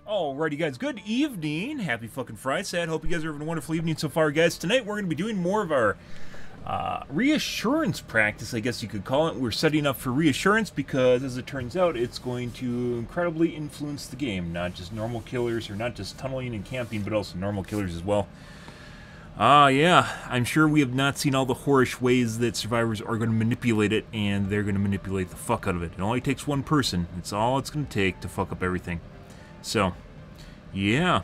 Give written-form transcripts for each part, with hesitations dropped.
Alrighty, guys. Good evening. Happy fucking Friday. Hope you guys are having a wonderful evening so far, guys. Tonight we're going to be doing more of our reassurance practice, I guess you could call it. We're setting up for reassurance because, as it turns out, it's going to incredibly influence the game. Not just normal killers, or not just tunneling and camping, but also normal killers as well. Yeah, I'm sure we have not seen all the whorish ways that survivors are going to manipulate it, and they're going to manipulate the fuck out of it. It only takes one person. It's all it's going to take to fuck up everything. So, yeah.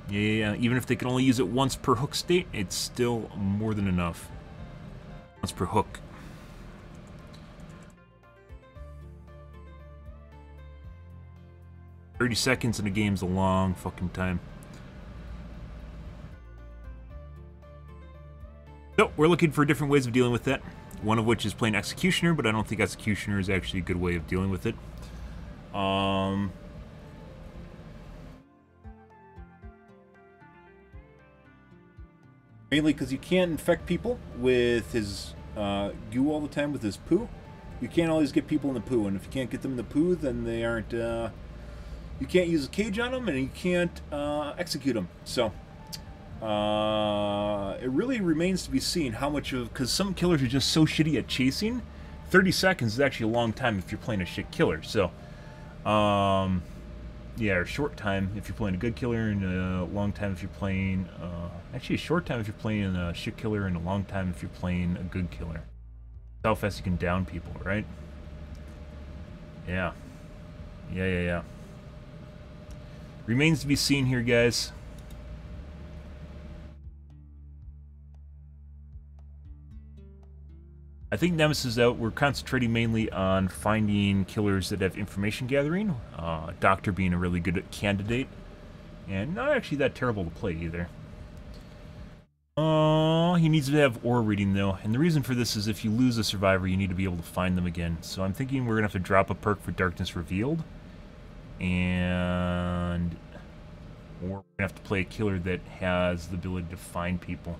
Even if they can only use it once per hook state, it's still more than enough. Once per hook. $30 in a game's a long fucking time. So, we're looking for different ways of dealing with that. One of which is playing Executioner, but I don't think Executioner is actually a good way of dealing with it. Mainly because you can't infect people with his goo all the time with his poo. You can't always get people in the poo, and if you can't get them in the poo, then they aren't, you can't use a cage on them, and you can't execute them. So, it really remains to be seen how much of, because some killers are just so shitty at chasing. 30 seconds is actually a long time if you're playing a shit killer. So, yeah, or short time if you're playing a good killer, and a long time if you're playing, actually a short time if you're playing a shit killer, and a long time if you're playing a good killer. How fast you can down people, right? Yeah. Yeah. Remains to be seen here, guys. I think Nemesis is out. We're concentrating mainly on finding killers that have information gathering. Doctor being a really good candidate. And not actually that terrible to play either. He needs to have aura reading though. And the reason for this is if you lose a survivor, you need to be able to find them again. So I'm thinking we're going to have to drop a perk for Darkness Revealed. And we're going to have to play a killer that has the ability to find people.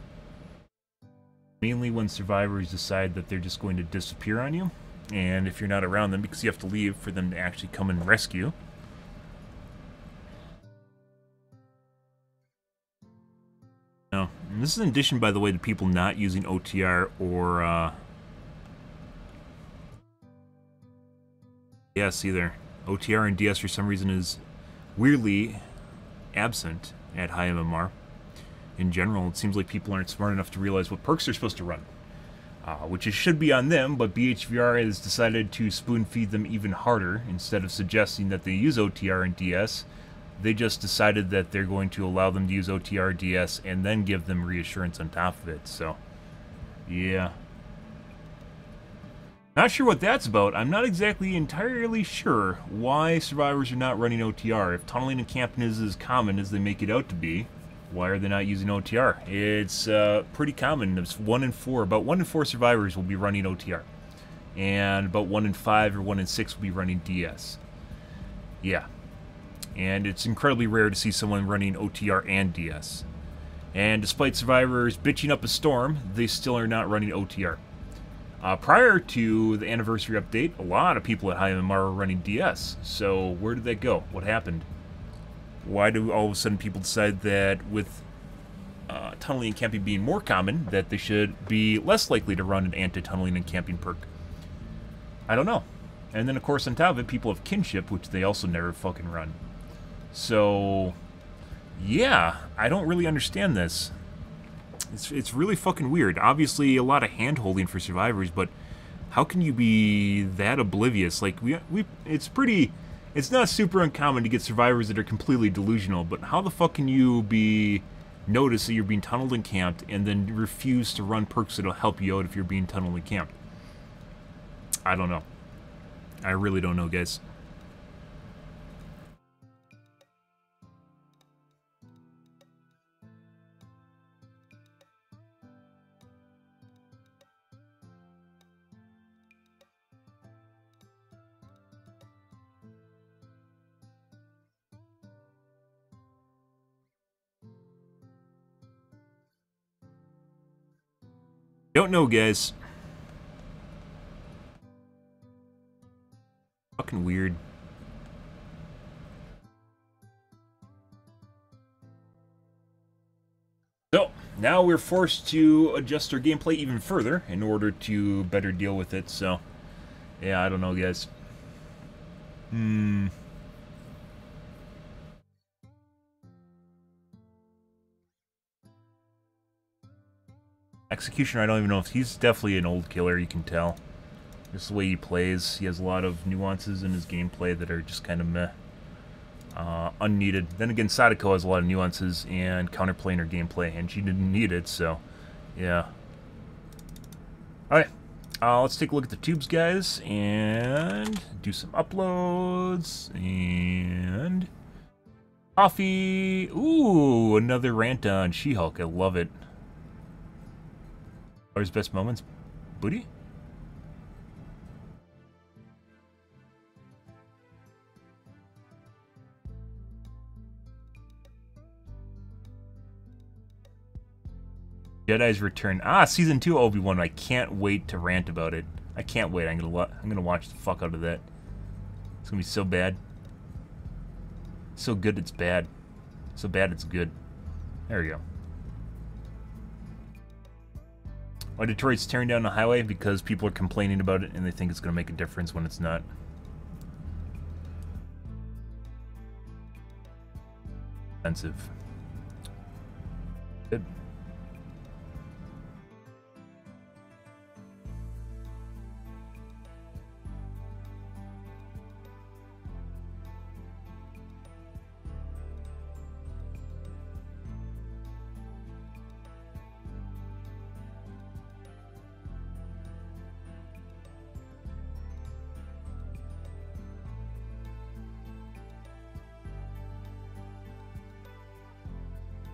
Mainly when survivors decide that they're just going to disappear on you, and if you're not around them, because you have to leave for them to actually come and rescue. No, and this is in addition, by the way, to people not using OTR or DS either. OTR and DS for some reason is weirdly absent at high MMR. In general, it seems like people aren't smart enough to realize what perks they're supposed to run. Which should be on them, but BHVR has decided to spoon-feed them even harder. Instead of suggesting that they use OTR and DS, they just decided that they're going to allow them to use OTR and DS and then give them reassurance on top of it, so... yeah. Not sure what that's about. I'm not exactly entirely sure why survivors are not running OTR. If tunneling and camping is as common as they make it out to be, why are they not using OTR? It's pretty common. It's 1 in 4. About 1 in 4 survivors will be running OTR. And about 1 in 5 or 1 in 6 will be running DS. Yeah. And it's incredibly rare to see someone running OTR and DS. And despite survivors bitching up a storm, they still are not running OTR. Prior to the anniversary update, a lot of people at High MMR were running DS. So where did that go? What happened? Why do all of a sudden people decide that with tunneling and camping being more common, that they should be less likely to run an anti-tunneling and camping perk? I don't know. And then, of course, on top of it, people have kinship, which they also never fucking run. So, yeah, I don't really understand this. It's really fucking weird. Obviously, a lot of hand-holding for survivors, but how can you be that oblivious? Like, it's not super uncommon to get survivors that are completely delusional, but how the fuck can you notice that you're being tunneled and camped and then refuse to run perks that'll help you out if you're being tunneled and camped? I don't know. I really don't know, guys. Don't know, guys. Fucking weird. So, now we're forced to adjust our gameplay even further in order to better deal with it, so... Yeah, I don't know, guys. Executioner, I don't even know if... He's definitely an old killer, you can tell. Just the way he plays. He has a lot of nuances in his gameplay that are just kind of meh. Unneeded. Then again, Sadako has a lot of nuances and counterplay in her gameplay, and she didn't need it, so... Yeah. Alright. Let's take a look at the tubes, guys, and do some uploads, and... Coffee! Ooh, another rant on She-Hulk. I love it. Or his best moments? Booty? Jedi's Return. Ah, Season 2 Obi-Wan. I can't wait to rant about it. I can't wait. I'm gonna watch the fuck out of that. It's gonna be so bad. So good it's bad. So bad it's good. There we go. Why Detroit's tearing down the highway? Because people are complaining about it and they think it's gonna make a difference when it's not. Expensive. Good.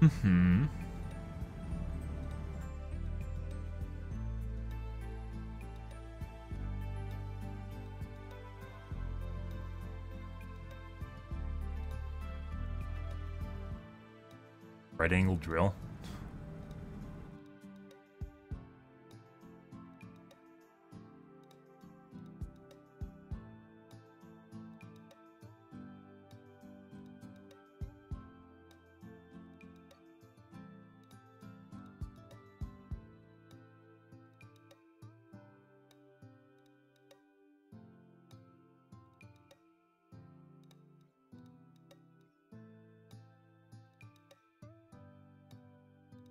Mm-hmm. Right angle drill.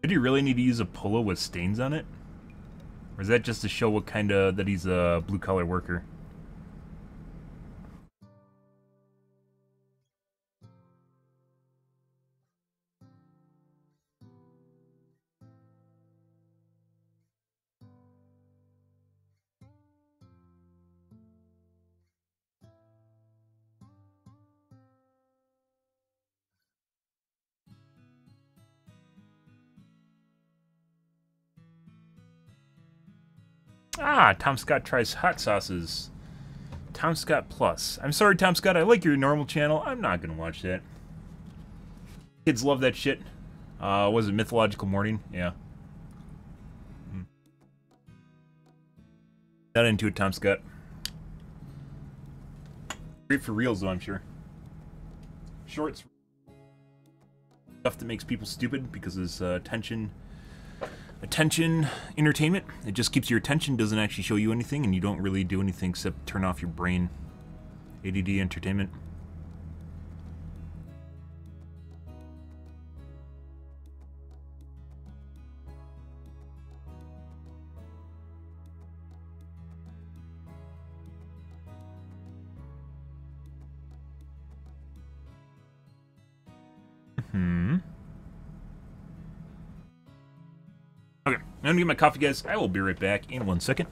Did he really need to use a polo with stains on it? Or is that just to show what kind of... that he's a blue-collar worker? Ah, Tom Scott tries hot sauces. Tom Scott Plus. I'm sorry, Tom Scott, I like your normal channel. I'm not gonna watch that. Kids love that shit. Was it Mythological Morning? Yeah. Not into it, Tom Scott. Great for reels, though, I'm sure. Shorts. Stuff that makes people stupid because it's attention entertainment. It just keeps your attention, doesn't actually show you anything, and you don't really do anything except turn off your brain. ADD entertainment. Okay, I'm gonna get my coffee, guys. I will be right back in 1 second.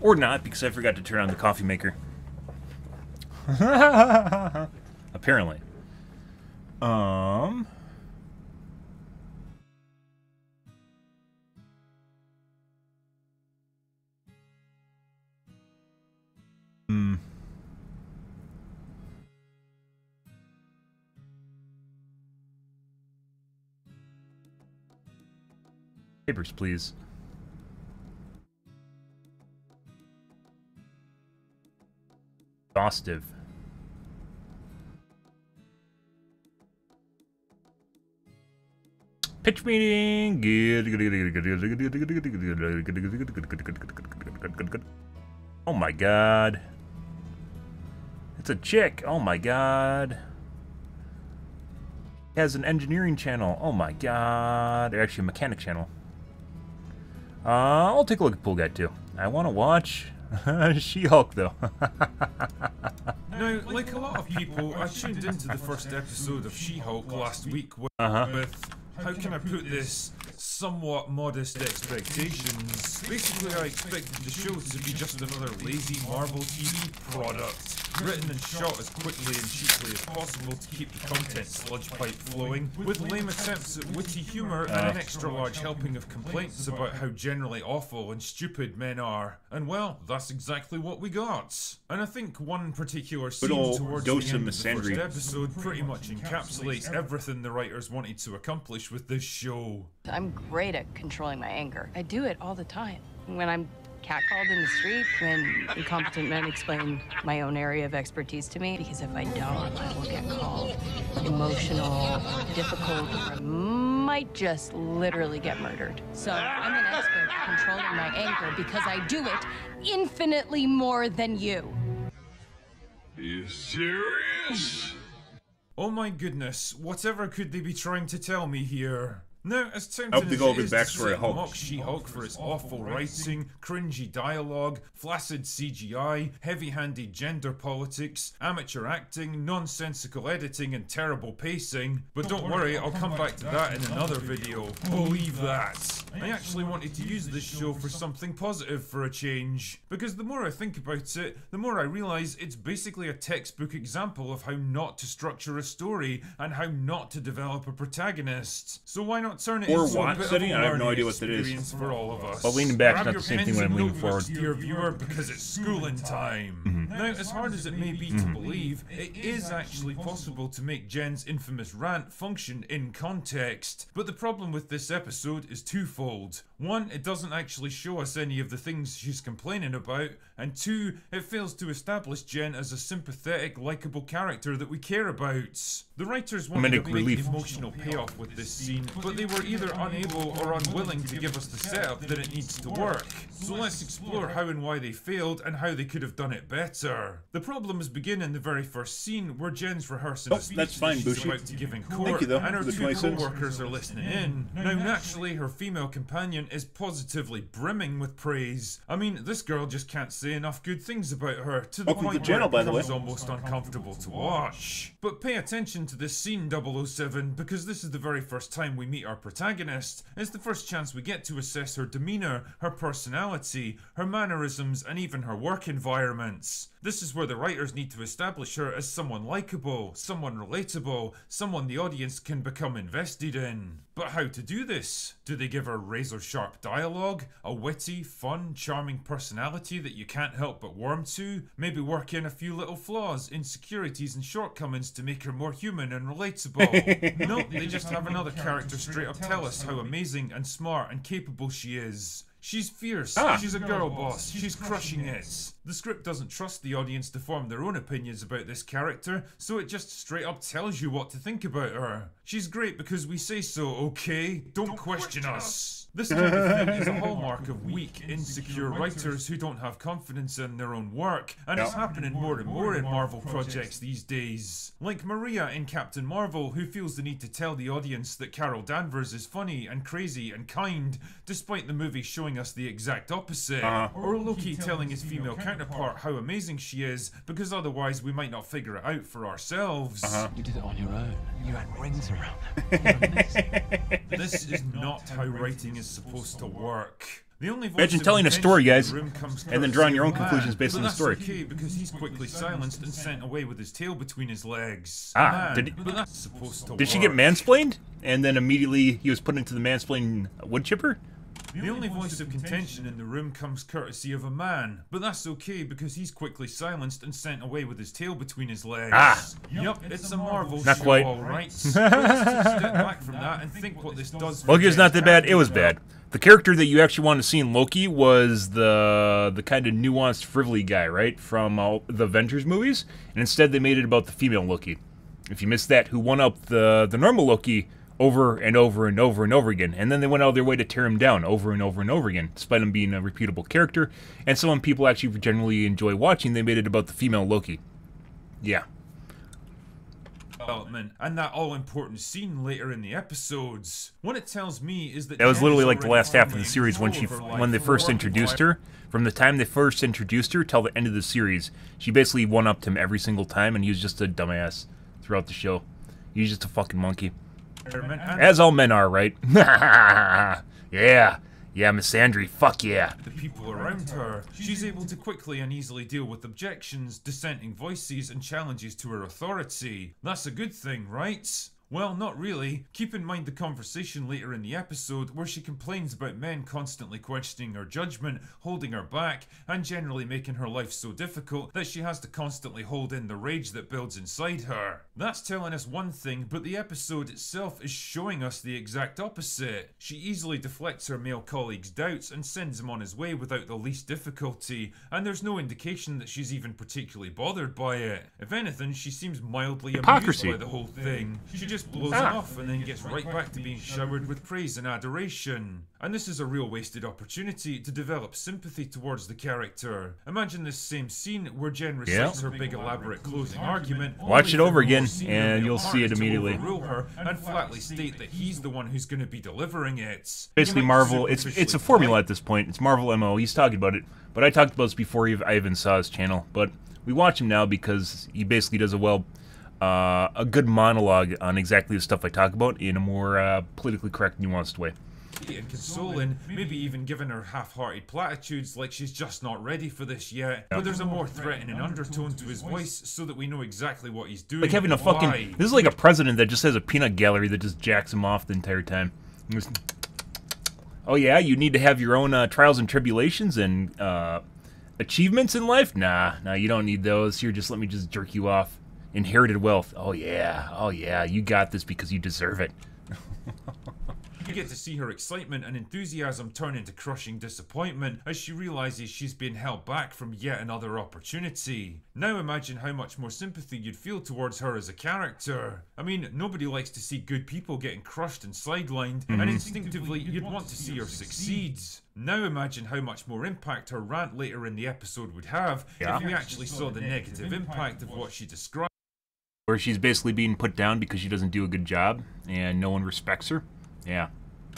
Or not, because I forgot to turn on the coffee maker. Apparently. Papers, please. Exhaustive. Pitch meeting. Good. Oh my god. It's a chick. Oh my god. It has an engineering channel. Oh my god. Or actually a mechanic channel. I'll take a look at Pool Guide too. I want to watch She-Hulk though. Now, like a lot of people, I tuned into the first episode of She-Hulk last week with, how can I put this, somewhat modest expectations. Basically, I expected the show to be just another lazy Marvel TV product, written and shot as quickly and cheaply as possible to keep the content sludge pipe flowing, with lame attempts at witty humour and an extra large helping of complaints about how generally awful and stupid men are. And well, that's exactly what we got. And I think one particular scene towards the end of the first episode pretty much encapsulates everything the writers wanted to accomplish with this show. I'm great at controlling my anger. I do it all the time. When I'm catcalled in the street, when incompetent men explain my own area of expertise to me, because if I don't, I will get called emotional, difficult, or might just literally get murdered. So I'm an expert at controlling my anger because I do it infinitely more than you. Are you serious? Oh my goodness, whatever could they be trying to tell me here? Now, as tempting as it is to sit and mock She-Hulk for its awful writing, cringy dialogue, flaccid CGI, heavy-handed gender politics, amateur acting, nonsensical editing and terrible pacing, but don't worry, I'll come back to that in another video. Believe that. I actually wanted to use this show for something positive for a change, because the more I think about it, the more I realise it's basically a textbook example of how not to structure a story and how not to develop a protagonist. So why not turn it into a bit of a learning experience for all of us? Well, leaning back is not the same thing when I'm leaning forward. Dear viewer, because it's schooling time. Now, as hard as it may be to believe, it is actually possible to make Jen's infamous rant function in context. But the problem with this episode is twofold. One, it doesn't actually show us any of the things she's complaining about, and two, it fails to establish Jen as a sympathetic, likeable character that we care about. The writers wanted a big emotional payoff with this scene, but they were either unable or unwilling to give us the setup that it needs to work. So let's explore how and why they failed and how they could have done it better. The problems begin in the very first scene where Jen's rehearsing a speech that she's about to give in court, and her two co-workers are listening in. Now naturally, her female companion is positively brimming with praise. I mean, this girl just can't say enough good things about her, to the point where it becomes almost uncomfortable to watch. But pay attention to this scene, 007, because this is the very first time we meet our protagonist. It's the first chance we get to assess her demeanour, her personality, her mannerisms, and even her work environments. This is where the writers need to establish her as someone likeable, someone relatable, someone the audience can become invested in. But how to do this? Do they give her razor-sharp dialogue, a witty, fun, charming personality that you can't help but warm to? Maybe work in a few little flaws, insecurities and shortcomings to make her more human and relatable? No, they just have another character straight up tell us how amazing and smart and capable she is. She's fierce, she's a girl boss, she's crushing it. The script doesn't trust the audience to form their own opinions about this character, so it just straight up tells you what to think about her. She's great because we say so, okay? Don't question us. This kind of thing is a hallmark of weak, insecure writers who don't have confidence in their own work, and it's happening more and more in Marvel projects these days. Like Maria in Captain Marvel, who feels the need to tell the audience that Carol Danvers is funny and crazy and kind, despite the movie showing us the exact opposite. Or Loki telling his female counterpart how amazing she is, because otherwise we might not figure it out for ourselves. You did it on your own. You had rings around them. This is not how writing is supposed to work. The only voice Imagine of telling a contention story, in the guys, room comes and then courtesy drawing your of own man, conclusions based but on the that's story. okay because he's quickly silenced and sent away with his tail between his legs. Ah, Man, but that's supposed to Did she get work. mansplained? And then immediately he was put into the mansplained wood chipper? The only voice of contention in the room comes courtesy of a man, but that's okay because he's quickly silenced and sent away with his tail between his legs. Ah. Yep, it's a Marvel Not show, quite. alright. But let's take a step back from that and think what this does for Loki's not Jen's that bad. It was character. bad. The character that you actually wanted to see in Loki was the kind of nuanced, frivolly guy, right? From all the Avengers movies. And instead they made it about the female Loki. If you missed that, who won up the normal Loki over and over and over and over again. And then they went out of their way to tear him down over and over and over again, despite him being a reputable character. And someone people actually generally enjoy watching, they made it about the female Loki. Yeah. Development and that all-important scene later in the episodes. What it tells me is that That was Jen literally is like the already last half of firmly the in series when control of her when they life, first working introduced by- her. From the time they first introduced her till the end of the series, she basically one-upped him every single time, and he was just a dumbass throughout the show. He was just a fucking monkey. and As all men are, right? Yeah, Miss Andry, fuck yeah. the people around her. She's able to quickly and easily deal with objections, dissenting voices, and challenges to her authority. That's a good thing, right? Well, not really. Keep in mind the conversation later in the episode where she complains about men constantly questioning her judgment, holding her back, and generally making her life so difficult that she has to constantly hold in the rage that builds inside her. That's telling us one thing, but the episode itself is showing us the exact opposite. She easily deflects her male colleague's doubts and sends him on his way without the least difficulty, and there's no indication that she's even particularly bothered by it. If anything, she seems mildly amused Hypocrisy. by the whole thing. She just blows it off and then gets right back to being showered with praise and adoration. And this is a real wasted opportunity to develop sympathy towards the character. Imagine this same scene where Jen recites her big elaborate closing argument. Watch it only over for the again, more senior and male you'll see partner it to immediately. overrule her and flatly state that he's the one who's going to be delivering it. Basically, You might Marvel, it's a superficially formula like- at this point. It's Marvel MO. He's talking about it. But I talked about this before I even saw his channel. But we watch him now because he basically does a good monologue on exactly the stuff I talk about in a more politically correct, nuanced way. and consoling, maybe even giving her half-hearted platitudes like she's just not ready for this yet. But there's a more threatening undertone to his voice so that we know exactly what he's doing. Like having a and why. fucking... This is like a president that just has a peanut gallery that just jacks him off the entire time. Just, oh yeah, you need to have your own trials and tribulations and achievements in life? Nah, you don't need those. Here, just let me just jerk you off. Inherited wealth. Oh yeah, you got this because you deserve it. You get to see her excitement and enthusiasm turn into crushing disappointment as she realizes she's been held back from yet another opportunity. Now imagine how much more sympathy you'd feel towards her as a character. I mean, nobody likes to see good people getting crushed and sidelined, and instinctively you'd want to see her succeed. Now imagine how much more impact her rant later in the episode would have if we actually saw the negative impact of what she described. Where she's basically being put down because she doesn't do a good job and no one respects her. Yeah.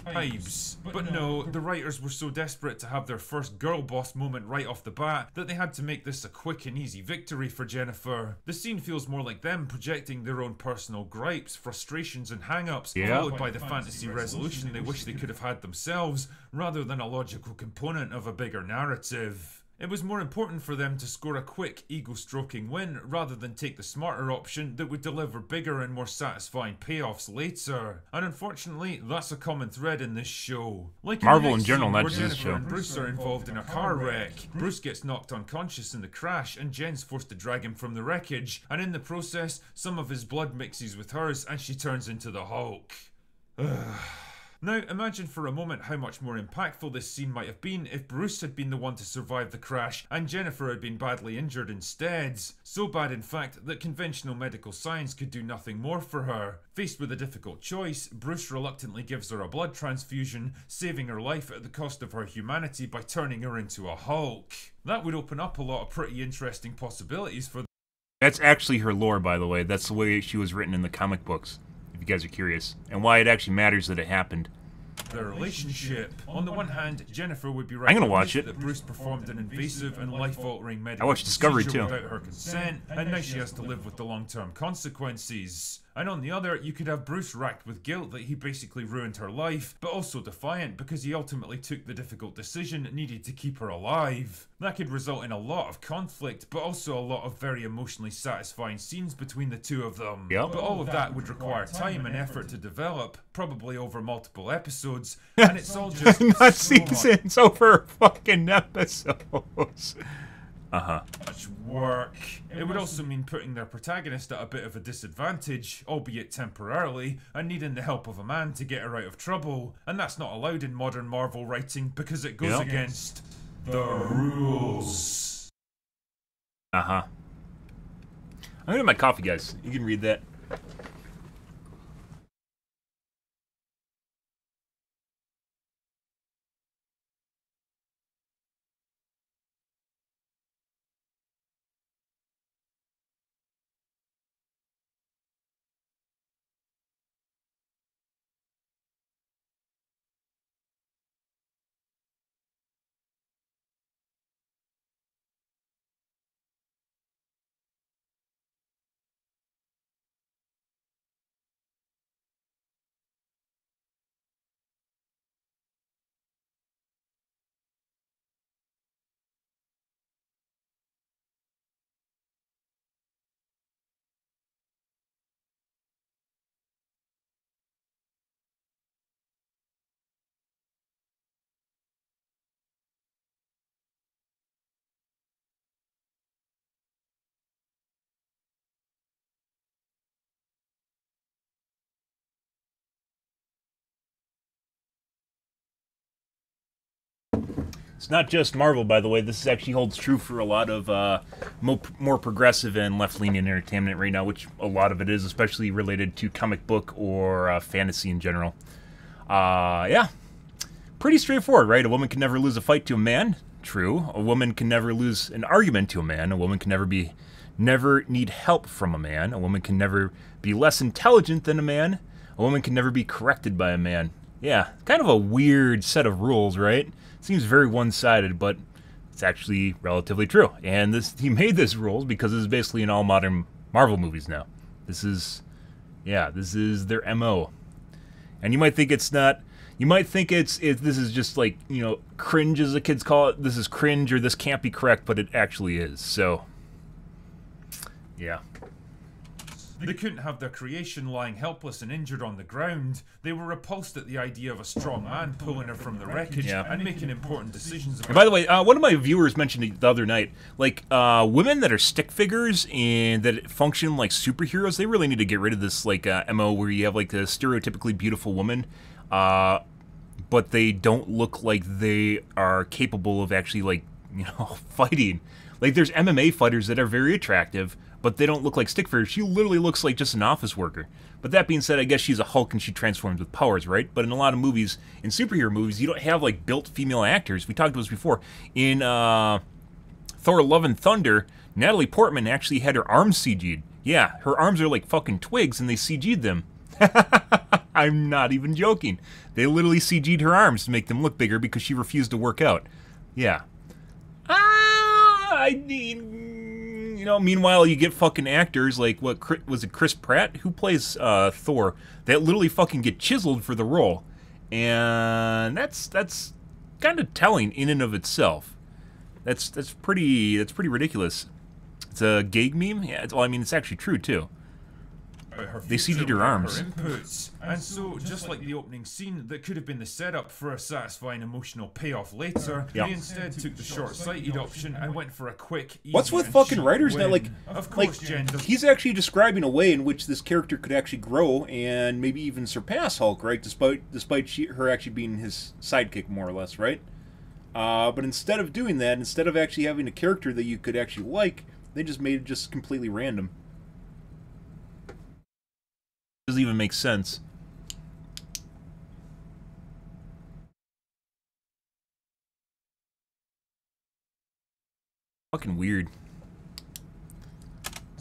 Vibes. But no, the writers were so desperate to have their first girl boss moment right off the bat that they had to make this a quick and easy victory for Jennifer. The scene feels more like them projecting their own personal gripes, frustrations and hang-ups, followed by the fantasy resolution they wish they could have had themselves, rather than a logical component of a bigger narrative. It was more important for them to score a quick, ego-stroking win rather than take the smarter option that would deliver bigger and more satisfying payoffs later. And unfortunately, that's a common thread in this show. Like in Marvel the next in general, scene not where just this Jennifer show. and Bruce are involved in a car wreck. Bruce gets knocked unconscious in the crash and Jen's forced to drag him from the wreckage, and in the process, some of his blood mixes with hers and she turns into the Hulk. Now, imagine for a moment how much more impactful this scene might have been if Bruce had been the one to survive the crash and Jennifer had been badly injured instead. So bad, in fact, that conventional medical science could do nothing more for her. Faced with a difficult choice, Bruce reluctantly gives her a blood transfusion, saving her life at the cost of her humanity by turning her into a Hulk. That would open up a lot of pretty interesting possibilities for That's actually her lore, by the way. That's the way she was written in the comic books, if you guys are curious. And why it actually matters that it happened. their relationship. On the one hand, Jennifer would be right I'm gonna to watch admit it. that Bruce performed an invasive and life-altering medical I watched Discovery, procedure too. without her consent, and now she has to live with the long-term consequences. And on the other, you could have Bruce racked with guilt that he basically ruined her life, but also defiant because he ultimately took the difficult decision needed to keep her alive. That could result in a lot of conflict, but also a lot of very emotionally satisfying scenes between the two of them. Yep. But all of that would require time and effort to develop, probably over multiple episodes, and it's all just not seasons, over fucking episodes. much work. It would also mean putting their protagonist at a bit of a disadvantage, albeit temporarily, and needing the help of a man to get her out of trouble. And that's not allowed in modern Marvel writing because it goes against the rules. I'm gonna get my coffee, guys. You can read that. It's not just Marvel, by the way. This actually holds true for a lot of more progressive and left-leaning entertainment right now, which a lot of it is, especially related to comic book or fantasy in general. Yeah. Pretty straightforward, right? A woman can never lose a fight to a man. True. A woman can never lose an argument to a man. A woman can never need help from a man. A woman can never be less intelligent than a man. A woman can never be corrected by a man. Yeah, kind of a weird set of rules, right? Seems very one-sided, but it's actually relatively true. And he made this rules because it's basically in all modern Marvel movies now. This is their MO. And you might think it's not. You might think this is just like, cringe, as the kids call it. This is cringe, or this can't be correct, but it actually is. So, yeah. They couldn't have their creation lying helpless and injured on the ground. They were repulsed at the idea of a strong man pulling her from the wreckage and making important decisions about... And by the way, one of my viewers mentioned it the other night, like, women that are stick figures and that function like superheroes, they really need to get rid of this, like, MO where you have, like, a stereotypically beautiful woman, but they don't look like they are capable of actually, like, fighting. Like, there's MMA fighters that are very attractive, but they don't look like stick figures. She literally looks like just an office worker. But that being said, I guess she's a Hulk and she transforms with powers, right? But in a lot of movies, in superhero movies, you don't have, like, built female actors. We talked about this before. In Thor Love and Thunder, Natalie Portman actually had her arms CG'd. Yeah, her arms are like fucking twigs and they CG'd them. I'm not even joking. They literally CG'd her arms to make them look bigger because she refused to work out. Yeah. I mean, meanwhile, you get fucking actors like, was it Chris Pratt, who plays Thor, that literally fucking get chiseled for the role. And that's kind of telling in and of itself. That's pretty ridiculous. It's a gag meme? Yeah, it's actually true, too. They CG'd her arms. Her inputs. And so, just like the opening scene that could have been the setup for a satisfying emotional payoff later, they instead took the short-sighted option and went for a quick, easy, what's with fucking writers now? Of course, Jen, he's actually describing a way in which this character could actually grow and maybe even surpass Hulk, right? Despite her actually being his sidekick, more or less, right? But instead of doing that, instead of actually having a character that you could actually like, they just made it just completely random. Doesn't even make sense. Fucking weird.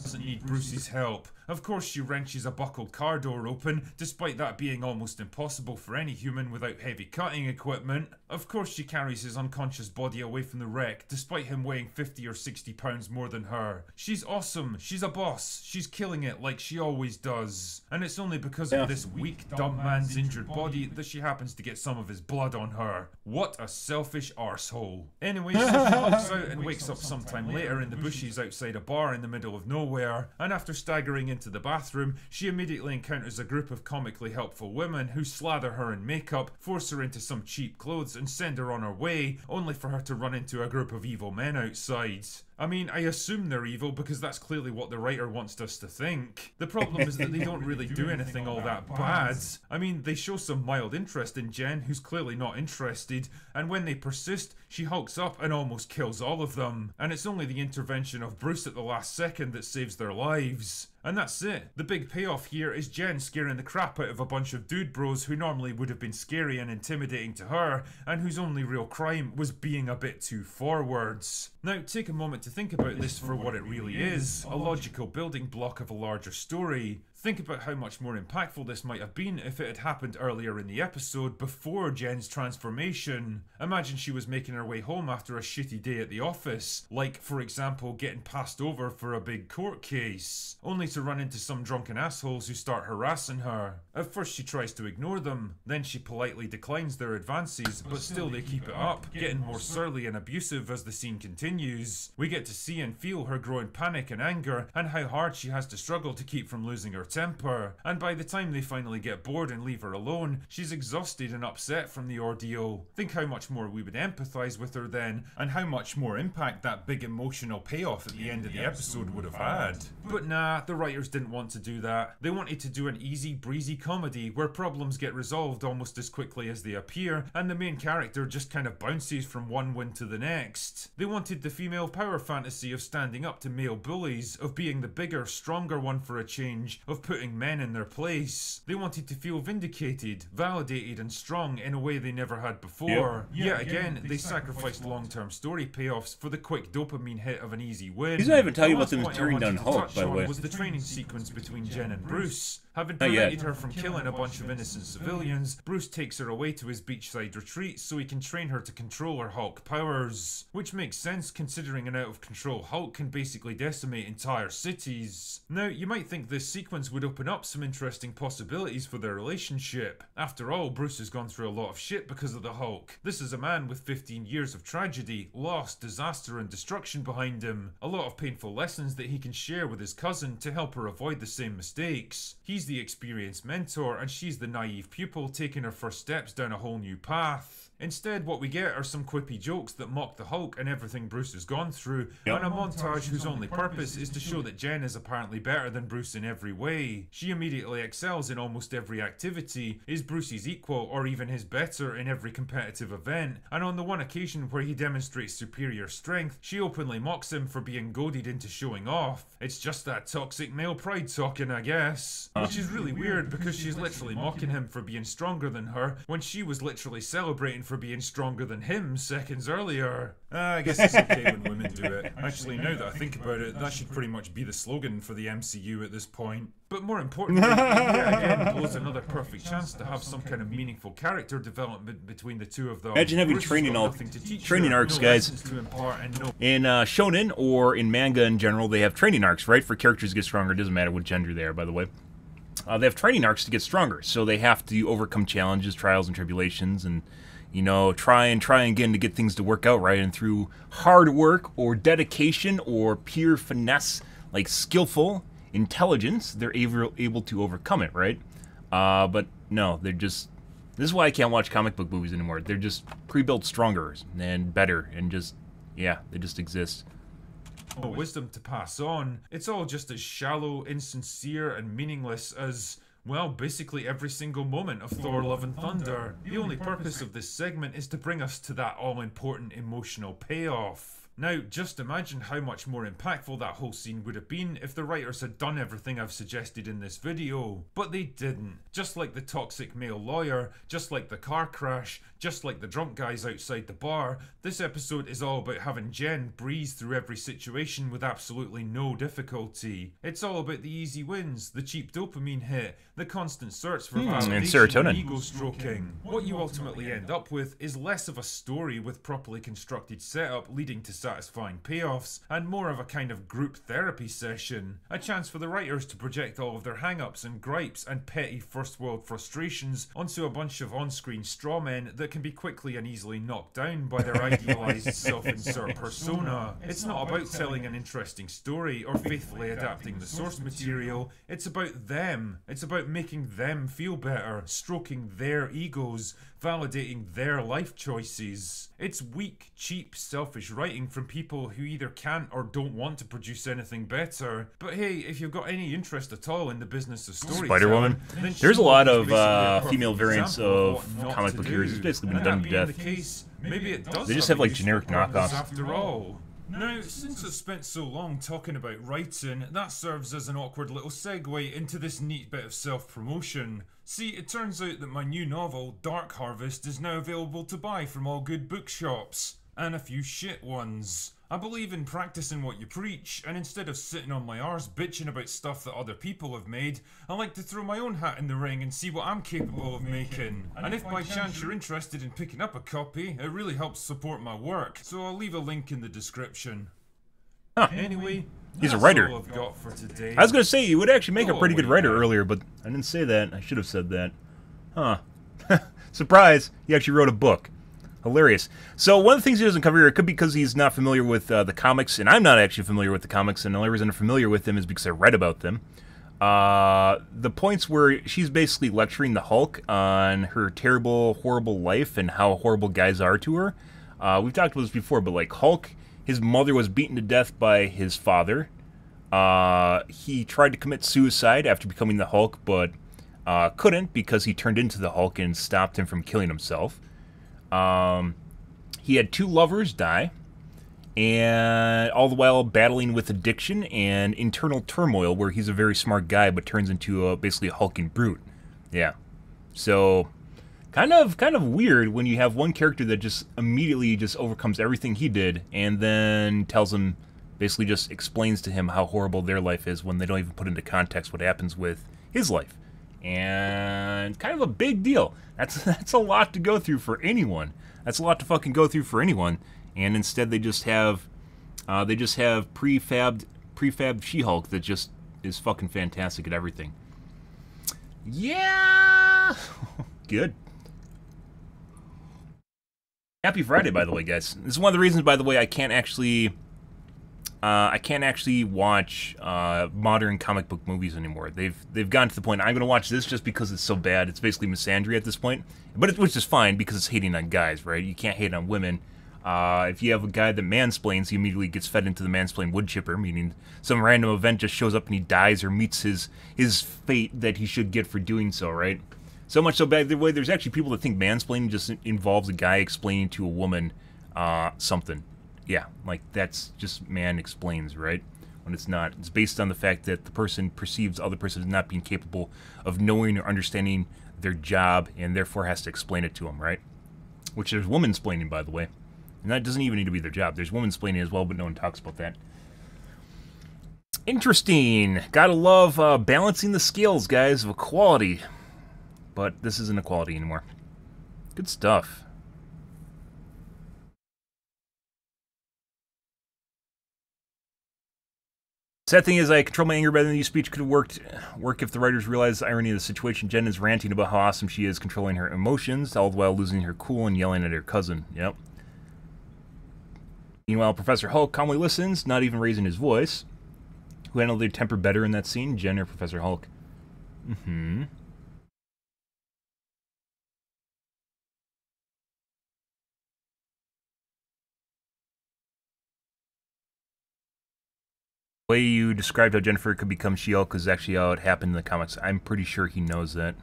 Doesn't need Bruce's help. Of course she wrenches a buckled car door open, despite that being almost impossible for any human without heavy cutting equipment. Of course she carries his unconscious body away from the wreck, despite him weighing 50 or 60 pounds more than her. She's awesome, she's a boss, she's killing it like she always does. And it's only because of this weak, dumb man's injured body that she happens to get some of his blood on her. What a selfish arsehole. Anyway, so she hops out and wakes up sometime later in the bushes outside a bar in the middle of nowhere, and after staggering into the bathroom, she immediately encounters a group of comically helpful women who slather her in makeup, force her into some cheap clothes and send her on her way, only for her to run into a group of evil men outside. I mean, I assume they're evil because that's clearly what the writer wants us to think. The problem is that they don't really do anything all that bad. I mean, they show some mild interest in Jen, who's clearly not interested, and when they persist, she hulks up and almost kills all of them. And it's only the intervention of Bruce at the last second that saves their lives. And that's it. The big payoff here is Jen scaring the crap out of a bunch of dude bros who normally would have been scary and intimidating to her, and whose only real crime was being a bit too forwards. Now, take a moment to think about this for what it really is, a logical building block of a larger story. Think about how much more impactful this might have been if it had happened earlier in the episode, before Jen's transformation. Imagine she was making her way home after a shitty day at the office, like, for example, getting passed over for a big court case, only to run into some drunken assholes who start harassing her. At first she tries to ignore them, then she politely declines their advances, but still they keep it up, getting more surly and abusive as the scene continues. We get to see and feel her growing panic and anger, and how hard she has to struggle to keep from losing her temper, and by the time they finally get bored and leave her alone, she's exhausted and upset from the ordeal. Think how much more we would empathise with her then, and how much more impact that big emotional payoff at the end of the episode would have had. But nah, the writers didn't want to do that. They wanted to do an easy, breezy comedy where problems get resolved almost as quickly as they appear, and the main character just kind of bounces from one win to the next. They wanted the female power fantasy of standing up to male bullies, of being the bigger, stronger one for a change, of putting men in their place. They wanted to feel vindicated, validated and strong in a way they never had before. Yet again, they sacrificed long-term story payoffs for the quick dopamine hit of an easy win. He's not even telling you about them turning down Hulk, by the way. Was the training sequence between Jen and Bruce. Having prevented her from killing a bunch of innocent civilians, Bruce takes her away to his beachside retreat so he can train her to control her Hulk powers. Which makes sense considering an out-of-control Hulk can basically decimate entire cities. Now, you might think this sequence would open up some interesting possibilities for their relationship. After all, Bruce has gone through a lot of shit because of the Hulk. This is a man with 15 years of tragedy, loss, disaster and destruction behind him. A lot of painful lessons that he can share with his cousin to help her avoid the same mistakes. He's the experienced mentor and she's the naive pupil taking her first steps down a whole new path. Instead, what we get are some quippy jokes that mock the Hulk and everything Bruce has gone through, and a montage whose only purpose is to show that Jen is apparently better than Bruce in every way. She immediately excels in almost every activity, is Bruce's equal or even his better in every competitive event, and on the one occasion where he demonstrates superior strength, she openly mocks him for being goaded into showing off. It's just that toxic male pride talking, I guess. Which is really weird because she's literally mocking him for being stronger than her when she was literally celebrating for being stronger than him seconds earlier. I guess it's okay when women do it. Actually, now that I think about it, that should pretty much be the slogan for the MCU at this point. But more importantly, it yet again blows another perfect chance to have some kind of meaningful character development between the two of them. Imagine having Bruce training arcs, no guys. to impart and no In shonen or in manga in general, they have training arcs, right? For characters to get stronger. It doesn't matter what gender they are, by the way. They have training arcs to get stronger, so they have to overcome challenges, trials, and tribulations, and you know, try again to get things to work out right. And through hard work or dedication or pure finesse, like skillful intelligence, they're able to overcome it, right? But no, they're just... This is why I can't watch comic book movies anymore. They're just pre-built stronger and better, and just, yeah, they just exist. Wisdom to pass on. It's all just as shallow, insincere, and meaningless as... well, basically every single moment of Thor Love and Thunder. The only purpose of this segment is to bring us to that all-important emotional payoff. Now, just imagine how much more impactful that whole scene would have been if the writers had done everything I've suggested in this video. But they didn't. Just like the toxic male lawyer, just like the car crash, just like the drunk guys outside the bar, this episode is all about having Jen breeze through every situation with absolutely no difficulty. It's all about the easy wins, the cheap dopamine hit, the constant search for validation and serotonin. and ego stroking. What you ultimately end up with is less of a story with properly constructed setup leading to satisfying payoffs, and more of a kind of group therapy session. A chance for the writers to project all of their hang-ups and gripes and petty first world frustrations onto a bunch of on-screen strawmen that can be quickly and easily knocked down by their idealized self-insert persona. It's not about telling an interesting story or faithfully adapting the source material, it's about them. It's about making them feel better, stroking their egos, validating their life choices. It's weak, cheap, selfish writing from people who either can't or don't want to produce anything better. But hey, if you've got any interest at all in the business of storytelling, Spider-Woman. then There's a lot of basically a perfect female variants example of what not comic to book do. heroes. It's basically been And done that to being death. the case, maybe it does They just have have, like, a useful generic purpose knockoffs. after all. Now, since I've spent so long talking about writing, that serves as an awkward little segue into this neat bit of self-promotion. See, it turns out that my new novel, Dark Harvest, is now available to buy from all good bookshops. And a few shit ones. I believe in practicing what you preach, and instead of sitting on my arse bitching about stuff that other people have made, I like to throw my own hat in the ring and see what I'm capable of making. And if by chance you're interested in picking up a copy, it really helps support my work, so I'll leave a link in the description. Huh. Anyway, He's a that's writer. all I've got for today. I was gonna say you would actually make a Go pretty good away, writer Mike. earlier, but I didn't say that. I should have said that. Huh. Surprise! He actually wrote a book. Hilarious. So one of the things he doesn't cover here, it could be because he's not familiar with the comics, and I'm not actually familiar with the comics, and the only reason I'm familiar with them is because I read about them. The points where she's basically lecturing the Hulk on her terrible, horrible life and how horrible guys are to her. We've talked about this before, but like Hulk, his mother was beaten to death by his father. He tried to commit suicide after becoming the Hulk, but couldn't because he turned into the Hulk and stopped him from killing himself. He had 2 lovers die, and all the while battling with addiction and internal turmoil, where he's a very smart guy but turns into basically a hulking brute. Yeah, so kind of weird when you have one character that just immediately just overcomes everything he did, and then tells him, basically just explains to him how horrible their life is when they don't even put into context what happens with his life. And kind of a big deal. That's a lot to go through for anyone. That's a lot to fucking go through for anyone. And instead they just have prefabbed She-Hulk that just is fucking fantastic at everything. Yeah. Good. Happy Friday, by the way, guys. This is one of the reasons, by the way, I can't actually watch modern comic book movies anymore. They've gotten to the point I'm going to watch this just because it's so bad. It's basically misandry at this point, which is fine because it's hating on guys, right? You can't hate on women. If you have a guy that mansplains, he immediately gets fed into the mansplain wood chipper, meaning some random event just shows up and he dies or meets his fate that he should get for doing so, right? So much so bad. There's actually people that think mansplaining just involves a guy explaining to a woman something. Yeah, like that's just man explains, right? When it's not. It's based on the fact that the person perceives the other person as not being capable of knowing or understanding their job and therefore has to explain it to them, right? Which there's woman-splaining, by the way. And that doesn't even need to be their job. There's woman-splaining as well, but no one talks about that. Interesting. Gotta love balancing the scales, guys, of equality. But this isn't equality anymore. Good stuff. Sad thing is, I control my anger better than you. Speech could work if the writers realized the irony of the situation. Jen is ranting about how awesome she is controlling her emotions, all the while losing her cool and yelling at her cousin. Yep. Meanwhile, Professor Hulk calmly listens, not even raising his voice. Who handled their temper better in that scene, Jen or Professor Hulk? Mm-hmm. The way you described how Jennifer could become She-Hulk is actually how it happened in the comics. I'm pretty sure he knows that.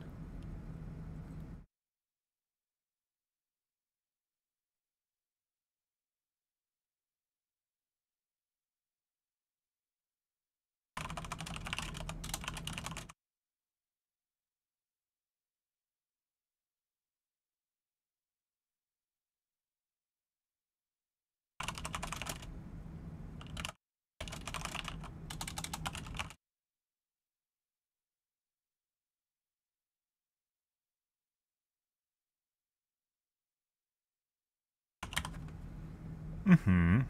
Mm-hmm.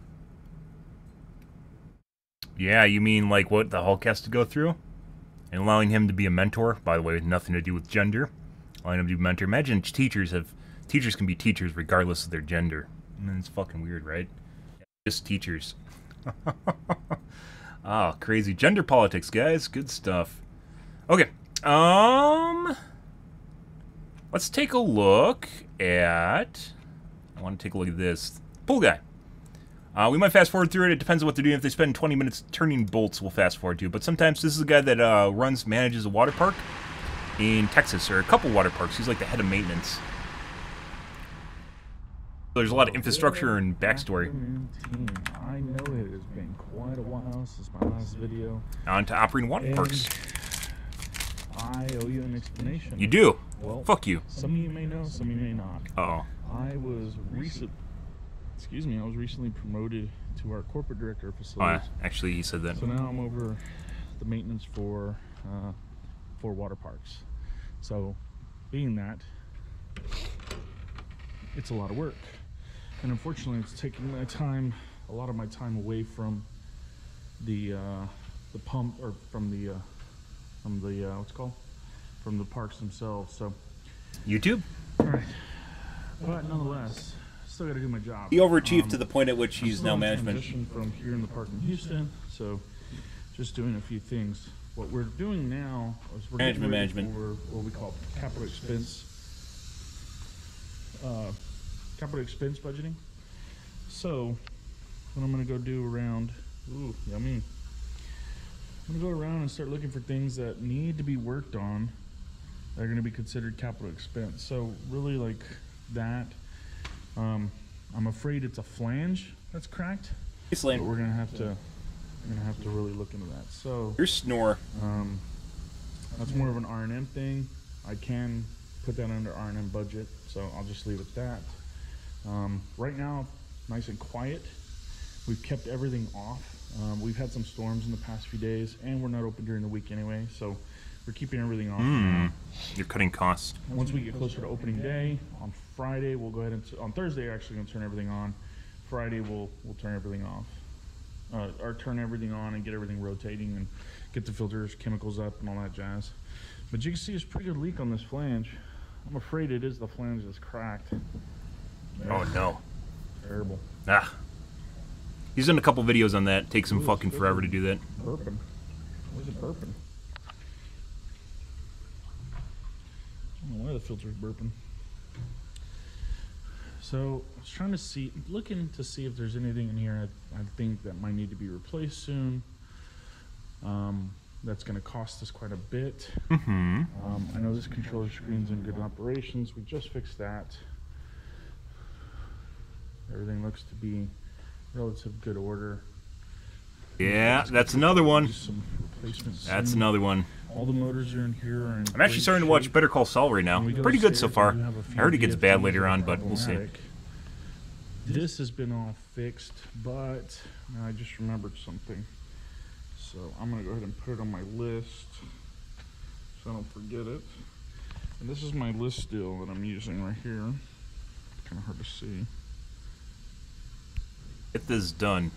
Yeah, you mean like what the Hulk has to go through? And allowing him to be a mentor, by the way, with nothing to do with gender. Allowing him to be a mentor. Imagine teachers can be teachers regardless of their gender. And it's fucking weird, right? Just teachers. Ah, crazy. Gender politics, guys. Good stuff. Okay. Let's take a look at... I want to take a look at this. Pool guy. We might fast forward through it. It depends on what they're doing. If they spend 20 minutes turning bolts, we'll fast forward to. But sometimes this is a guy that manages a water park in Texas, or a couple water parks. He's like the head of maintenance. There's a lot of infrastructure and backstory. I know it has been quite a while since my last video. On to operating water parks. I owe you an explanation. You do? Well, fuck you. Some of you may know, some of you may not. Uh-oh. I was recently promoted to our corporate director of facilities. Actually, he said that. So now I'm over the maintenance for water parks. So, being that, it's a lot of work. And unfortunately, it's taking a lot of my time away from the pump, or from the what's it called? From the parks themselves. So YouTube? Alright. But nonetheless, still gotta do my job. He overachieved to the point at which he's now management. From here in the park in Houston, so just doing a few things. What we're doing now is we're management for what we call capital expense budgeting. So what I'm gonna go do around, ooh, yummy. I'm gonna go around and start looking for things that need to be worked on that are gonna be considered capital expense. So really like that. I'm afraid it's a flange that's cracked. It's lame. But we're gonna have to really look into that. So your snore. That's more of an R&M thing. I can put that under R&M budget, so I'll just leave it at that. Right now, nice and quiet. We've kept everything off. We've had some storms in the past few days, and we're not open during the week anyway, so we're keeping everything off. You're cutting costs. Once we get closer to opening day, on Friday, we'll go ahead and... On Thursday, we're actually going to turn everything on. Friday, we'll turn everything off. Or turn everything on and get everything rotating and get the filters, chemicals up, and all that jazz. But you can see there's a pretty good leak on this flange. I'm afraid it is the flange that's cracked. Oh no. Terrible. Ah. He's done a couple videos on that. Takes him fucking forever to do that. Burping. Where's it burping? I don't know why the filter's burping. So I was trying to see, looking to see if there's anything in here I think that might need to be replaced soon. That's going to cost us quite a bit. I know this controller screen's in good operations. We just fixed that. Everything looks to be relative good order. Yeah, that's another one. Some replacements. That's another one. All the motors are in here. Are in I'm actually starting to watch Better Call Saul right now. Pretty good so far. I heard it gets bad later on, but we'll see. This has been all fixed, but now I just remembered something. So I'm going to go ahead and put it on my list so I don't forget it. And this is my list still that I'm using right here. Kind of hard to see. Get this done.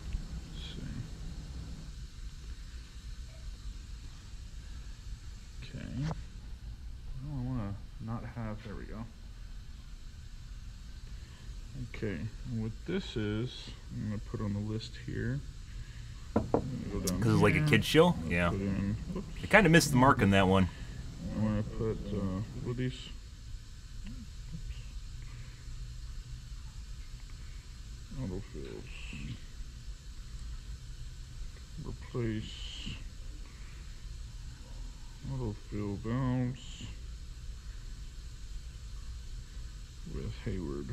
Let's see. Okay. Oh, I want to not have, there we go. Okay, and what this is, I'm going to put on the list here. Because it's like a kid's show? Yeah. I kind of missed the mark on that one. I'm going to put, what are these? Autofills. Replace autofill valves with Hayward.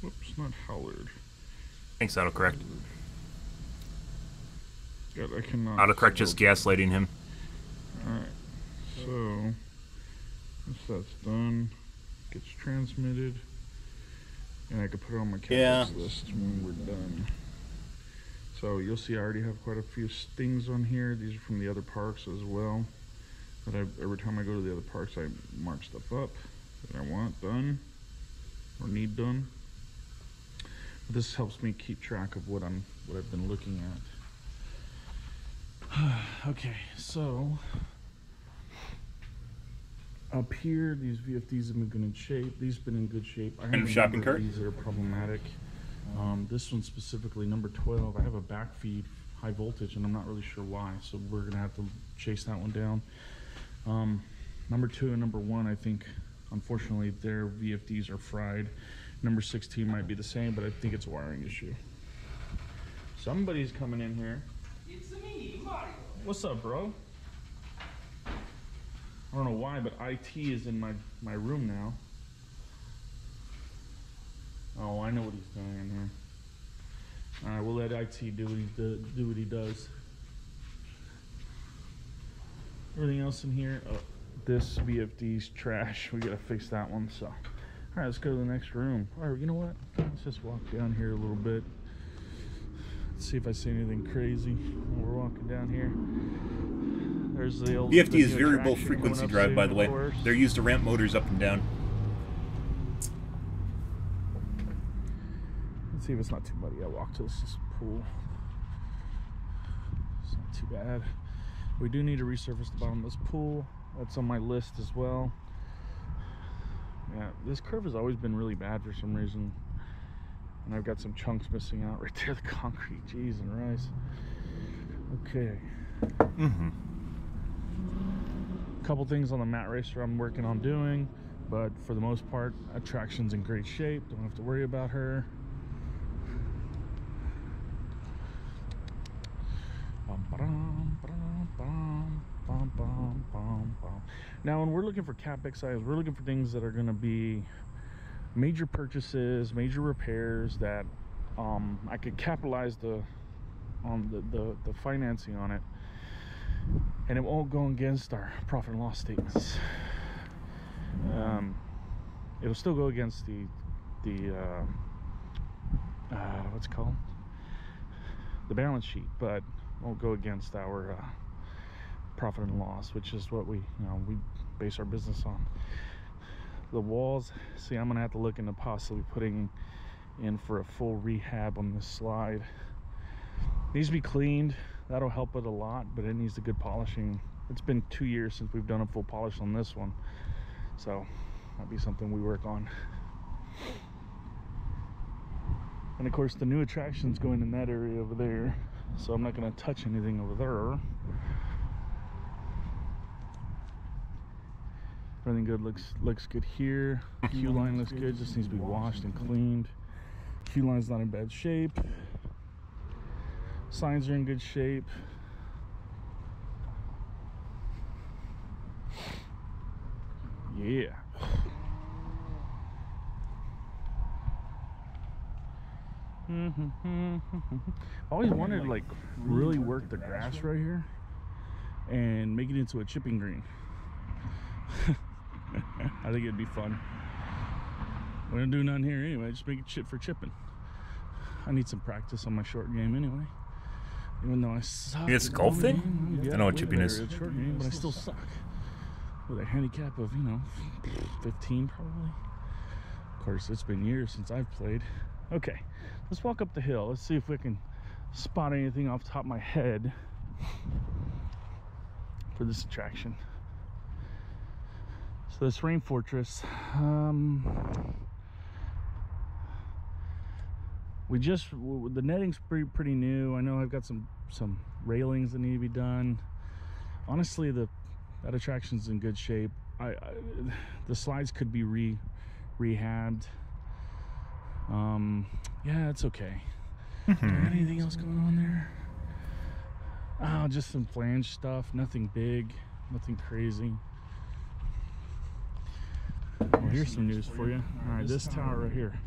Whoops, not Howard. Thanks, autocorrect. God, I cannot. Autocorrect just gaslighting him. Alright, so once that's done, gets transmitted, and I can put it on my CapEx list when we're done. So you'll see I already have quite a few things on here. These are from the other parks as well. But every time I go to the other parks, I mark stuff up that I want done or need done. This helps me keep track of what I've been looking at. Okay, so up here, these VFDs have been in good shape. These have been in good shape. I have a shopping number of cart? these that are problematic. This one specifically, number 12, I have a backfeed high voltage, and I'm not really sure why, so we're gonna have to chase that one down. Number 2 and number 1, I think, unfortunately, their VFDs are fried. Number 16 might be the same, but I think it's a wiring issue. Somebody's coming in here. It's me, Mario. What's up, bro? I don't know why, but IT is in my room now. Oh, I know what he's doing in here. All right, we'll let IT do what he does. Everything else in here, oh, this VFD's trash. We gotta fix that one. So, all right, let's go to the next room. All right, you know what? Let's just walk down here a little bit. Let's see if I see anything crazy when we're walking down here. There's the old VFD is new variable attraction frequency going up drive, soon, by the of way. course. They're used to ramp motors up and down. Let's see if it's not too muddy. I walk to this pool. It's not too bad. We do need to resurface the bottom of this pool. That's on my list as well. Yeah, this curve has always been really bad for some reason. And I've got some chunks missing out right there, the concrete. Jeez and rice. Okay. Couple things on the mat racer I'm working on doing, but for the most part, attraction's in great shape. Don't have to worry about her. Now, when we're looking for CapEx items, we're looking for things that are going to be major purchases, major repairs that I could capitalize the financing on it, and it won't go against our profit and loss statements. It'll still go against the what's it called? The balance sheet, but won't go against our profit and loss, which is what we base our business on. The walls, see, I'm gonna have to look into possibly putting in for a full rehab on this slide. Needs to be cleaned. That'll help it a lot, but it needs a good polishing. It's been 2 years since we've done a full polish on this one, so that'll be something we work on. And of course, the new attraction's going in that area over there, so I'm not going to touch anything over there. Everything good, looks good here. Queue line looks good, just needs to be washed and cleaned. Queue line's not in bad shape. Signs are in good shape. Yeah. I always wanted to like really work the grass right here and make it into a chipping green. I think it'd be fun. We don't do nothing here anyway, just make it shit for chipping. I need some practice on my short game anyway. Even though I suck. It's a golf thing? I know what chipping is. Short game, but I still suck. With a handicap of, 15 probably. Of course, it's been years since I've played. Okay, let's walk up the hill. Let's see if we can spot anything off the top of my head for this attraction. So this Rain Fortress, the netting's pretty new. I know I've got some railings that need to be done. Honestly, that attraction's in good shape. The slides could be rehabbed. Yeah, it's okay. Do I got anything else going on there? Oh, just some flange stuff. Nothing big, nothing crazy. Well, here's some news for you. All right, this tower right here.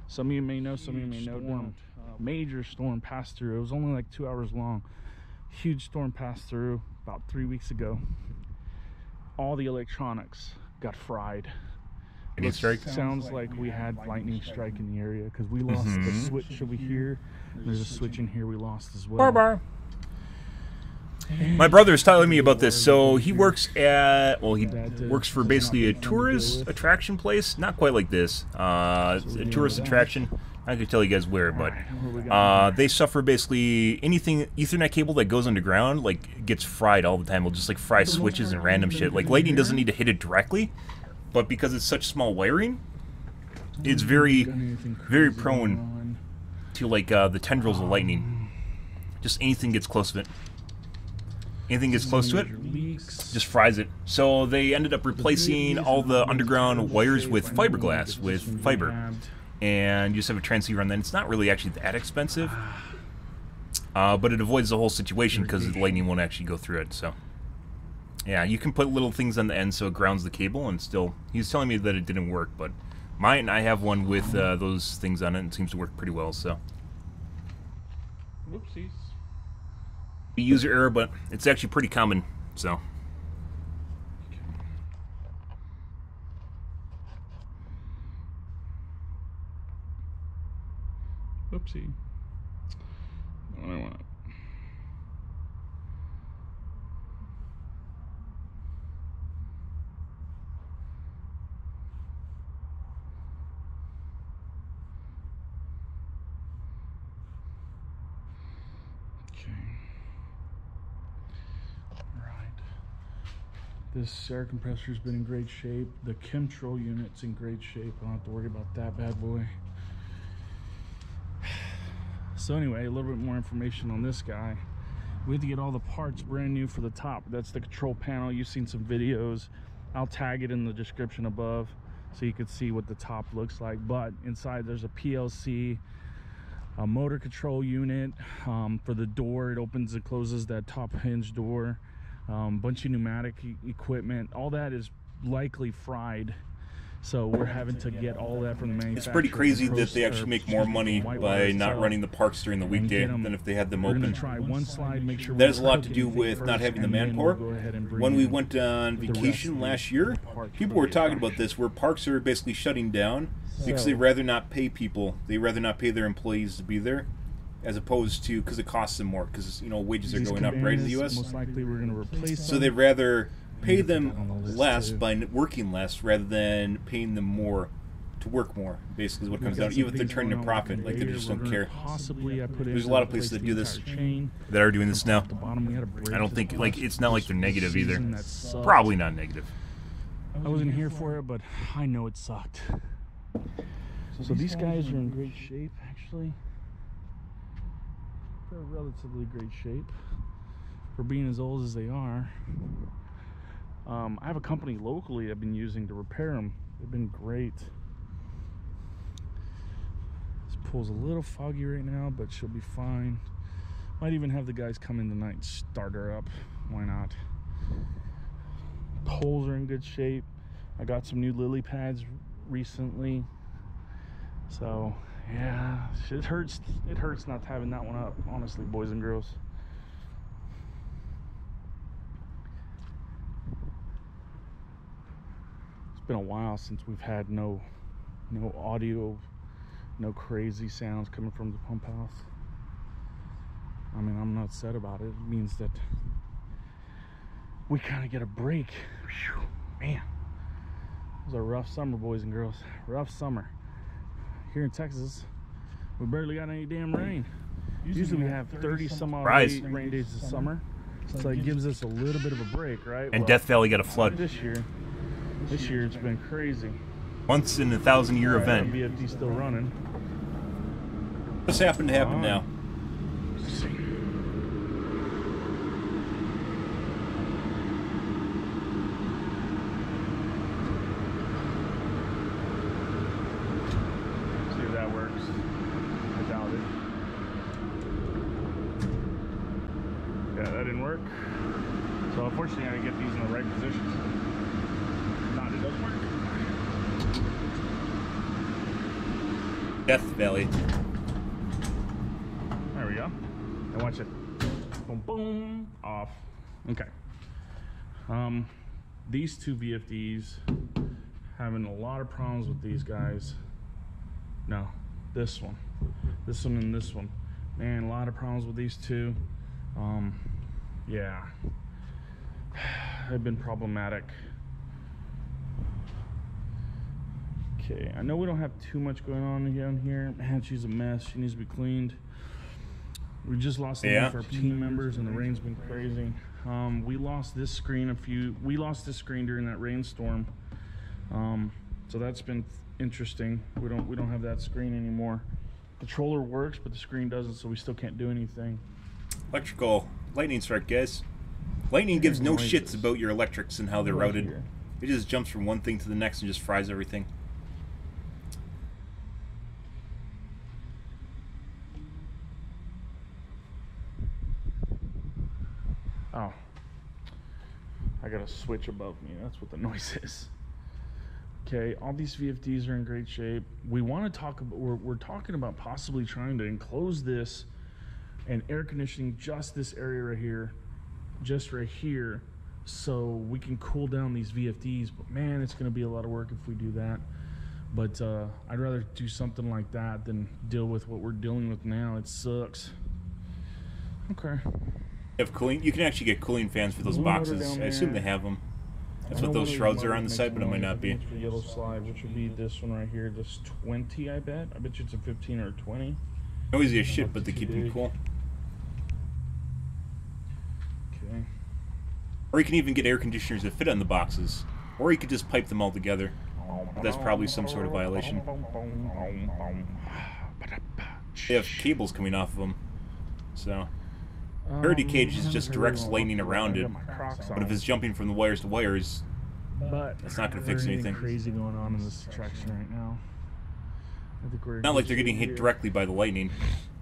Some of you may know, some of you may know. Major storm passed through. It was only like 2 hours long. Huge storm passed through about 3 weeks ago. All the electronics got fried. Lightning strike? Sounds like we had lightning strike in the area because we lost the switch over here. There's a switch in here we lost as well. Bar. My brother's telling me about this. So he works at, he works for basically a tourist attraction place. Not quite like this. A tourist attraction. I could tell you guys where, but they suffer basically anything Ethernet cable that goes underground, like, gets fried all the time. It'll just like fry switches and random shit. Like, lightning doesn't need to hit it directly, but because it's such small wiring, it's very prone to like the tendrils of lightning. Just anything gets close to it. Anything gets close to it, just fries it. So they ended up replacing all the underground wires with fiberglass, with fiber. And you just have a transceiver on that. It's not really actually that expensive, but it avoids the whole situation because the lightning won't actually go through it. So, yeah, you can put little things on the end so it grounds the cable, and still, he was telling me that it didn't work, but mine, I have one with those things on it, and it seems to work pretty well, so. Whoopsies. User error, but it's actually pretty common, so. Whoopsie. Not what I want. Okay. This air compressor's been in great shape. The chemtrol unit's in great shape. I don't have to worry about that bad boy. So anyway, a little bit more information on this guy. We had to get all the parts brand new for the top. That's the control panel. You've seen some videos. I'll tag it in the description above so you can see what the top looks like. But inside there's a PLC, a motor control unit for the door. It opens and closes that top hinge door. Bunch of pneumatic equipment. All that is likely fried, so we're having to get all that from the manufacturer. It's pretty crazy that they actually make more money by not running the parks during the weekday than if they had them open. Try one slide, make sure that has a lot to do with not having the manpower. When we went on vacation last year, people were talking about this, where parks are basically shutting down because they'd rather not pay people. They'd rather not pay their employees to be there, as opposed to, because it costs them more, because, you know, wages are going up right in the U.S. Most likely we're going to replace so they'd rather pay them less by working less rather than paying them more to work more, basically is what comes down. Even if they're turning a profit, like, they just don't care. There's a lot of places that do this, that are doing this now. I don't think, like, it's not like they're negative either. Probably not negative. I wasn't here for it, but I know it sucked. So these guys are in great shape, actually. They're in relatively great shape for being as old as they are. I have a company locally I've been using to repair them. They've been great. This pool's a little foggy right now, but she'll be fine. Might even have the guys come in tonight and start her up. Why not? Poles are in good shape. I got some new lily pads recently. So yeah, it hurts. It hurts not having that one up, honestly, boys and girls. It's been a while since we've had no audio, no crazy sounds coming from the pump house. I mean, I'm not upset about it. It means that we kind of get a break. Whew, man, it was a rough summer, boys and girls. Rough summer. Here in Texas, we barely got any damn rain. Usually we have 30 some odd rain days this summer, so it gives us a little bit of a break, right? And Death Valley got a flood. This year it's been crazy. Once in a 1,000-year event. VFD's still running. What's happened to happen now? Let's see. Work. So unfortunately I didn't get these in the right position. Not, it doesn't work. Death Valley. There we go. And watch it. Boom, boom, off. Okay. These two VFDs, having a lot of problems with these guys. No, this one and this one. Man, a lot of problems with these two. Yeah, they've been problematic. Okay, I know we don't have too much going on down here. Man, she's a mess. She needs to be cleaned. We just lost one of our team members, and the rain's been crazy. We lost this screen during that rainstorm. So that's been interesting. We don't have that screen anymore. Controller works, but the screen doesn't, so we still can't do anything. Electrical lightning strike, guys. Lightning gives no shits about your electrics and how they're routed. It just jumps from one thing to the next and just fries everything. Oh, I got a switch above me. That's what the noise is. Okay, all these VFDs are in great shape. We want to talk about, we're talking about possibly trying to enclose this and air conditioning just this area right here, so we can cool down these VFDs. But man, it's going to be a lot of work if we do that. But I'd rather do something like that than deal with what we're dealing with now. It sucks. Okay. Have cooling. You can actually get cooling fans for those boxes. I assume they have them. That's what those shrouds are on the side, but it might not be. For yellow slides, which would be this one right here. This 20, I bet. I bet you it's a 15 or a 20. Noisy as shit, but they keep them cool. Okay. Or you can even get air conditioners that fit on the boxes. Or you could just pipe them all together. But that's probably some sort of violation. They have cables coming off of them. So... Parity cage is just directs lightning around it, but if it's jumping from the wires to wires, that's not going to fix anything. Crazy going on in this attraction right now. I think we're not like they're getting hit directly by the lightning.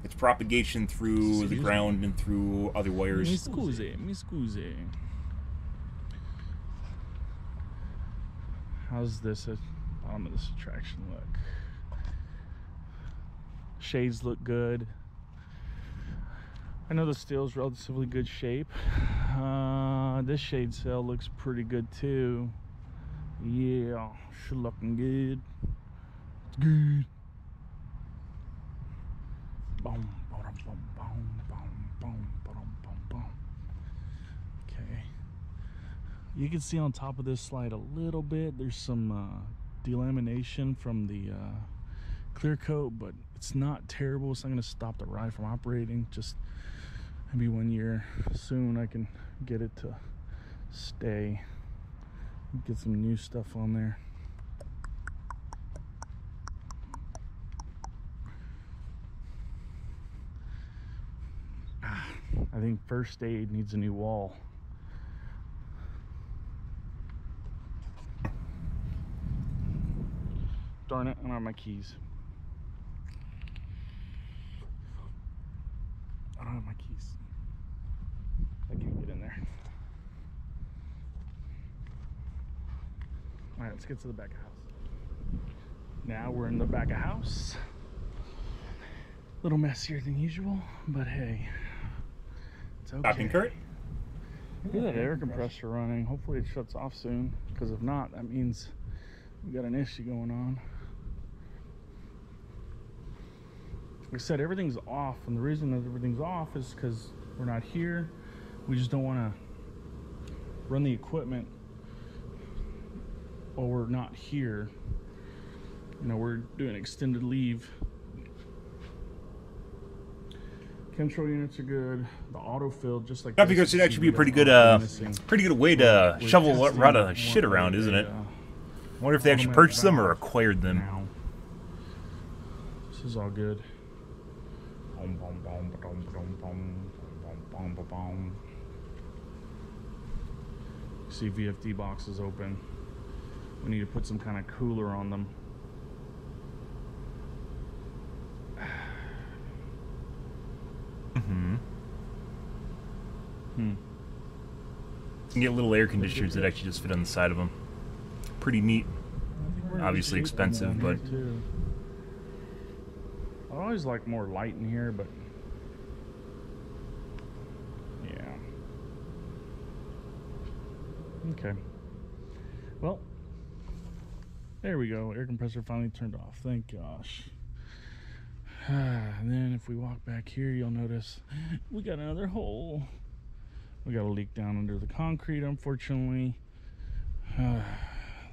It's propagation through the ground and through other wires. Mi scusi. How's this at the bottom of this attraction look? Shades look good. I know the steel's relatively good shape. This shade sail looks pretty good too. Yeah, she's looking good. It's good. Boom, boom, boom, boom, boom, boom, boom, boom. Okay. You can see on top of this slide a little bit. There's some delamination from the clear coat, but it's not terrible. It's not going to stop the ride from operating. Just maybe 1 year soon I can get it to stay. Get some new stuff on there. I think first aid needs a new wall. Darn it, I don't have my keys. I don't have my keys. I can't get in there. Alright, let's get to the back of house. Now we're in the back of house. A little messier than usual, but hey, it's okay. Shopping cart? Look at that air compressor running. Hopefully it shuts off soon, because if not, that means we got an issue going on. Like I said, everything's off, and the reason that everything's off is because we're not here. We just don't want to run the equipment while we're not here. You know, we're doing extended leave. Control units are good. The autofill, just like I figure it'd actually be a pretty good way to shovel a lot of shit around, isn't it? I wonder if they actually purchased them or acquired them. This is all good. See VFD boxes open. We need to put some kind of cooler on them. You can get little air conditioners that actually just fit on the side of them. Pretty neat. Obviously expensive, but... I always like more light in here, but... yeah. Okay. Well, there we go. Air compressor finally turned off. Thank gosh. And then if we walk back here, you'll notice we got another hole. We got a leak down under the concrete, unfortunately.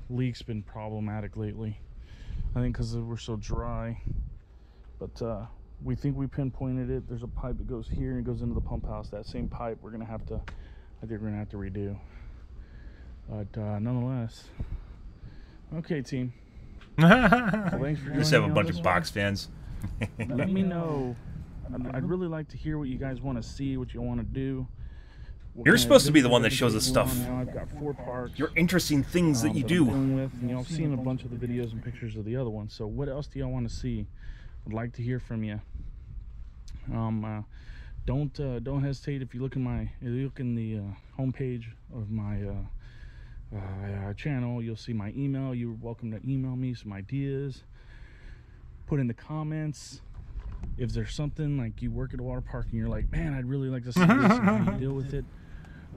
Leak's been problematic lately. I think because we're so dry. But we think we pinpointed it. There's a pipe that goes here and it goes into the pump house. That same pipe I think we're gonna have to redo. But nonetheless, okay, team. Well, thanks for Just have a joining me bunch on of this box fans. Let me know. I'd really like to hear what you guys want to see, what you want to do. You're supposed to be the one that shows us stuff. Now I've got 4 parks. Your interesting things that you I'm do. dealing with. You know, I've seen a bunch of the videos and pictures of the other ones. So what else do y'all want to see? I'd like to hear from you. Don't hesitate if you look in the homepage of my channel. You'll see my email. You're welcome to email me some ideas. Put in the comments if there's something like you work at a water park and you're like, man, I'd really like to see this and how you deal with it.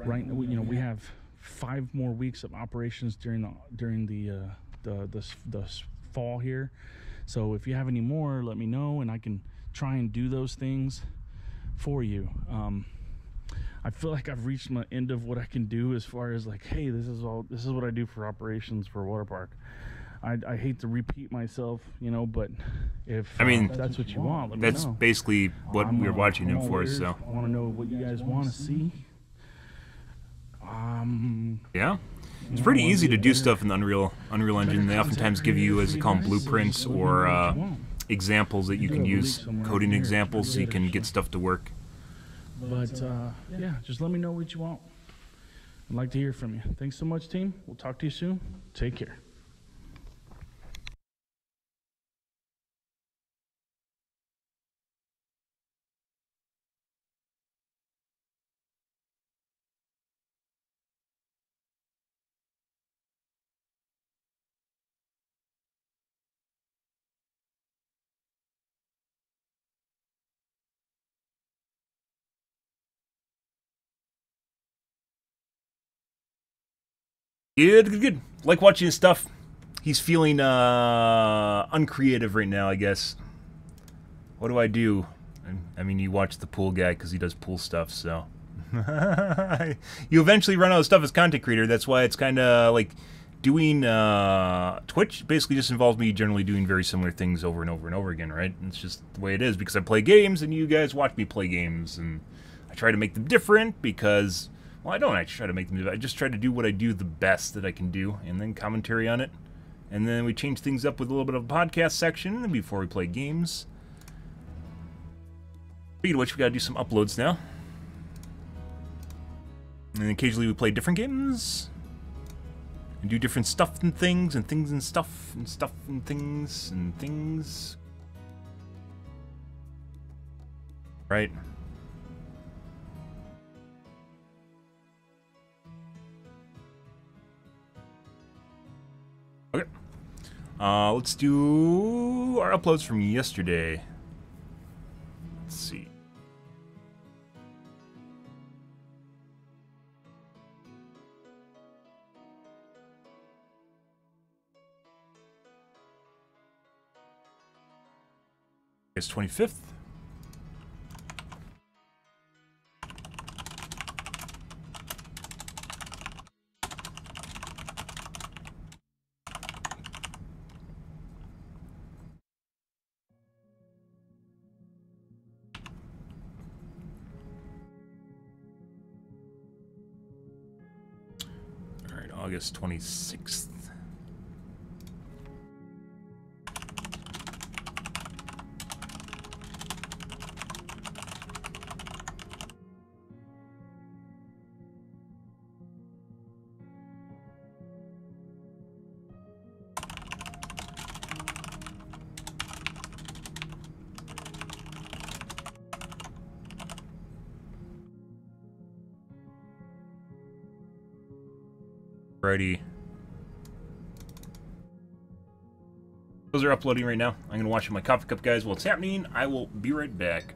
Right, you know, we have 5 more weeks of operations during the fall here. So if you have any more, let me know and I can try and do those things for you. I feel like I've reached my end of what I can do as far as like, hey, this is what I do for operations for a water park. I hate to repeat myself, you know, but if that's what you want, let me know. That's basically what we're watching him for. So I want to know what you guys want to see. yeah, it's pretty easy to do stuff in the Unreal Engine. They oftentimes give you, as they call them, blueprints or examples that you can use, coding examples, so you can get stuff to work. But yeah, just let me know what you want. I'd like to hear from you. Thanks so much, team. We'll talk to you soon. Take care. Good. Like watching his stuff. He's feeling uncreative right now, I guess. What do I do? I mean, you watch the pool guy because he does pool stuff, so. You eventually run out of stuff as content creator. That's why it's kind of like doing Twitch basically just involves me generally doing very similar things over and over and over again, right? It's just the way it is because I play games and you guys watch me play games, and I try to make them different because, well, I don't actually try to make them. I just try to do what I do the best that I can do, and then commentary on it. And then we change things up with a little bit of a podcast section before we play games. Speaking of which, we gotta do some uploads now. And occasionally we play different games. And do different stuff and things, and things and stuff, and stuff and things, and things. Right. Okay. Let's do our uploads from yesterday. Let's see. August 25th. All right, August 26th. Alrighty. Those are uploading right now. I'm gonna watch my coffee cup, guys. While it's happening, I will be right back.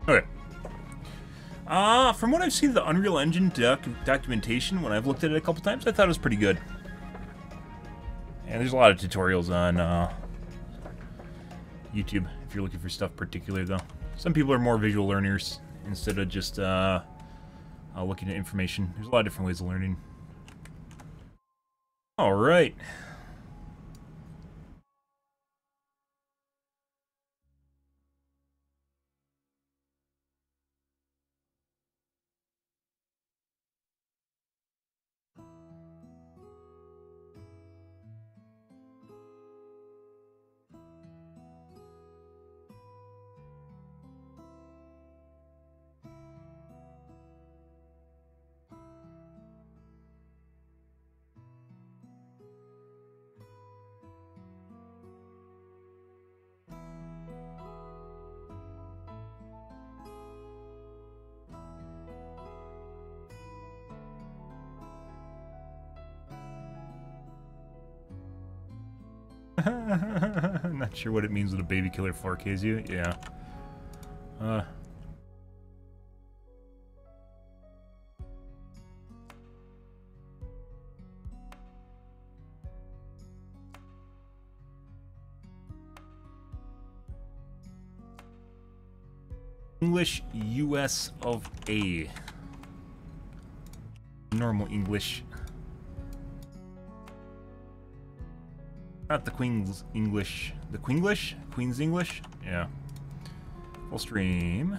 Okay. From what I've seen of the Unreal Engine documentation, when I've looked at it a couple times, I thought it was pretty good. And there's a lot of tutorials on YouTube if you're looking for stuff particular, though. Some people are more visual learners instead of just looking at information. There's a lot of different ways of learning. All right. Not sure what it means when a baby killer 4Ks you. Yeah. English US of A. Normal English. Not the Queen's English. The Queenglish? Queen's English? Yeah. Full stream.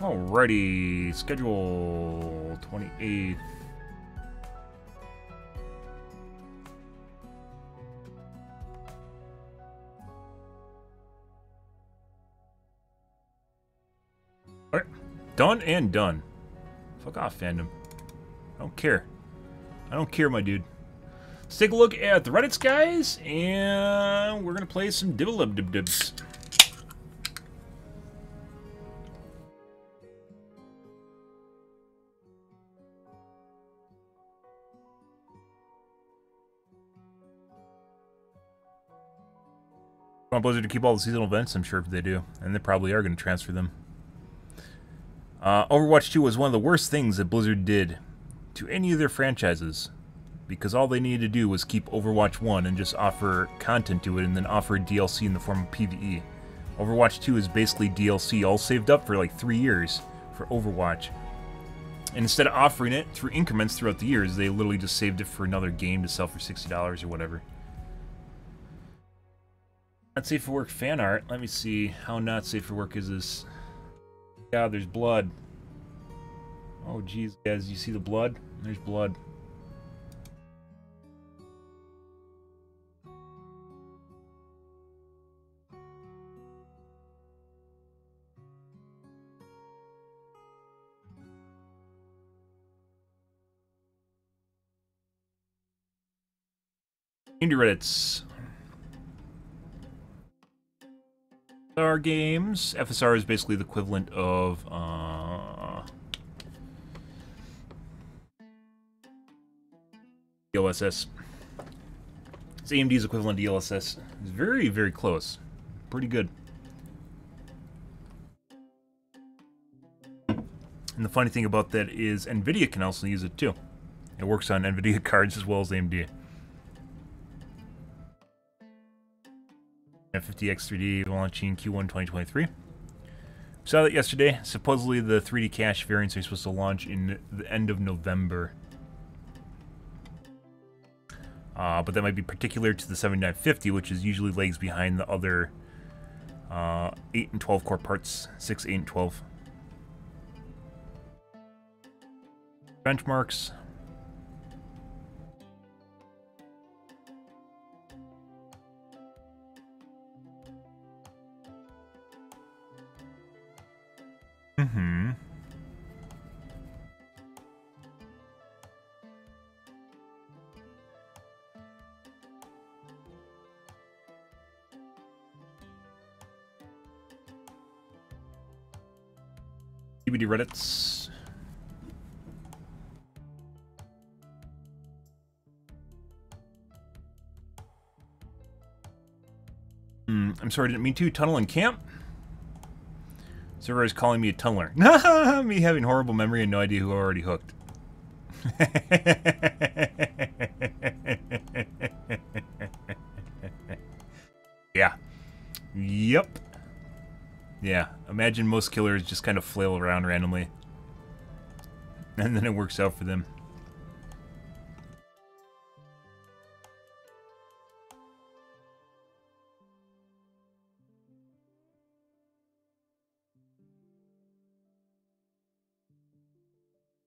Alrighty. Schedule 28th. Alright. Done and done. Fuck off, fandom. I don't care. I don't care, my dude. Let's take a look at the Reddits, guys, and we're gonna play some Dibble-Dib-Dibs. Want Blizzard to keep all the seasonal events? I'm sure they do. And they probably are going to transfer them. Overwatch 2 was one of the worst things that Blizzard did to any of their franchises. Because all they needed to do was keep Overwatch 1 and just offer content to it and then offer DLC in the form of PvE. Overwatch 2 is basically DLC all saved up for like 3 years for Overwatch. And instead of offering it through increments throughout the years, they literally just saved it for another game to sell for $60 or whatever. Not safe for work fan art. Let me see. How not safe for work is this? Yeah, there's blood. Oh, geez, guys, you see the blood? There's blood. Indie Reddits. FSR games. FSR is basically the equivalent of DLSS. It's AMD's equivalent to DLSS. It's very, very close. Pretty good. And the funny thing about that is NVIDIA can also use it too. It works on NVIDIA cards as well as AMD. 50X 3D launching Q1 2023. We saw that yesterday. Supposedly the 3D cache variants are supposed to launch in the end of November. But that might be particular to the 7950, which is usually lags behind the other 8 and 12 core parts. 6, 8, and 12. Benchmarks. Mm-hmm. skibidi Reddits. I'm sorry, didn't mean to. Tunnel and camp? Server is calling me a tunneler. Me having horrible memory and no idea who already hooked. Yeah. Yep. Yeah. Imagine most killers just kind of flail around randomly. And then it works out for them.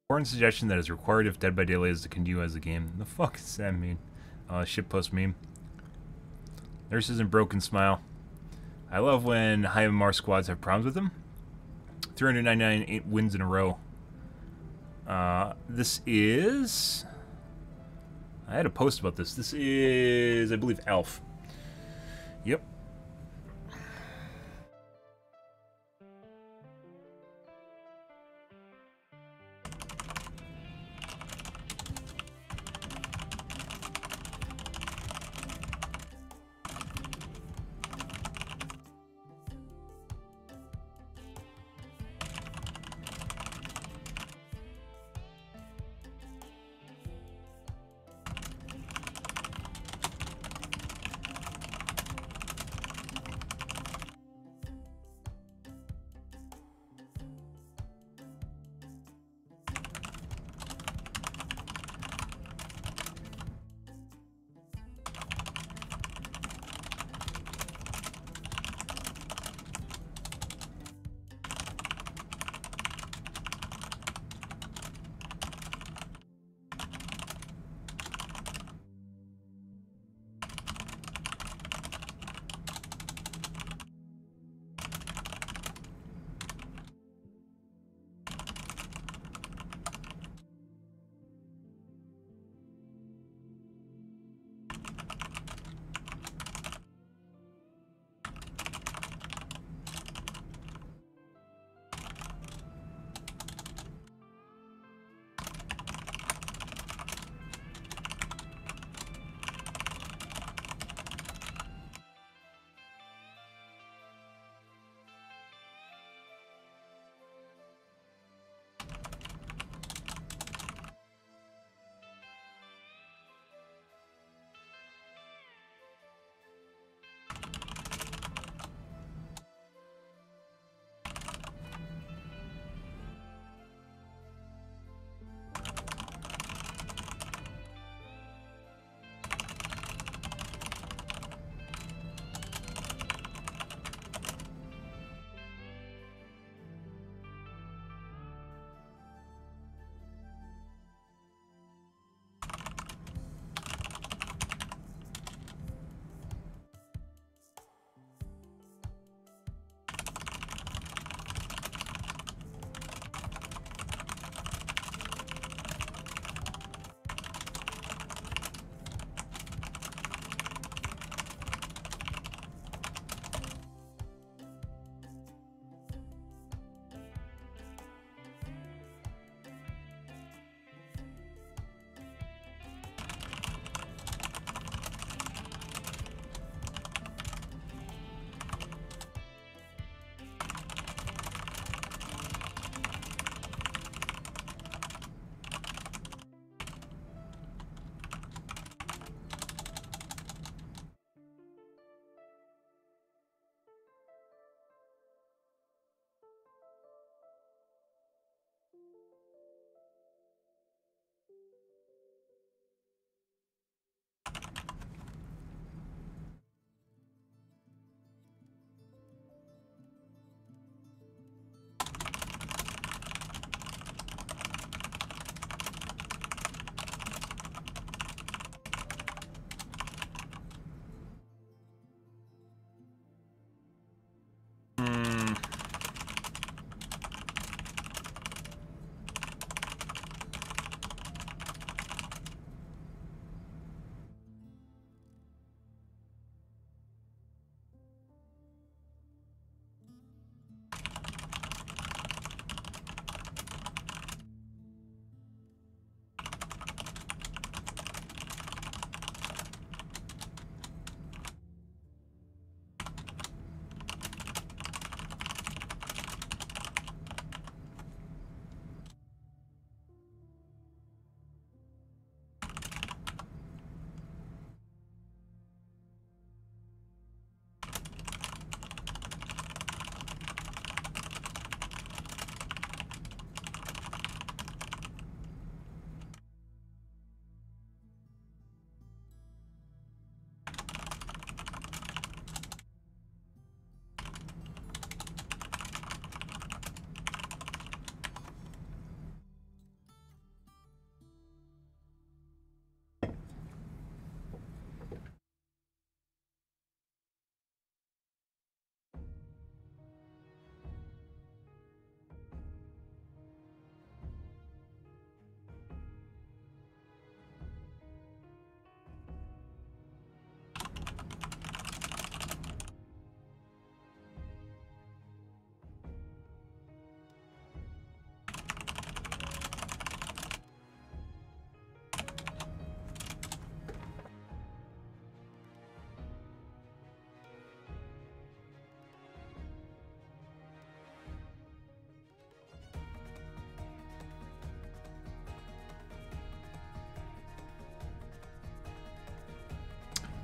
Important suggestion that is required if Dead by Daylight is to continue as a game. The fuck does that mean? Shitpost meme. Nurses and Broken Smile. I love when high MMR squads have problems with them. 399 8 wins in a row. This is... I had a post about this. This is, I believe, Alf. Yep.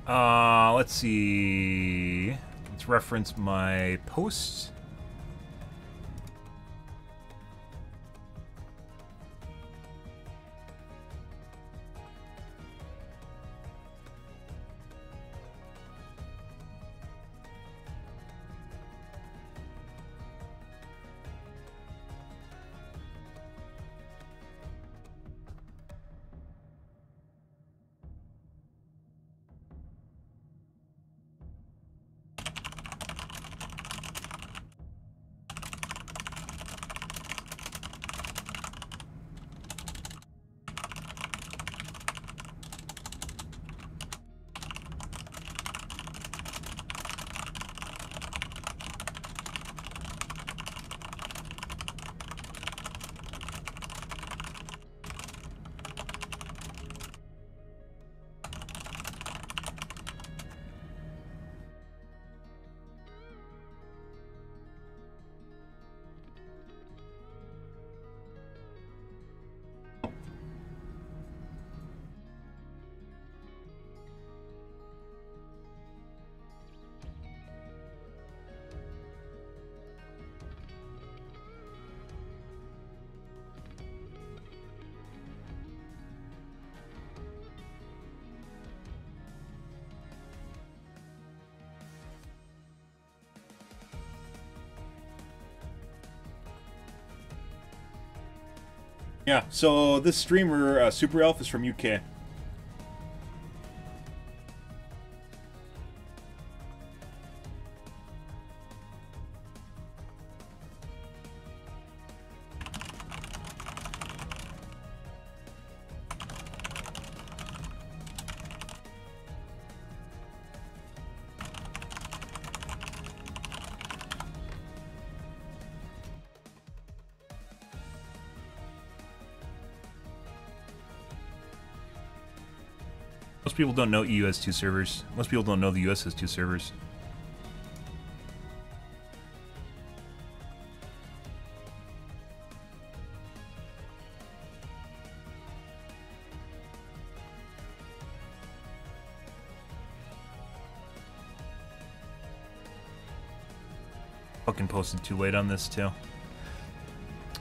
Let's see. Let's reference my posts. Yeah, so this streamer, Super Elf, is from UK. Most people don't know EU has 2 servers. Most people don't know the US has 2 servers. Fucking posted too late on this too.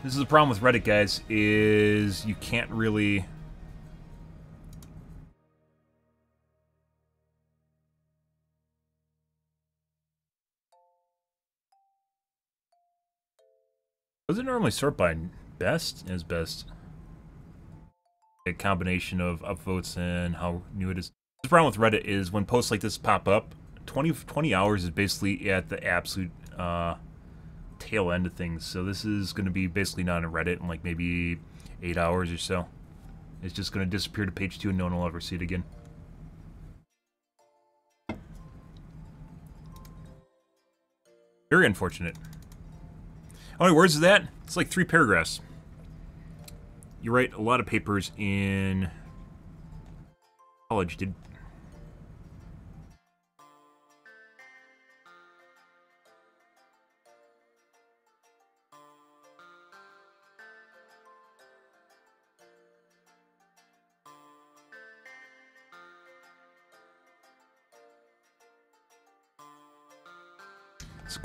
This is the problem with Reddit, guys, is you can't really... Does it normally sort by best? As best. A combination of upvotes and how new it is. The problem with Reddit is when posts like this pop up, 20 hours is basically at the absolute tail end of things. So this is going to be basically not on Reddit in like maybe 8 hours or so. It's just going to disappear to page 2 and no one will ever see it again. Very unfortunate. How many words is that? It's like 3 paragraphs. You write a lot of papers in college, did...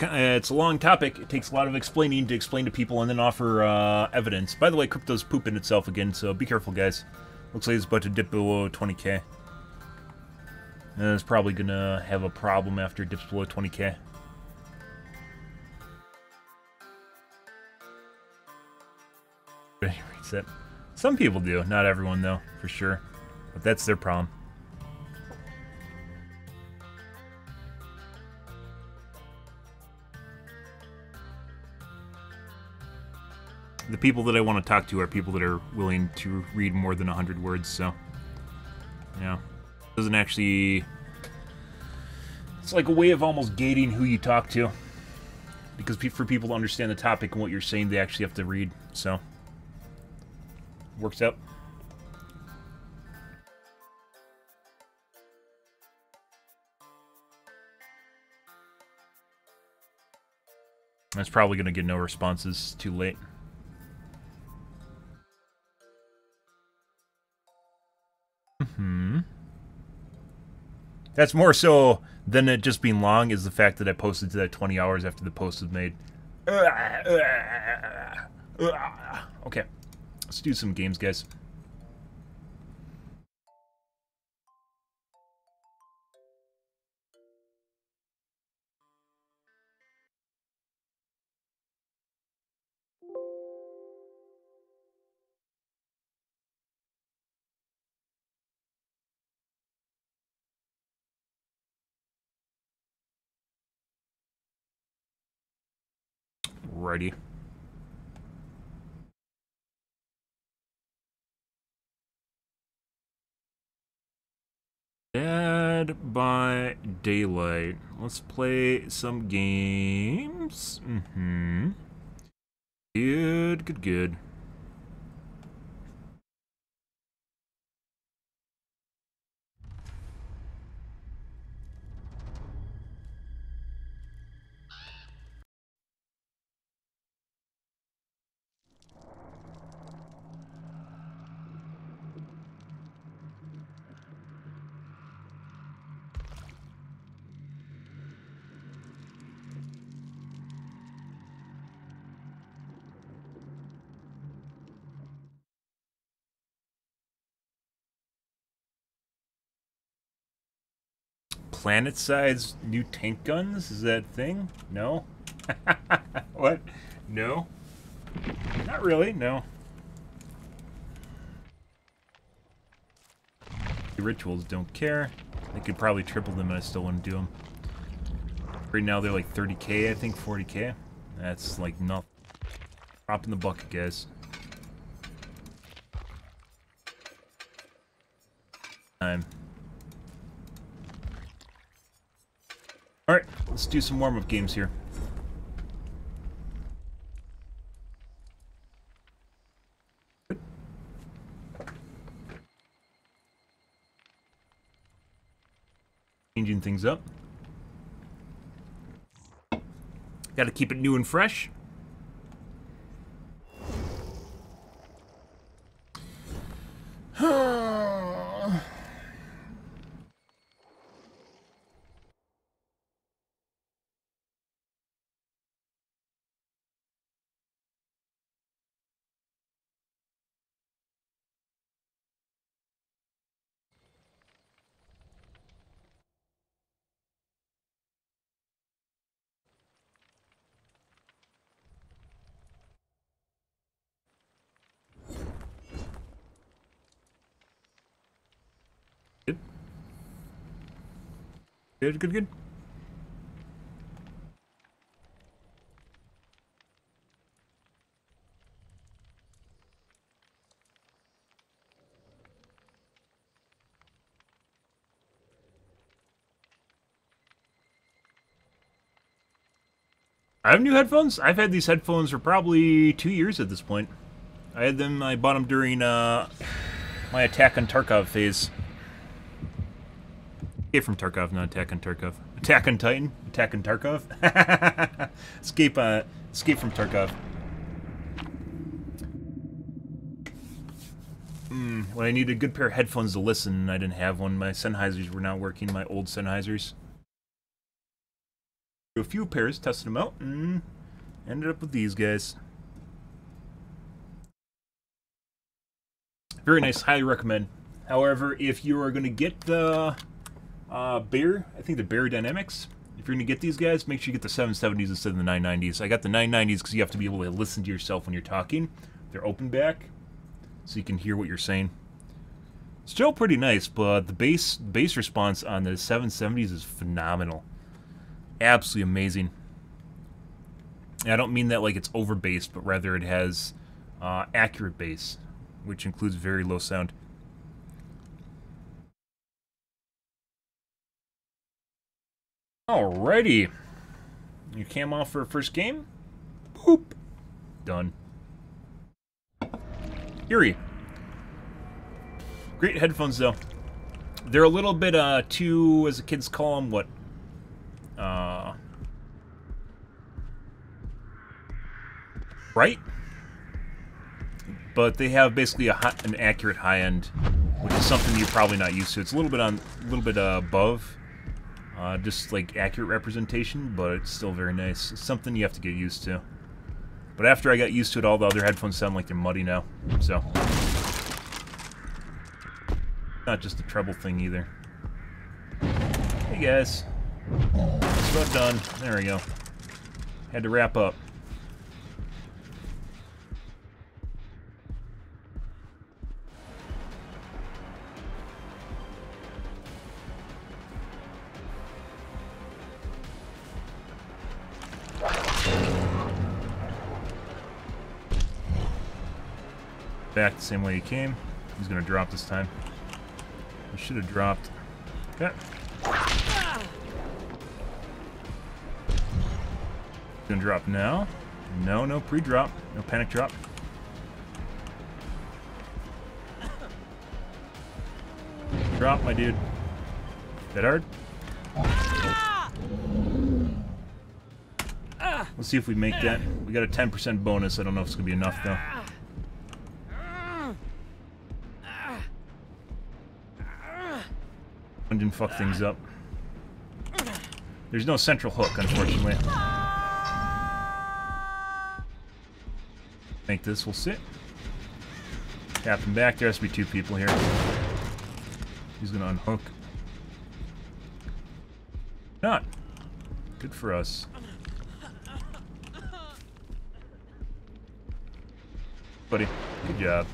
It's a long topic. It takes a lot of explaining to explain to people and then offer evidence. By the way, crypto's pooping itself again, so be careful, guys. Looks like it's about to dip below 20k. And it's probably gonna have a problem after it dips below 20k. Reset. Some people do, not everyone though, for sure. But that's their problem. The people that I want to talk to are people that are willing to read more than 100 words, so... Yeah. Doesn't actually... It's like a way of almost gating who you talk to. Because for people to understand the topic and what you're saying, they actually have to read, so... Works out. That's probably going to get no responses too late. That's more so than it just being long is the fact that I posted to that 20 hours after the post was made. Okay, let's do some games, guys. Righty. Dead by Daylight. Let's play some games. Good, good, good. Planet-sized new tank guns? Is that a thing? No? What? No? Not really, no. The rituals don't care. They could probably triple them and I still wouldn't do them. Right now they're like 30k, I think, 40k. That's like nothing. Drop in the bucket, guys. Time. Alright, let's do some warm-up games here. Changing things up. Gotta keep it new and fresh. Good. Good, good, good. I have new headphones. I've had these headphones for probably 2 years at this point. I bought them during my Attack on Tarkov phase. Escape from Tarkov, not Attack on Tarkov. Attack on Titan? Attack on Tarkov? Escape from Tarkov. When I needed a good pair of headphones to listen, I didn't have one. My Sennheisers were not working, my old Sennheisers. A few pairs, tested them out, and ended up with these guys. Very nice, highly recommend. However, if you are going to get the Bear, I think the Bear Dynamics, if you're going to get these guys, make sure you get the 770s instead of the 990s. I got the 990s because you have to be able to listen to yourself when you're talking. They're open back, so you can hear what you're saying. Still pretty nice, but the bass response on the 770s is phenomenal. Absolutely amazing. And I don't mean that like it's over bass, but rather it has accurate bass, which includes very low sound. Alrighty. You cam off for a first game? Boop. Done. Eerie. Great headphones though. They're a little bit too, as the kids call them, what? Bright, but they have basically an accurate high end, which is something you're probably not used to. It's a little bit above Just like accurate representation, but it's still very nice. It's something you have to get used to. But after I got used to it, all the other headphones sound like they're muddy now. So, not just a treble thing either. Hey guys, it's about done. There we go. Had to wrap up. Back the same way he came. He's gonna drop this time. He should have dropped. Okay. Gonna drop now. No, no pre-drop. No panic drop. Drop, my dude. That hard? Let's see if we make that. We got a 10% bonus. I don't know if it's gonna be enough though. Didn't fuck things up. There's no central hook, unfortunately. Make this, we'll sit. Tap him back. There has to be two people here. He's gonna unhook. Not. Good for us. Buddy, good job.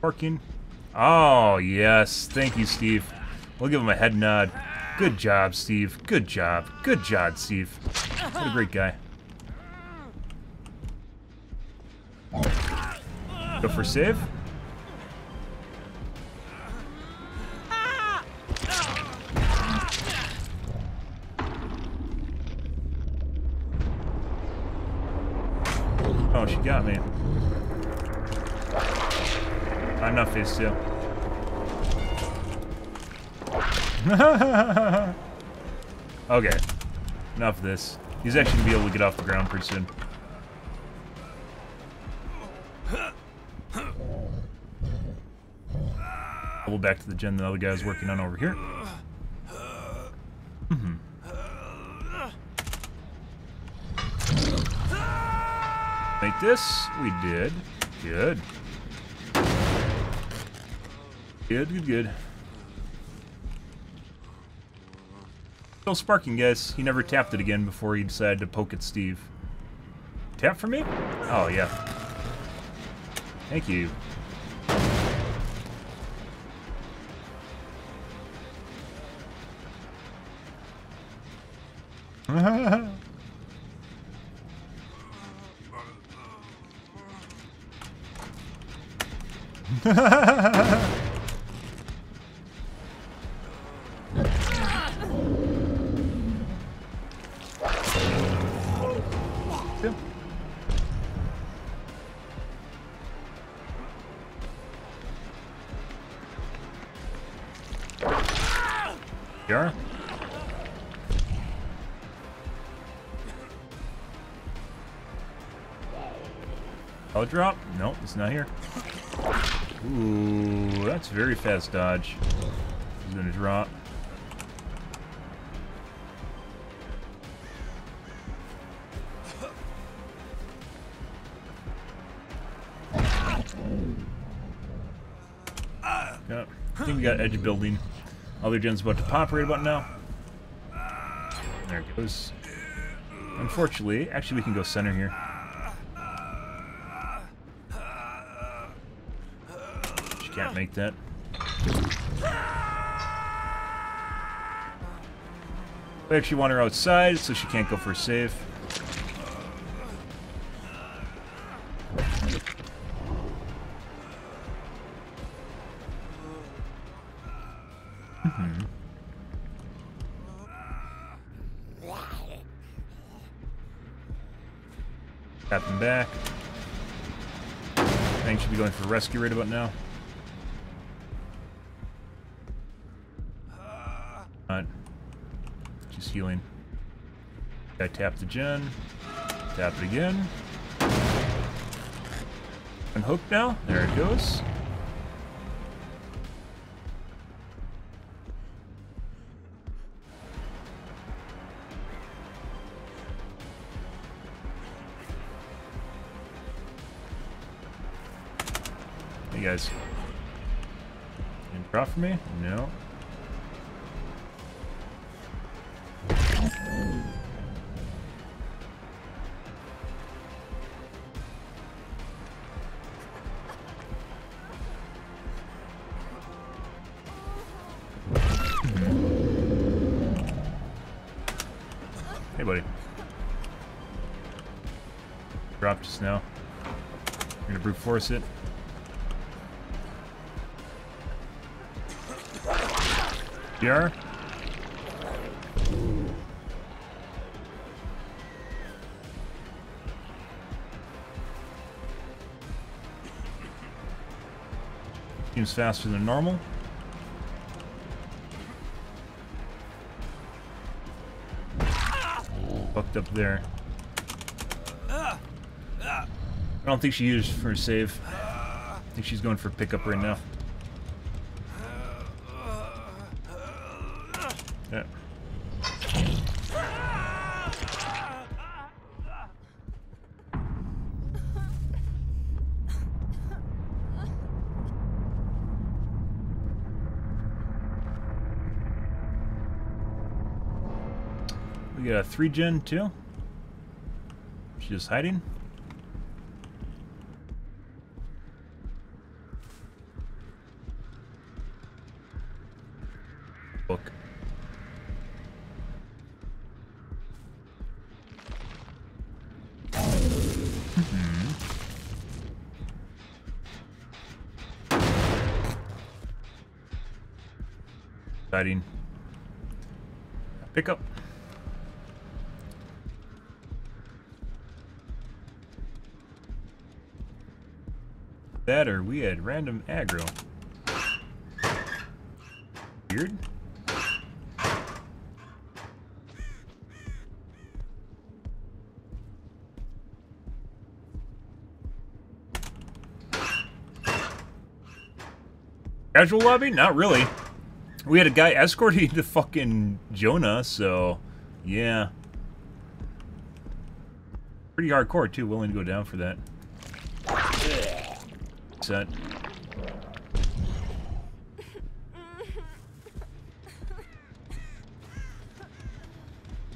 Parking. Oh, yes. Thank you, Steve. We'll give him a head nod. Good job, Steve. Good job. Good job, Steve. What a great guy. Go for save. Oh, she got me. Enough phase 2. Okay. Enough of this. He's actually going to be able to get off the ground pretty soon. Double back to the gen the other guy was working on over here. Make this. We did. Good. Good, good, good. Still sparking, guys. He never tapped it again before he decided to poke at Steve. Tap for me? Oh, yeah. Thank you. Here. I'll drop. Nope, it's not here. Ooh, that's very fast dodge. He's gonna drop. Yep. I think we got edge building. Other gen's about to pop right about now. There it goes. Unfortunately, actually we can go center here. She can't make that. We actually want her outside so she can't go for a save. Tap him back. I think should be going for rescue right about now. Alright. Just healing. I tap the gen. Tap it again. Unhooked now. There it goes. Hey guys. Any drop for me? No. Hey, buddy. Drop just now. We're gonna brute force it. PR. Seems faster than normal. Fucked up there. I don't think she used for a save. I think she's going for pickup right now. Yeah. We got a 3-gen too. She's just hiding. Book. Hiding. Pick up. That or we had random aggro. Weird. Casual lobby? Not really. We had a guy escorting to fucking Jonah, so yeah. Pretty hardcore too, willing to go down for that. Set.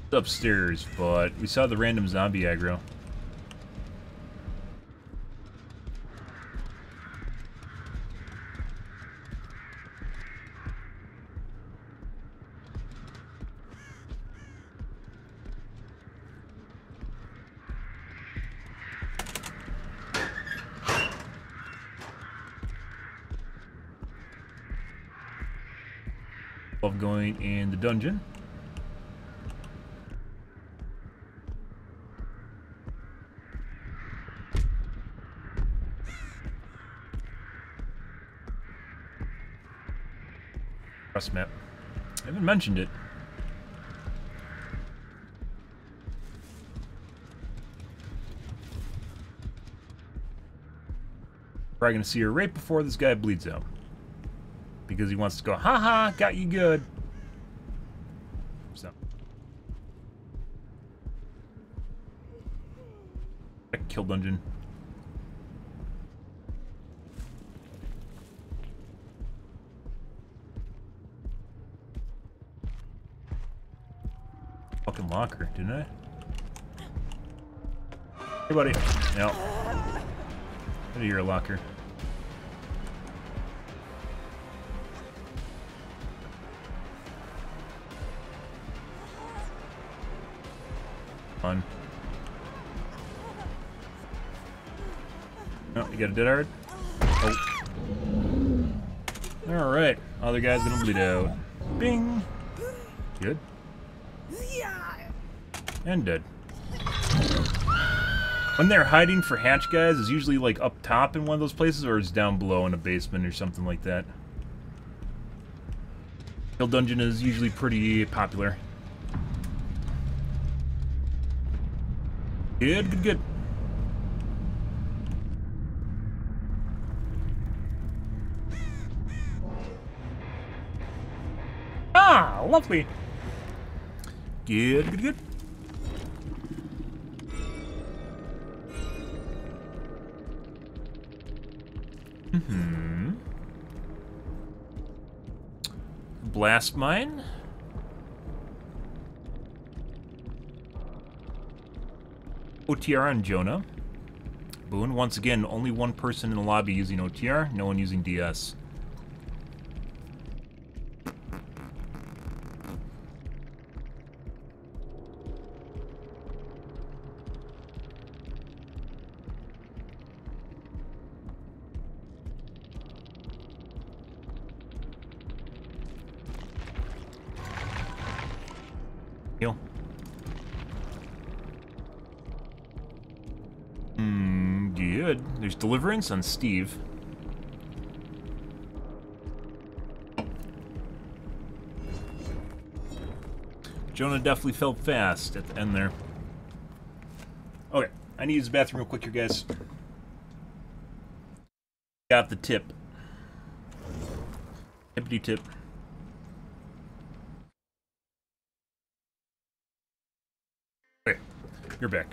It's upstairs, but we saw the random zombie aggro. Of going in the dungeon. Cross map. I haven't mentioned it. Probably gonna see her right before this guy bleeds out. Because he wants to go, haha, got you good. So. Kill dungeon. Fucking locker, didn't I? Hey, buddy. No. Out of your locker. No, you got a dead hard? Oh. Alright. Other guy's gonna bleed out. Bing! Good. And dead. When they're hiding for hatch guys, is usually like up top in one of those places, or it's down below in a basement or something like that. Kill dungeon is usually pretty popular. Good, good, good. Ah, lovely. Good, good, good. Blast mine. OTR on Jonah. Boone, once again, only one person in the lobby using OTR, no one using DS. Heal. Good. There's Deliverance on Steve. Jonah definitely felt fast at the end there. Okay, I need to use the bathroom real quick here, guys. Got the tip. Hippity tip. Okay, you're back.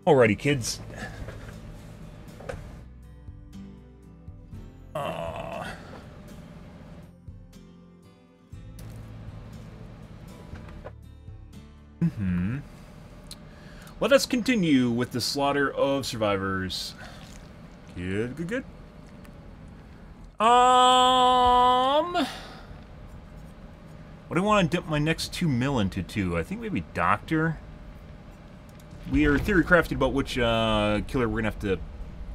Alrighty, kids. Let us continue with the slaughter of survivors. Good, good, good. What do I want to dip my next 2 mil into too? I think maybe Doctor. We are theory crafted about which killer we're gonna have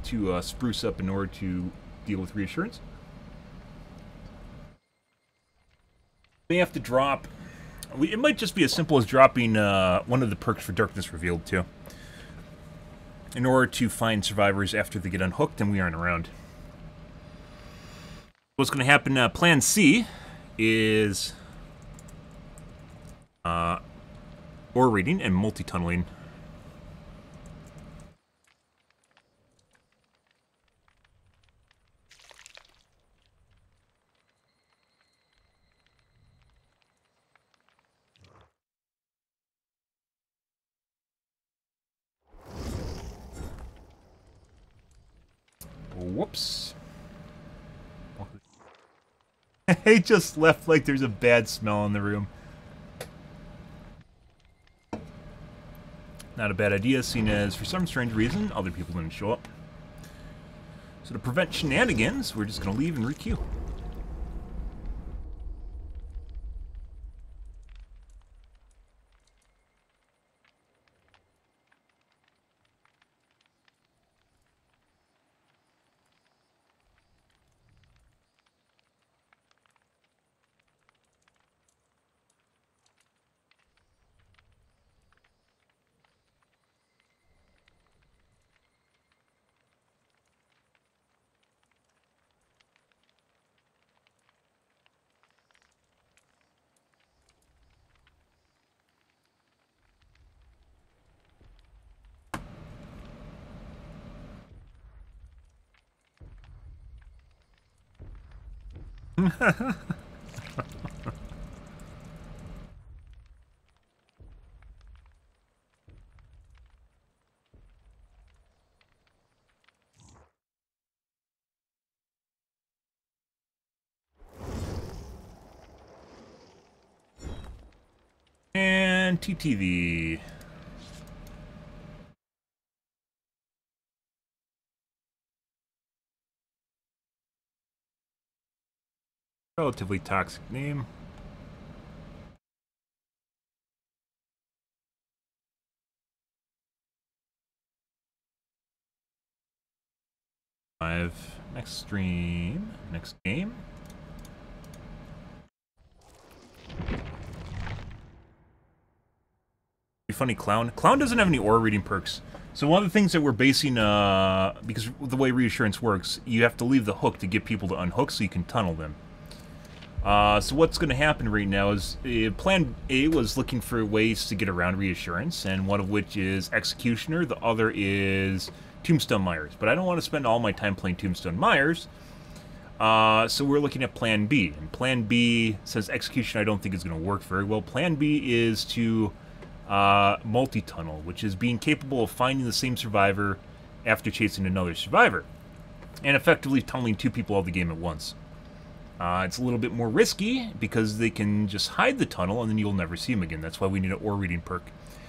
to spruce up in order to deal with reassurance. We have to drop. It might just be as simple as dropping one of the perks for Darkness Revealed too, in order to find survivors after they get unhooked and we aren't around. What's going to happen? Plan C is ore reading and multi-tunneling. Whoops. He just left like there's a bad smell in the room. Not a bad idea, seeing as for some strange reason, other people didn't show up. So to prevent shenanigans, we're just going to leave and requeue. And TTV. Relatively toxic name. Next stream. Next game. Funny Clown. Clown doesn't have any aura reading perks. So one of the things that we're basing, because the way reassurance works, you have to leave the hook to get people to unhook so you can tunnel them. So what's going to happen right now is Plan A was looking for ways to get around reassurance, and one of which is Executioner, the other is Tombstone Myers. But I don't want to spend all my time playing Tombstone Myers, so we're looking at Plan B. And Plan B says Execution I don't think is going to work very well. Plan B is to multi-tunnel, which is being capable of finding the same survivor after chasing another survivor, and effectively tunneling 2 people out of the game at once. It's a little bit more risky because they can just hide the tunnel and then you'll never see them again. That's why we need an ore reading perk.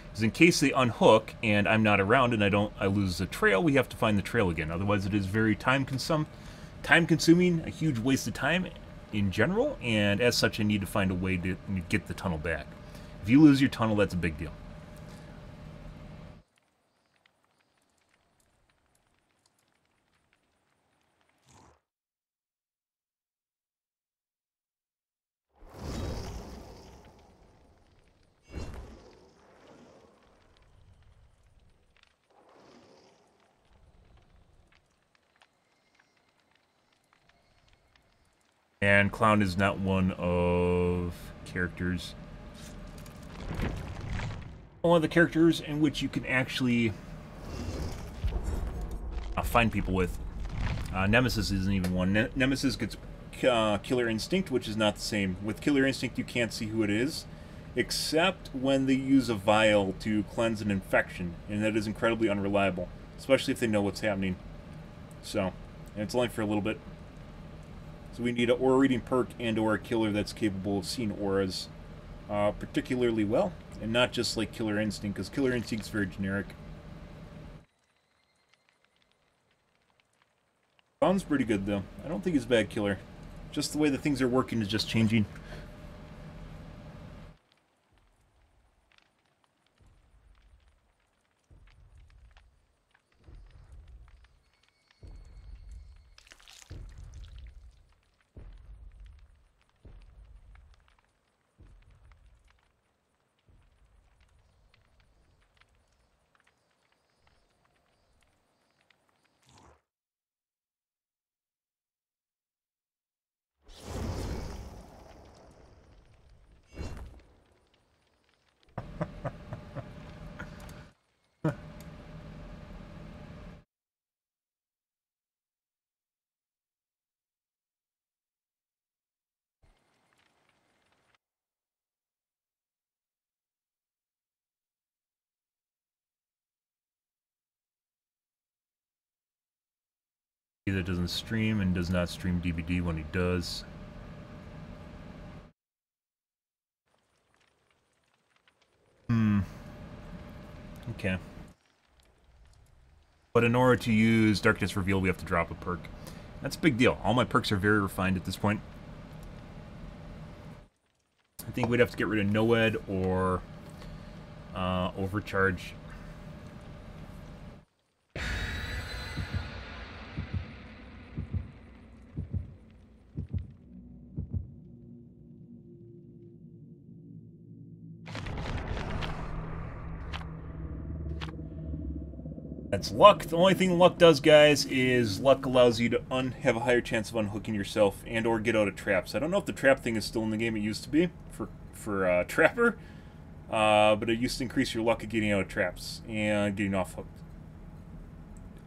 Because in case they unhook and I'm not around and I lose the trail, we have to find the trail again. Otherwise, it is very time consuming, a huge waste of time in general, and as such, I need to find a way to get the tunnel back. If you lose your tunnel, that's a big deal. And Clown is not one of characters. One of the characters in which you can actually find people with. Nemesis isn't even one. Nemesis gets Killer Instinct, which is not the same. With Killer Instinct, you can't see who it is, except when they use a vial to cleanse an infection, and that is incredibly unreliable, especially if they know what's happening. So, and it's only for a little bit. So we need an aura reading perk and or a killer that's capable of seeing auras particularly well, and not just like Killer Instinct, because Killer Instinct's very generic. Sounds pretty good though. I don't think he's a bad killer. Just the way the things are working is just changing. That doesn't stream and does not stream DVD when he does. Okay. But in order to use Darkness Reveal, we have to drop a perk. That's a big deal. All my perks are very refined at this point. I think we'd have to get rid of Noed or Overcharge. That's luck. The only thing luck does, guys, is luck allows you to have a higher chance of unhooking yourself and or get out of traps. I don't know if the trap thing is still in the game. It used to be for Trapper, but it used to increase your luck of getting out of traps and getting off hooked.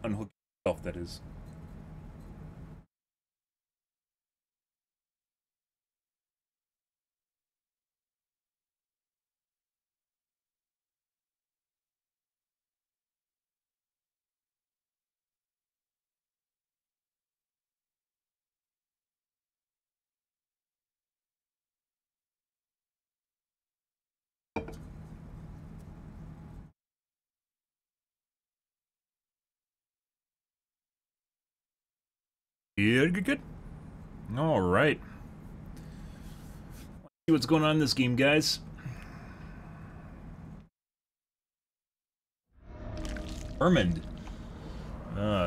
Unhook yourself, that is. Good. Alright. Let's see what's going on in this game, guys. Determined.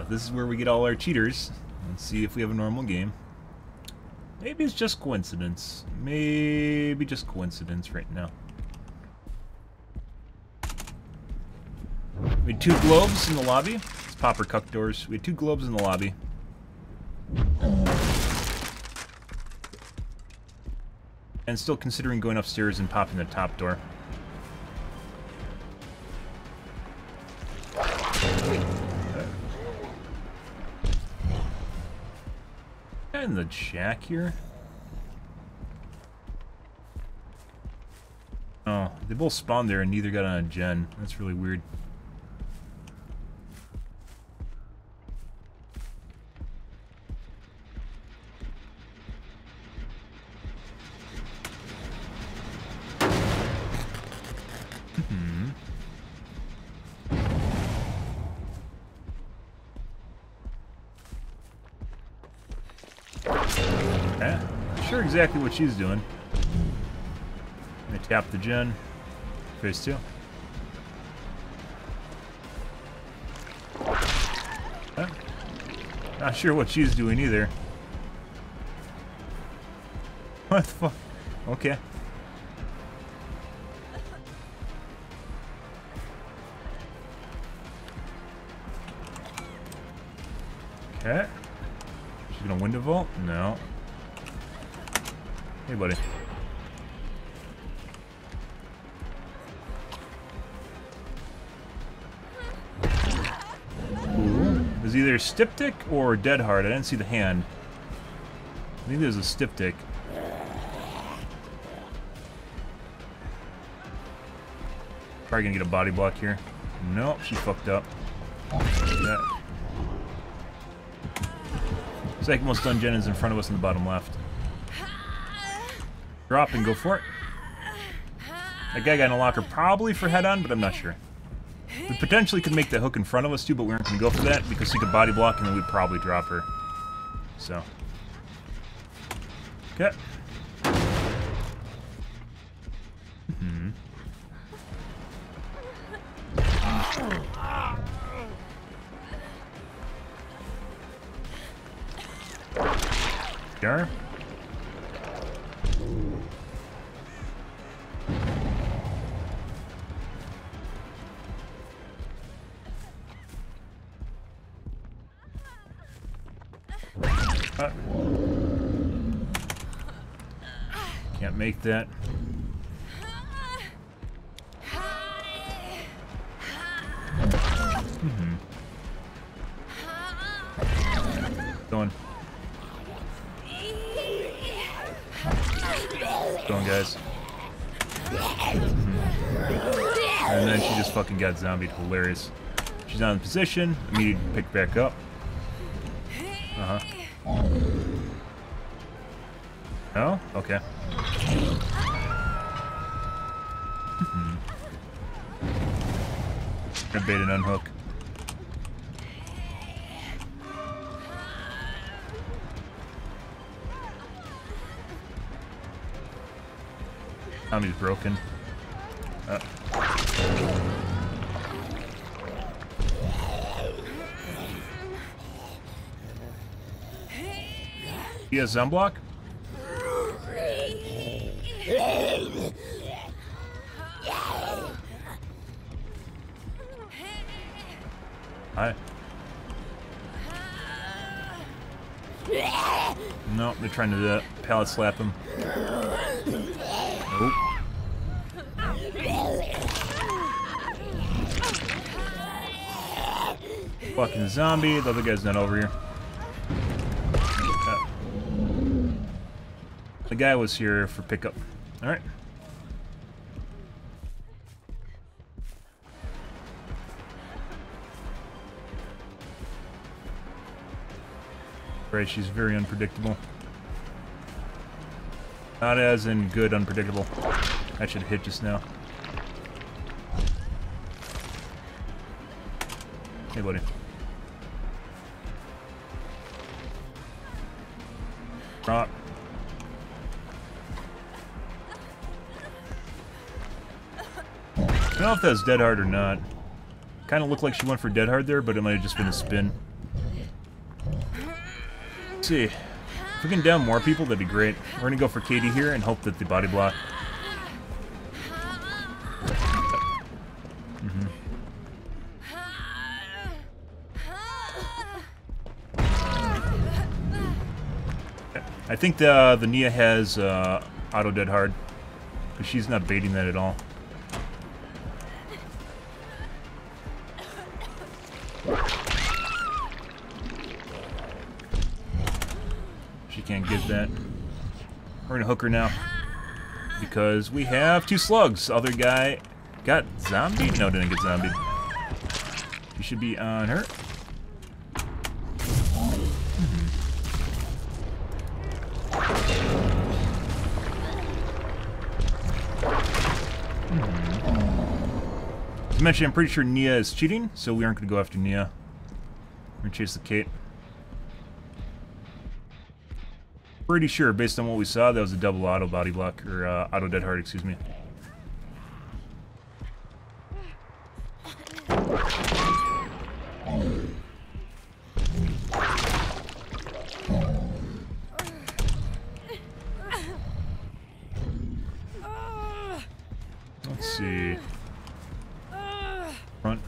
This is where we get all our cheaters. Let's see if we have a normal game. Maybe it's just coincidence. Maybe just coincidence right now. We had 2 globes in the lobby. Let's pop our cuck doors. We had 2 globes in the lobby. And still considering going upstairs and popping the top door. And the shack here. Oh, they both spawned there and neither got on a gen. That's really weird. Exactly what she's doing. I'm gonna tap the gen. Phase 2. Not sure what she's doing either. What the fuck? Okay. Okay. She's gonna window vault? No. Hey, buddy. Ooh. There's either a Styptic or Dead Hard. I didn't see the hand. I think there's a Styptic. Probably gonna get a body block here. Nope, she fucked up. Yeah. Second most stun gen is in front of us in the bottom left. Drop and go for it. That guy got in a locker probably for head on, but I'm not sure. We potentially could make the hook in front of us too, but we aren't going to go for that because he could body block and then we'd probably drop her. So. Okay. Sure. Can't make that. Going. Going, guys. And then she just fucking got zombied. Hilarious. She's not in position. Immediate pick back up. Oh? Okay. Gonna bait and unhook. Tommy's broken. He has Zumblock? Hi. No, they're trying to pallet slap him. Nope. Fucking zombie. The other guy's not over here. The guy was here for pickup. Alright. Right, she's very unpredictable. Not as in good unpredictable. I should have hit just now. Hey, buddy. Drop. I don't know if that's dead hard or not. Kind of looked like she went for dead hard there, but it might have just been a spin. Let's see. If we can down more people, that'd be great. We're gonna go for Katie here and hope that the body block. I think the Nia has auto dead hard, because she's not baiting that at all. She can't get that. We're gonna hook her now, because we have 2 slugs. Other guy got zombied? No, didn't get zombied. You should be on her. As mentioned, I'm pretty sure Nia is cheating, so we aren't going to go after Nia. We're going to chase the Kate. Pretty sure, based on what we saw, that was a double auto body block, or auto dead hard, excuse me. Let's see. Front.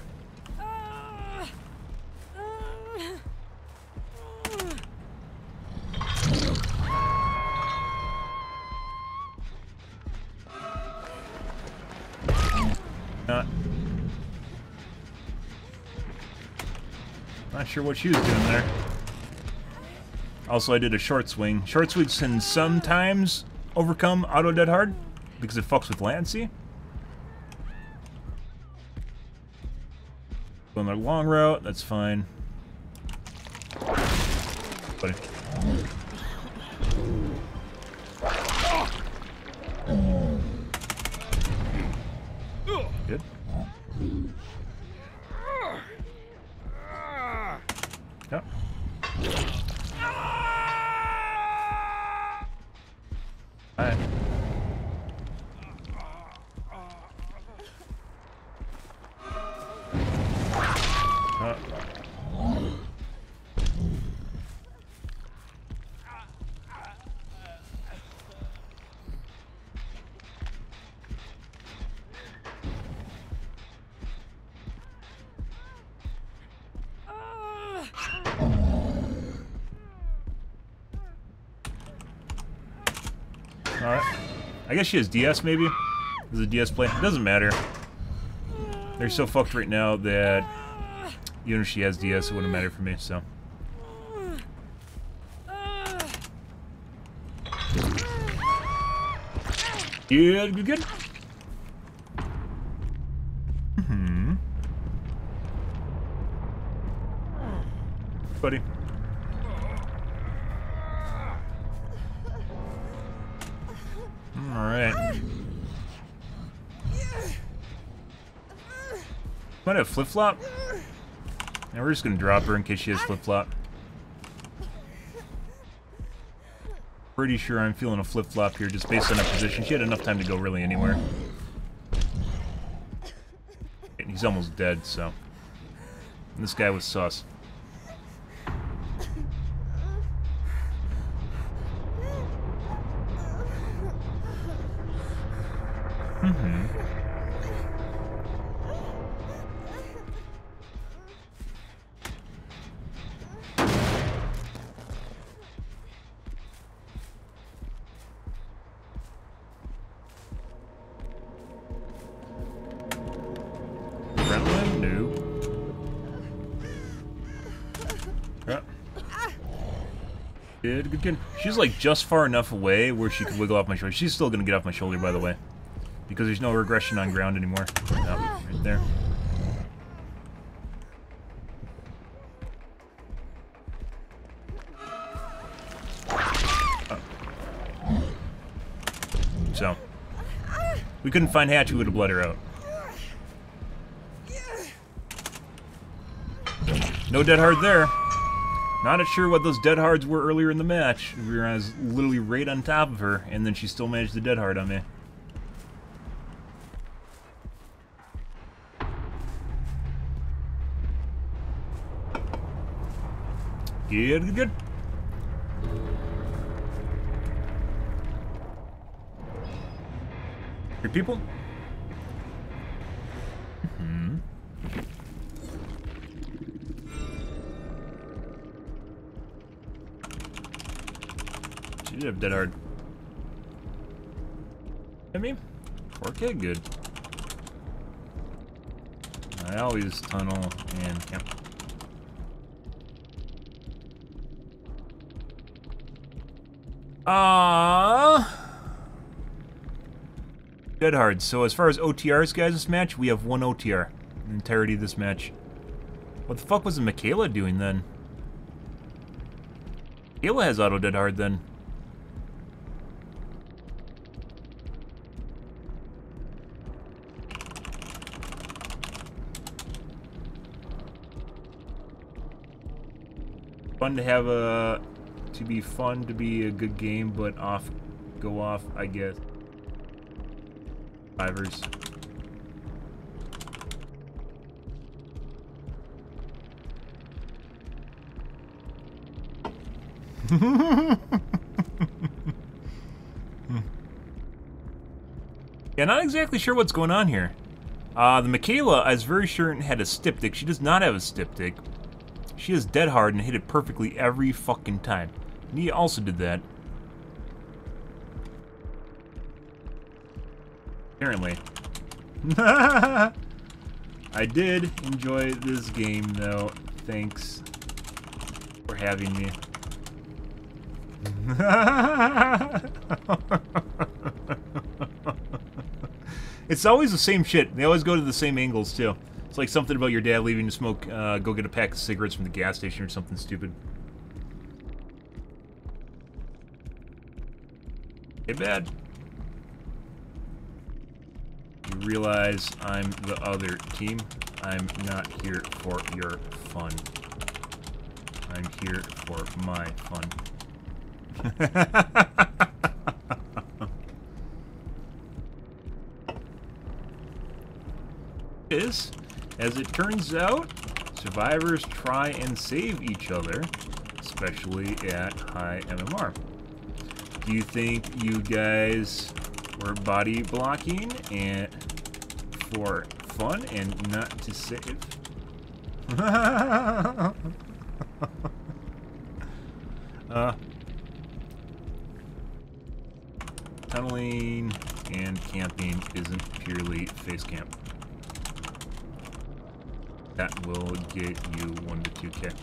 Not sure what she was doing there. Also, I did a short swing. Short swings can sometimes overcome auto dead hard because it fucks with latency. Going the long route, that's fine. Buddy. Good. Yep. Alright. Alright. I guess she has DS, maybe? Is it DS play? It doesn't matter. They're so fucked right now that even if she has DS, it wouldn't matter for me, so. Good, good, good. Buddy. Alright. Might have flip-flop? Now we're just gonna drop her in case she has flip-flop. Pretty sure I'm feeling a flip-flop here just based on her position. She had enough time to go really anywhere. And he's almost dead, so. And this guy was sus. Good, good. She's like just far enough away where she could wiggle off my shoulder. She's still gonna get off my shoulder, by the way, because there's no regression on ground anymore. Oh, right there. Oh. So we couldn't find Hatch, who would have bled her out. No dead hard there. Not sure what those dead hards were earlier in the match. I was literally right on top of her, and then she still managed the dead hard on me. Good, good, good. Here, people? She did have dead hard. I mean, 4K, good. I always tunnel and camp. Dead hard. So as far as OTRs, guys, this match, we have 1 OTR in the entirety of this match. What the fuck was the Michaela doing then? Michaela has auto dead hard then. Fun to have a... to be a good game, but go off, I guess. Survivors. Yeah, not exactly sure what's going on here. The Michaela, I was very sure had a styptic. She does not have a styptic. She is dead hard and hit it perfectly every fucking time. Nia also did that. Apparently. I did enjoy this game, though. Thanks for having me. It's always the same shit. They always go to the same angles, too. It's like something about your dad leaving to smoke, go get a pack of cigarettes from the gas station or something stupid. Hey, bad. You realize I'm the other team. I'm not here for your fun. I'm here for my fun. As it turns out, survivors try and save each other, especially at high MMR. Do you think you guys were body blocking and for fun and not to save? Tunneling and camping isn't purely face camp. That will get you 1 to 2K.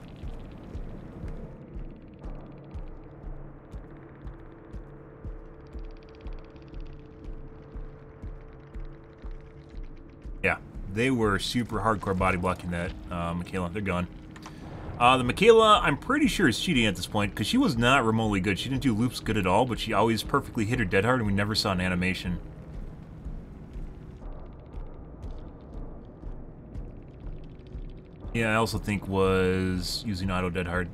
Yeah, they were super hardcore body blocking that Michaela. They're gone. The Michaela, I'm pretty sure is cheating at this point because she was not remotely good. She didn't do loops good at all, but she always perfectly hit her dead hard, and we never saw an animation. Yeah, I also think was using auto dead hard.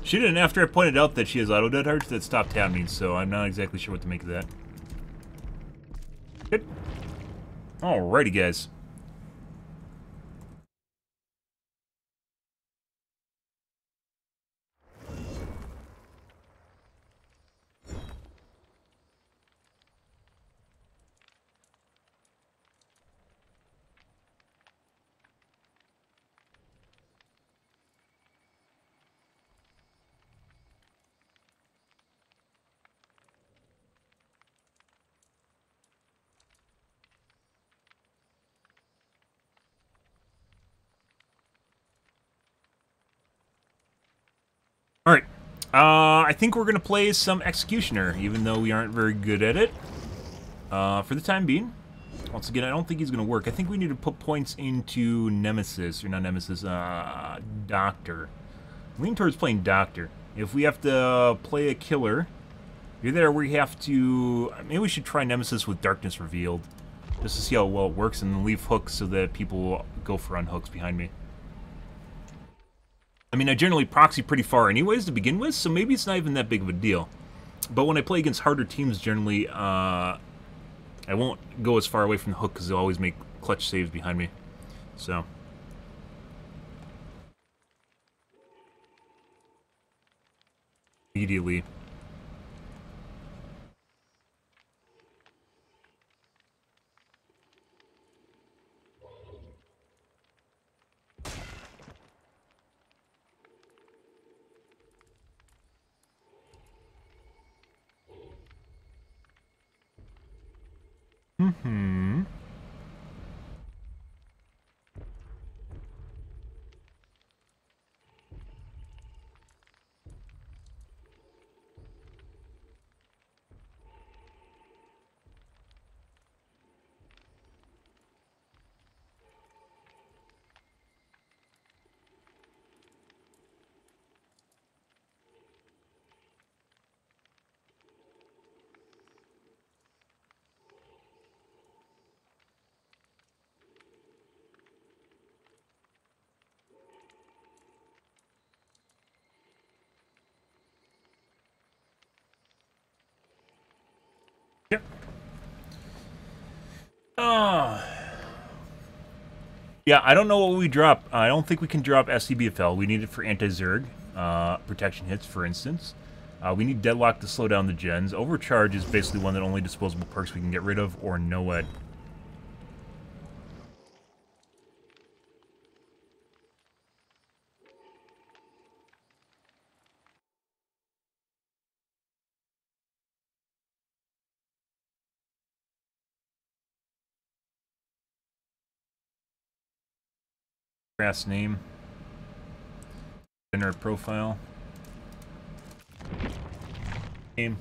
She didn't, after I pointed out that she has auto dead hard, that stopped tabbing, so I'm not exactly sure what to make of that. Good. Alrighty, guys. Alright. I think we're going to play some Executioner, even though we aren't very good at it. For the time being. Once again, I don't think he's going to work. I think we need to put points into Nemesis, or not Nemesis, Doctor. I lean towards playing Doctor. If we have to play a killer, either there we have to... Maybe we should try Nemesis with Darkness Revealed, just to see how well it works, and then leave hooks so that people will go for unhooks behind me. I mean, I generally proxy pretty far anyways to begin with, so maybe it's not even that big of a deal. But when I play against harder teams, generally, I won't go as far away from the hook because they'll always make clutch saves behind me. So... immediately. Mm-hmm. Yeah, I don't know what we drop. I don't think we can drop SCBFL. We need it for anti-Zerg protection hits, for instance. We need Deadlock to slow down the gens. Overcharge is basically one that only disposable perks we can get rid of, or NOED. Grass name. Generate profile. Name.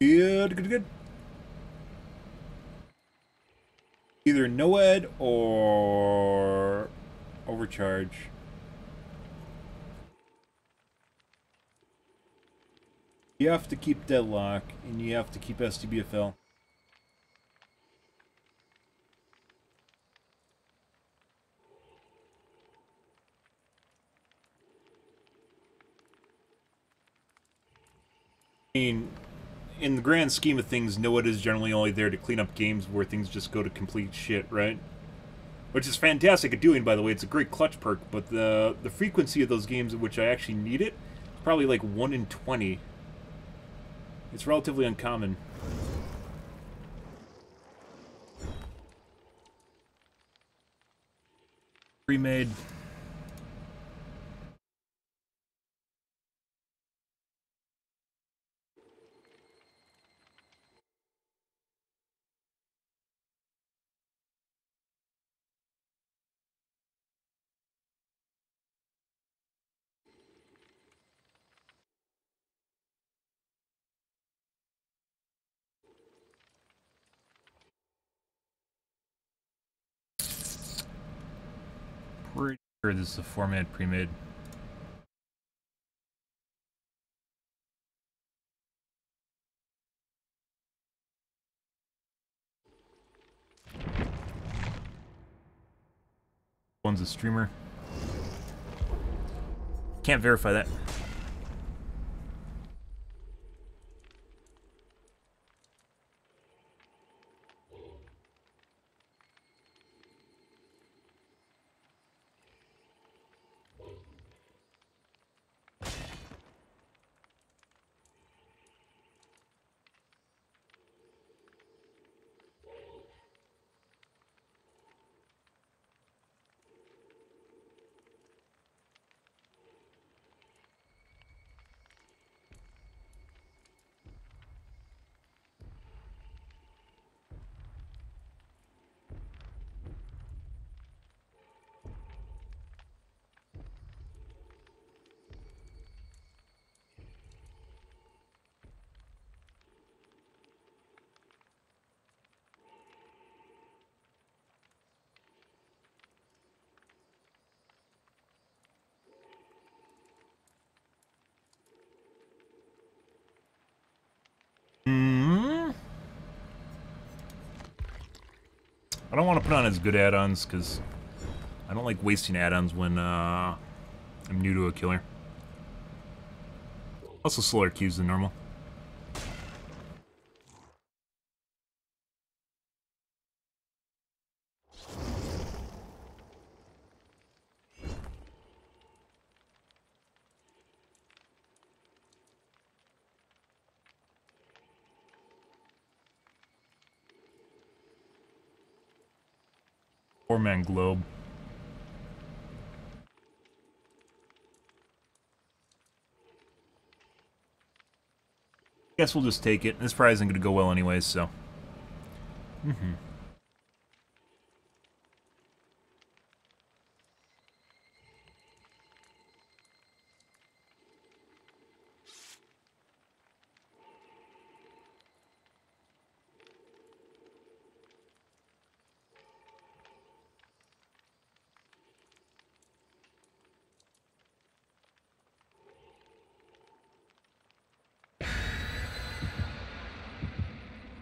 Good. Either NOED or overcharge. You have to keep Deadlock, and you have to keep STBFL. I mean, in the grand scheme of things, NOED is generally only there to clean up games where things just go to complete shit, right? Which is fantastic at doing, by the way. It's a great clutch perk, but the frequency of those games in which I actually need it is probably like 1 in 20. It's relatively uncommon. Pre-made. Pretty sure this is a format pre-made. One's a streamer. Can't verify that. I don't want to put on as good add-ons because I don't like wasting add-ons when I'm new to a killer. Also slower queues than normal. Four-man globe. Guess we'll just take it. This probably isn't going to go well anyways, so.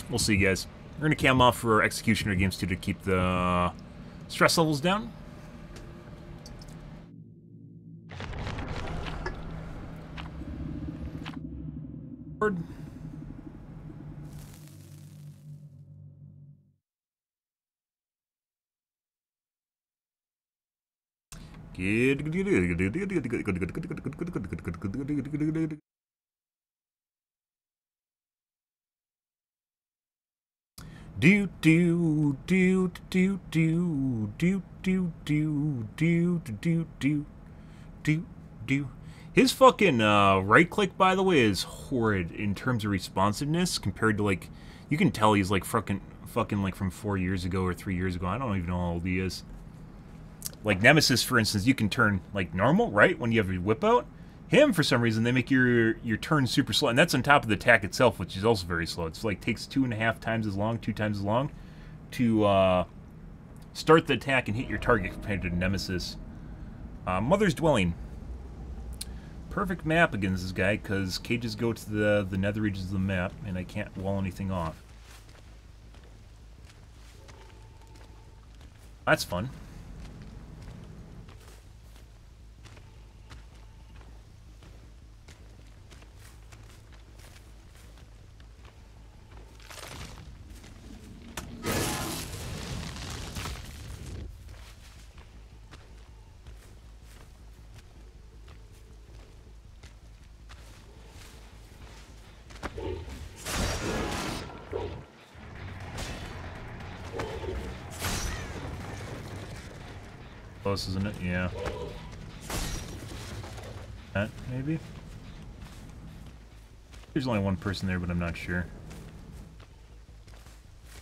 We'll see, guys. We're going to cam off for Executioner Games 2 to keep the stress levels down. Word. Do do do do do do do do do do do do do. His fucking right click, by the way, is horrid in terms of responsiveness compared to, like, you can tell he's like fucking like from 4 years ago or 3 years ago. I don't even know how old he is. Like Nemesis, for instance, you can turn like normal, right, when you have your whip out. Him, for some reason, they make your turn super slow, and that's on top of the attack itself, which is also very slow. It's like takes 2.5 times as long, 2 times as long, to start the attack and hit your target compared to Nemesis. Mother's Dwelling. Perfect map against this guy, because cages go to the nether regions of the map, and I can't wall anything off. That's fun. Close, isn't it? Yeah. That, maybe? There's only one person there, but I'm not sure.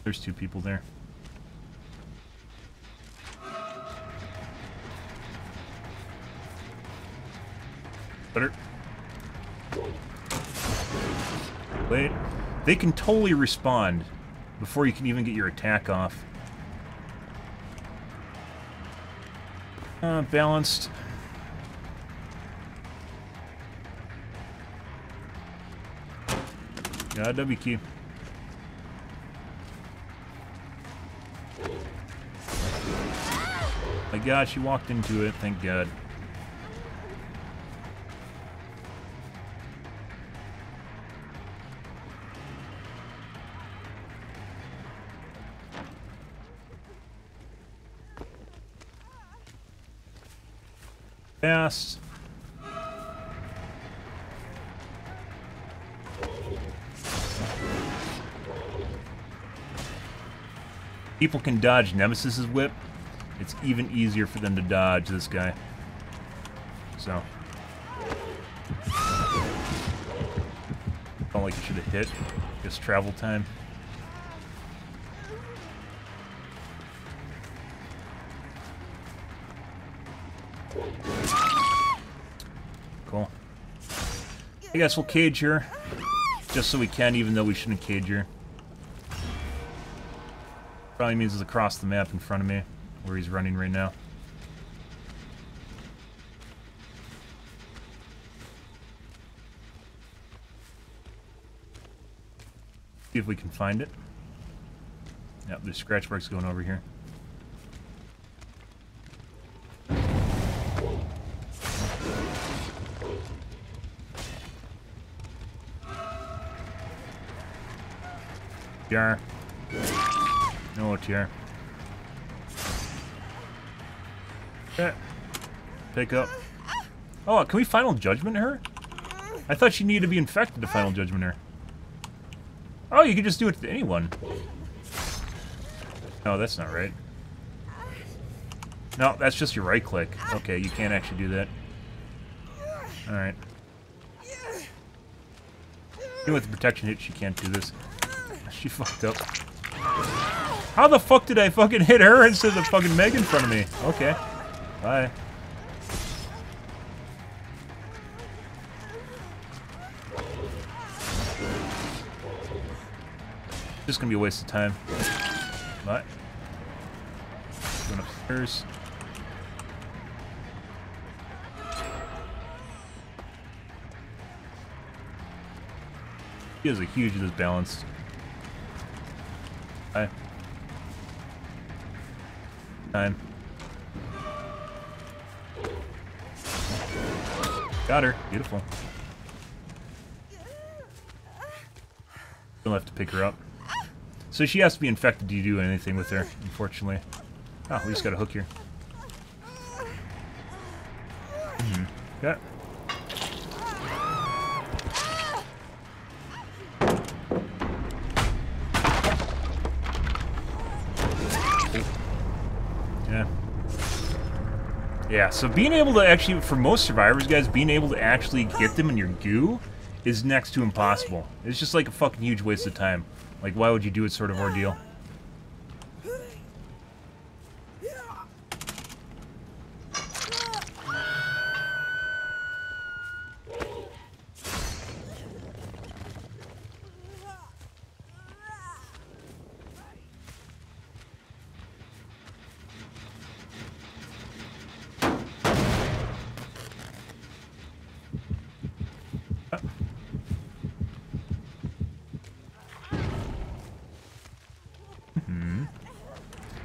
There's 2 people there. Better. Wait. They can totally respond before you can even get your attack off. Balanced. Yeah, W key. My God, she walked into it, thank God. Fast. People can dodge Nemesis's whip. It's even easier for them to dodge this guy. So. Felt like it should have hit. Just travel time. Cool. I guess we'll cage her. Just so we can, even though we shouldn't cage her. Probably means it's across the map in front of me, where he's running right now. See if we can find it. Yep, there's scratch marks going over here. OTR. No OTR. Okay. Pick up. Oh, can we final judgment her? I thought she needed to be infected to final judgment her. Oh, you can just do it to anyone. No, that's not right. No, that's just your right click. Okay, you can't actually do that. Alright. Even with the protection hit, she can't do this. She fucked up. How the fuck did I fucking hit her instead of fucking Meg in front of me? Okay. Bye. Just gonna be a waste of time. What? Going upstairs. He has a huge disbalance. Hi. Time. Got her. Beautiful. You'll have to pick her up. So she has to be infected to do anything with her, unfortunately. Oh, we just got a hook here. Okay. Yeah. Yeah, so being able to actually, for most survivors, guys, being able to actually get them in your goo is next to impossible. It's just like a fucking huge waste of time. Like, why would you do it sort of ordeal?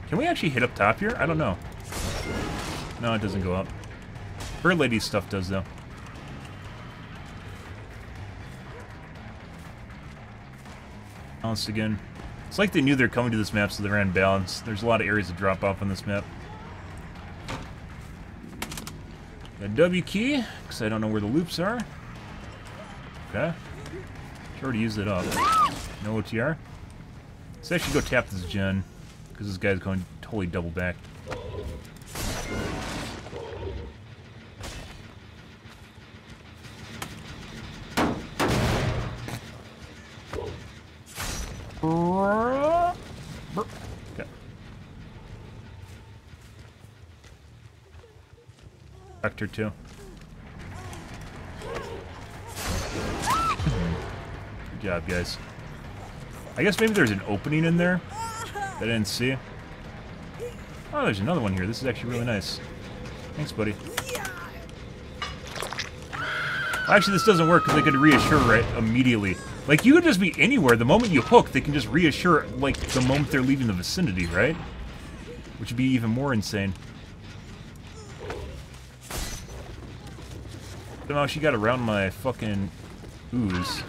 Can we actually hit up top here? I don't know. No, it doesn't go up. Bird Lady's stuff does, though. Balanced again. It's like they knew they were coming to this map, so they ran balanced. There's a lot of areas to drop off on this map. Got W key, because I don't know where the loops are. Okay. Should already used it up. No OTR. Let's actually go tap this gen. Because this guy's going totally double back. Okay. Vector 2. Good job, guys. I guess maybe there's an opening in there that I didn't see. Oh, there's another one here. This is actually really nice. Thanks, buddy. Actually, this doesn't work because they could reassure right immediately. Like, you could just be anywhere. The moment you hook, they can just reassure, like, the moment they're leaving the vicinity, right? Which would be even more insane. Somehow she got around my fucking ooze.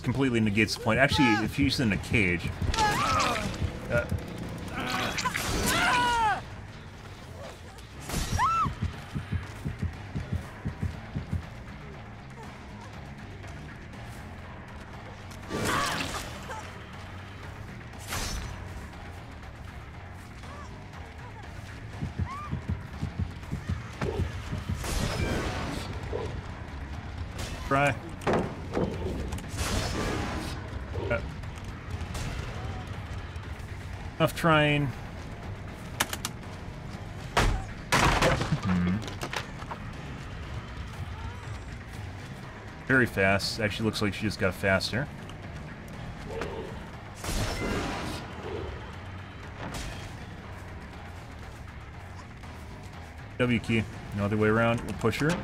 Completely negates the point. Actually, if he's in a cage. Try. Enough trying. Very fast. Actually looks like she just got faster. W key. No other way around. We'll push her. Get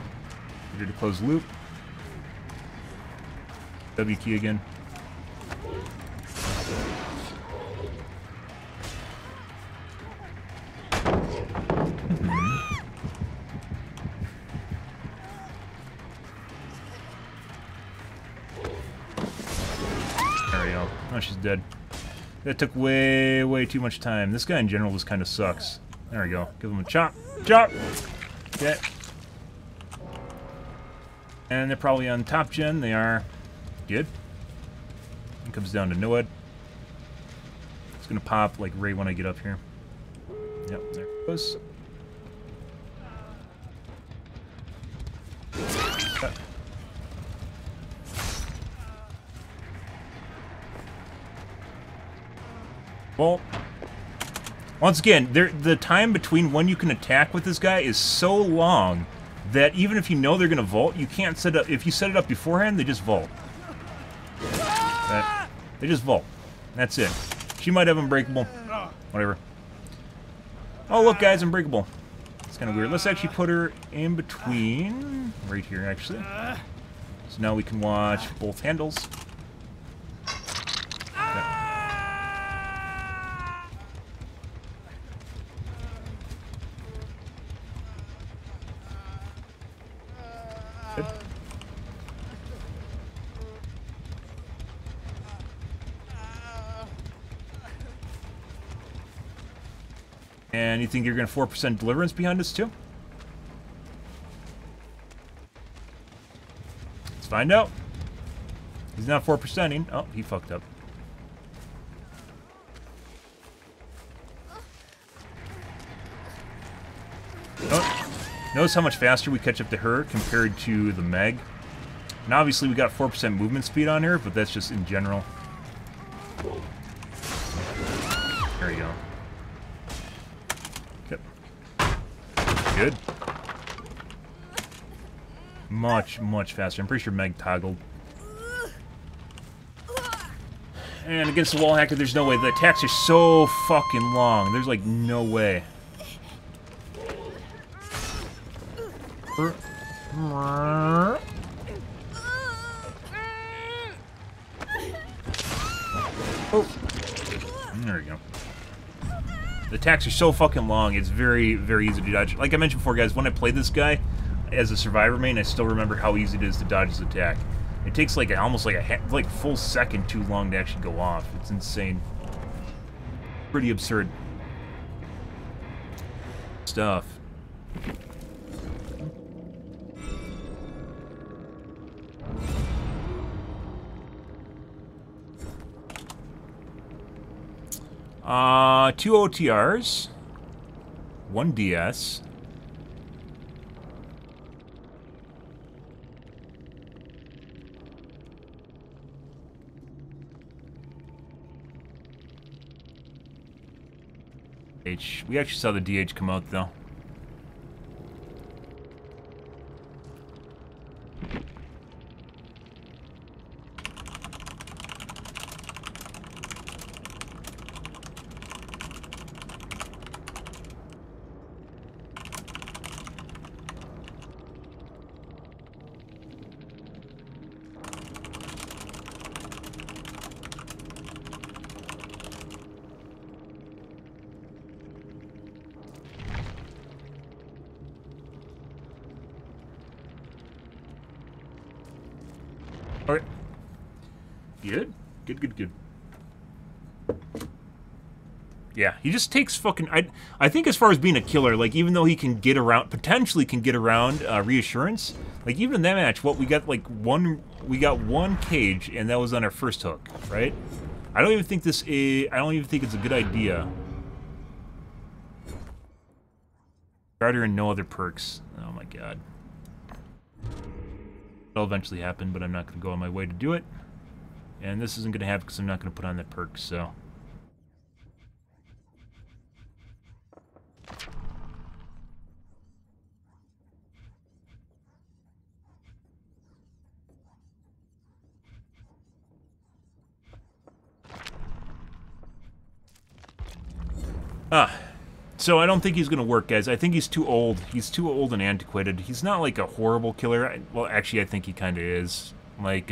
her to close loop. W key again. go. Oh, she's dead. That took way, way too much time. This guy in general just kind of sucks. There we go. Give him a chop. Chop! Okay. And they're probably on top gen. They are. Good. It comes down to Noed. It's gonna pop like right when I get up here. Yep, there it goes. Well, once again, the time between when you can attack with this guy is so long that even if you know they're gonna vault, you can't set up. If you set it up beforehand, they just vault. They just vault. That's it. She might have Unbreakable. Whatever. Oh, look, guys, Unbreakable. It's kind of weird. Let's actually put her in between. Right here, actually. So now we can watch both handles. Good. And you think you're going to 4% deliverance behind us, too? Let's find out. He's not 4%ing. Oh, he fucked up. Oh, notice how much faster we catch up to her compared to the Meg. And obviously we got 4% movement speed on her, but that's just in general. There you go. Good. Much, much faster. I'm pretty sure Meg toggled. And against the wall hacker, there's no way. The attacks are so fucking long. There's like no way. Oh. There we go. The attacks are so fucking long, it's very, very easy to dodge. Like I mentioned before, guys, when I played this guy as a survivor main, I still remember how easy it is to dodge his attack. It takes like almost like a full second too long to actually go off. It's insane. Pretty absurd stuff. Two OTRs, 1 DS. We actually saw the DH come out though. Alright. Good? Good. Yeah, he just takes fucking... I think as far as being a killer, like, even though he can get around... Potentially can get around Reassurance, like, even in that match, what we got, like, we got one cage, and that was on our first hook, right? I don't even think this is... I don't even think it's a good idea. Starter and no other perks. Oh my god. It'll eventually happen, but I'm not going to go on my way to do it. And this isn't going to happen because I'm not going to put on that perk, so... So I don't think he's going to work, guys. I think he's too old. He's too old and antiquated. He's not like a horrible killer. Well, actually, I think he kind of is. Like,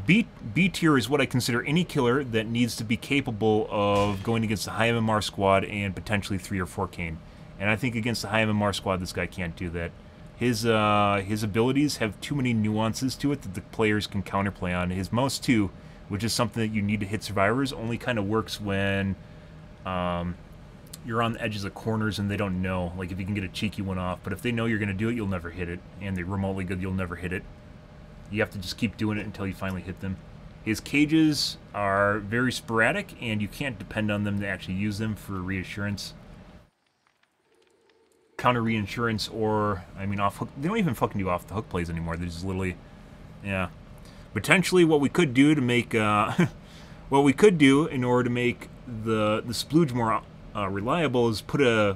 B tier is what I consider any killer that needs to be capable of going against the high MMR squad and potentially 3 or 4 cane. And I think against the high MMR squad, this guy can't do that. His abilities have too many nuances to it that the players can counterplay on. His most 2, which is something that you need to hit survivors, only kind of works when you're on the edges of corners and they don't know. Like if you can get a cheeky one off, but if they know you're going to do it, you'll never hit it. And they're remotely good, you'll never hit it. You have to just keep doing it until you finally hit them. His cages are very sporadic, and you can't depend on them to actually use them for reassurance. Counter reinsurance, or, I mean, off hook. They don't even fucking do off the hook plays anymore. They're just literally, yeah. Potentially, what we could do to make, what we could do in order to make the splooge more reliable is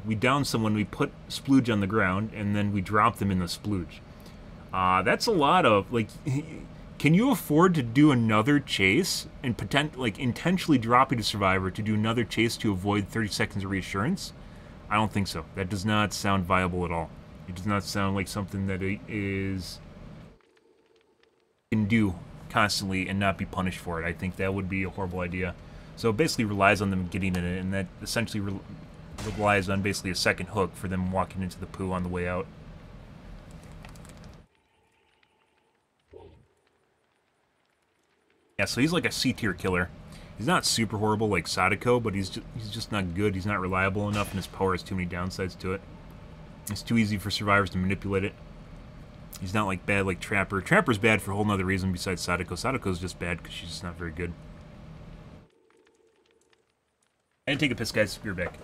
we down someone, we put splooge on the ground, and then we drop them in the splooge. That's a lot of, like, can you afford to do another chase and intentionally dropping a survivor to do another chase to avoid 30 seconds of reassurance? I don't think so. That does not sound viable at all. It does not sound like something that can do constantly and not be punished for it. I think that would be a horrible idea. So it basically relies on them getting in it, and that essentially relies on basically a second hook for them walking into the poo on the way out. Yeah, so he's like a C-tier killer. He's not super horrible like Sadako, but he's just not good. He's not reliable enough, and his power has too many downsides to it. It's too easy for survivors to manipulate it. He's not like bad like Trapper. Trapper's bad for a whole nother reason besides Sadako. Sadako's just bad because she's just not very good. I didn't take a piss, guys. Be right back.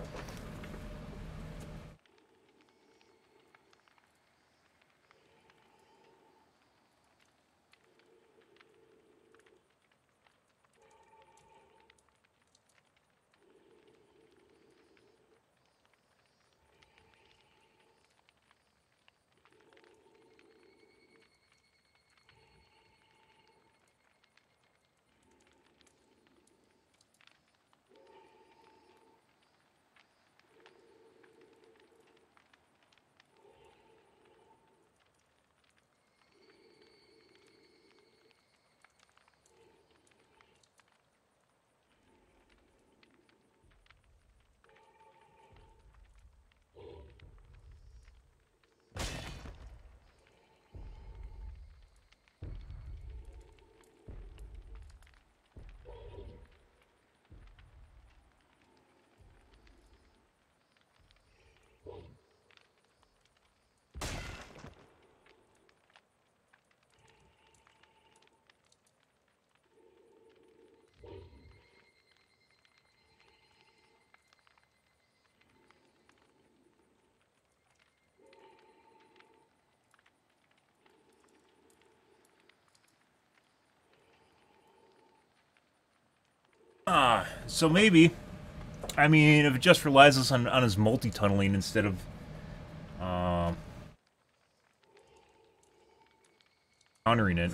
So maybe, I mean, if it just relies on his multi-tunneling instead of countering it.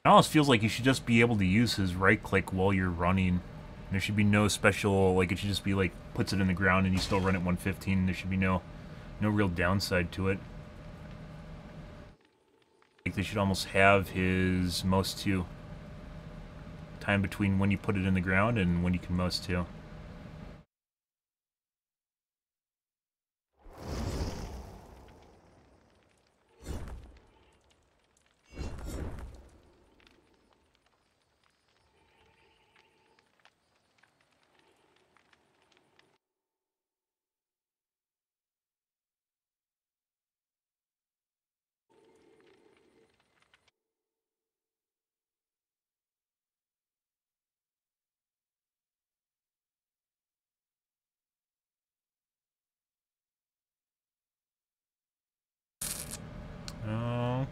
It almost feels like you should just be able to use his right click while you're running. There should be no special, like, it should just be like, puts it in the ground and you still run at 115. There should be no real downside to it. Like, they should almost have his most to time between when you put it in the ground and when you can most to.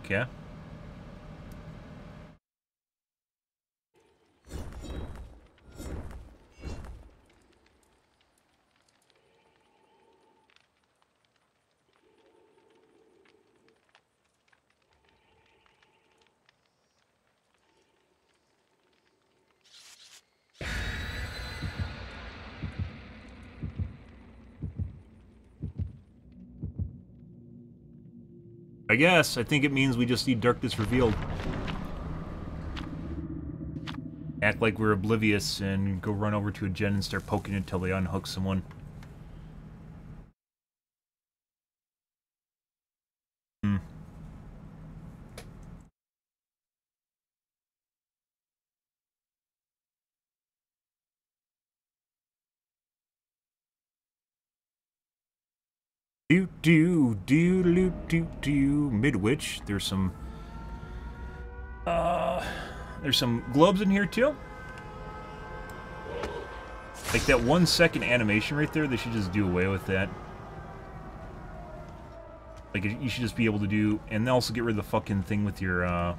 Okay. I guess. I think it means we just need darkness revealed. Act like we're oblivious and go run over to a gen and start poking it until they unhook someone. Hmm. Do Midwich. There's some globes in here too. Like that 1 second animation right there, they should just do away with that. Like you should just be able to do, and also get rid of the fucking thing with your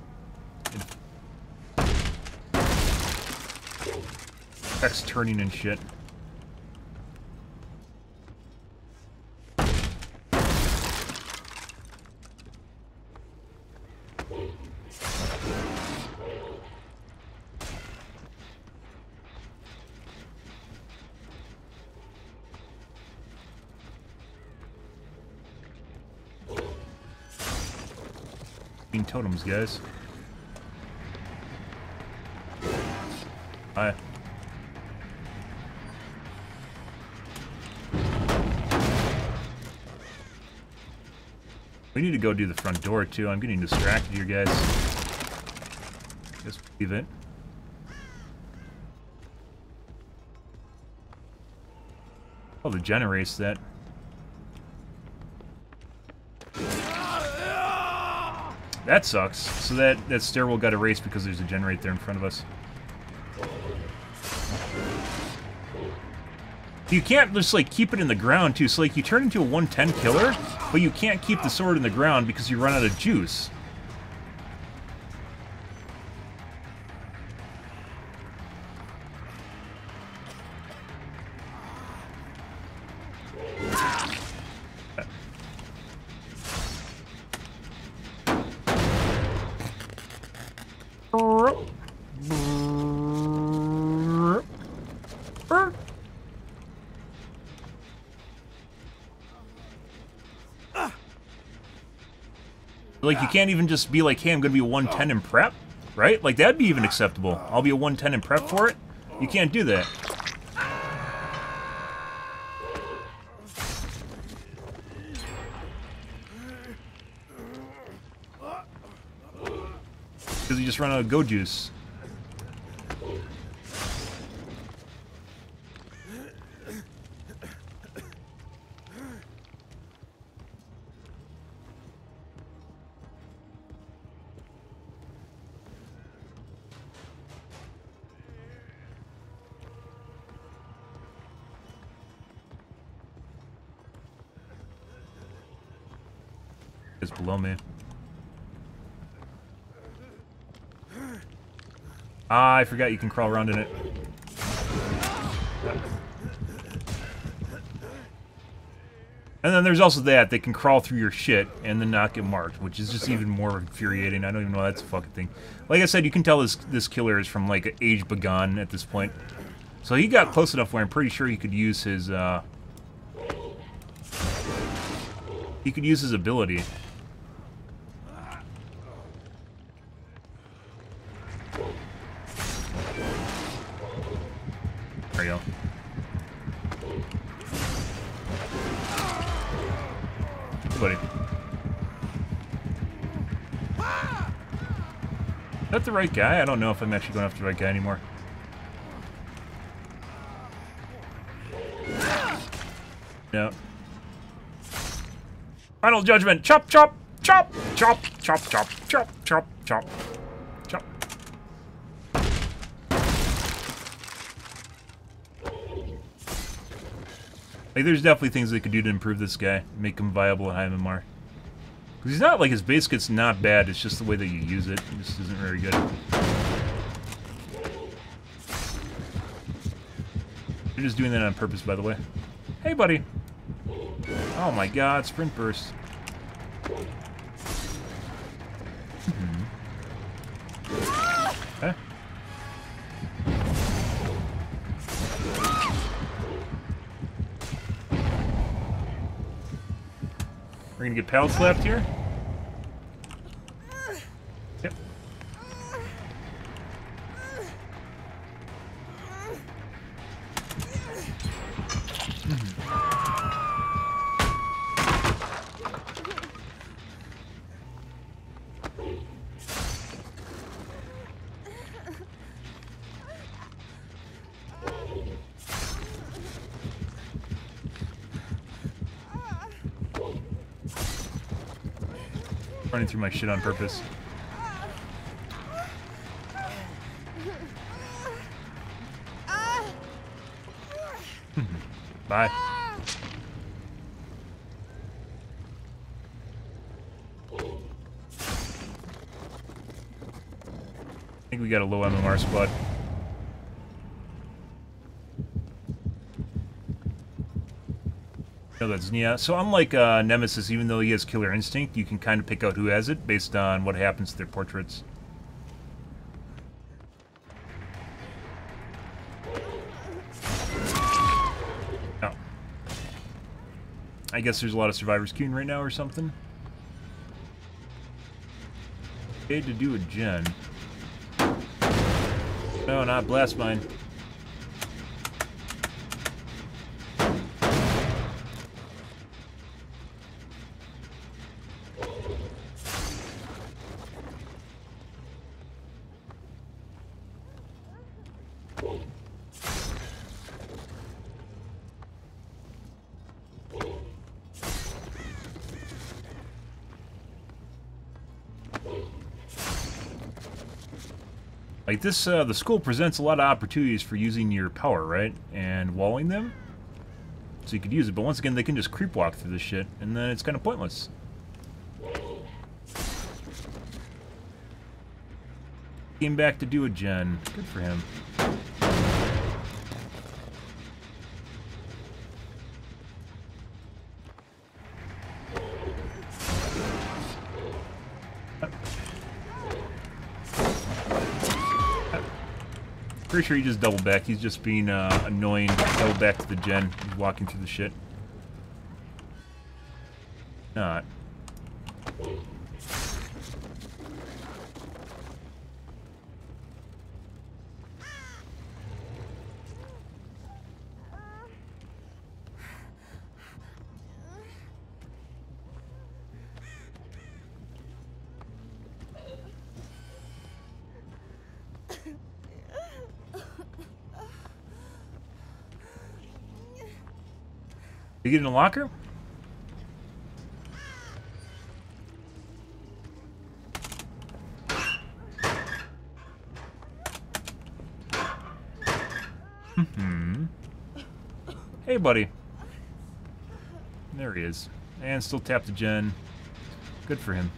text turning and shit. Totems, guys. Hi. We need to go do the front door too. I'm getting distracted here, guys. Just leave it. Oh, the generates that. That sucks. So that stairwell got erased because there's a gen right there in front of us. You can't just, like, keep it in the ground, too. So, like, you turn into a 110 killer, but you can't keep the sword in the ground because you run out of juice. Like, you can't even just be like, hey, I'm gonna be a 110 in prep, right? Like, that'd be even acceptable. I'll be a 110 in prep for it. You can't do that. Because you just run out of go juice. It's below me. Ah, I forgot you can crawl around in it. And then there's also that, they can crawl through your shit and then not get marked, which is just even more infuriating. I don't even know that's a fucking thing. Like I said, you can tell this killer is from, like, age begone at this point. So he got close enough where I'm pretty sure he could use his, ability. There you go. Hey, buddy. Is that the right guy? I don't know if I'm actually going after the right guy anymore. No. Final judgment! Chop, chop, chop, chop, chop, chop, chop, chop, chop, chop. Like, there's definitely things they could do to improve this guy, make him viable at high MMR. Because he's not like his base kit's not bad, it's just the way that you use it. It just isn't very good. You're just doing that on purpose, by the way. Hey, buddy. Oh my god, sprint burst. Okay. We're gonna get pallet slapped here. Yep. Running through my shit on purpose. Bye. I think we got a low MMR squad. No, that's yeah. So unlike Nemesis, even though he has killer instinct, you can kind of pick out who has it based on what happens to their portraits. Oh. I guess there's a lot of survivors queuing right now or something. Okay, to do a gen. No, not blast mine. Like this, the school presents a lot of opportunities for using your power, right? And walling them. So you could use it, but once again, they can just creep walk through this shit, and then it's kind of pointless. Came back to do a gen. Good for him. Pretty sure he just doubled back. He's just being annoying. Double back to the gen. He's walking through the shit. Not. You get in a locker? Hey, buddy. There he is. And still tapped the gen. Good for him.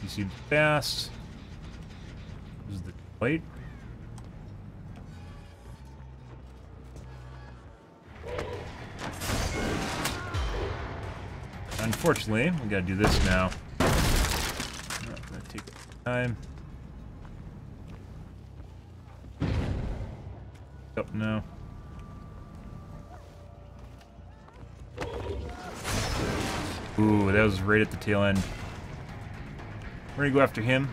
He seems fast. This is the plate. Unfortunately, we gotta do this now. Oh, gonna take time. Up now. Ooh, that was right at the tail end. We're gonna go after him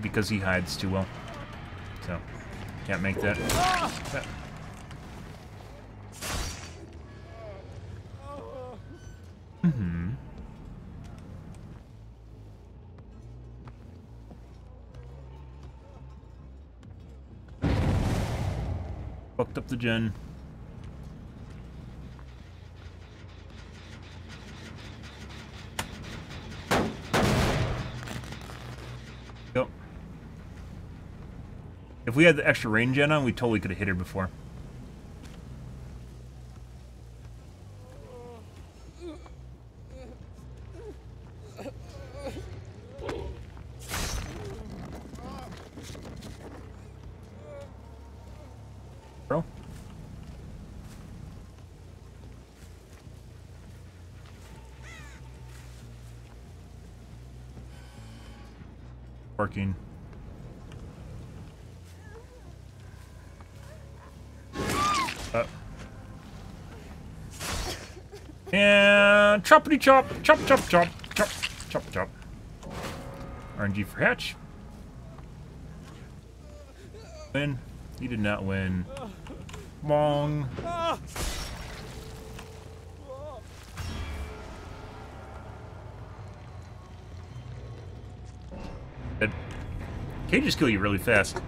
because he hides too well. So, can't make that. Fucked up the gen. Go. If we had the extra range gen on, we totally could have hit her before. Parking. And choppity chop, chop chop chop, chop chop chop. RNG for Hatch. Win. You did not win. Bong. Dead. Can just kill you really fast.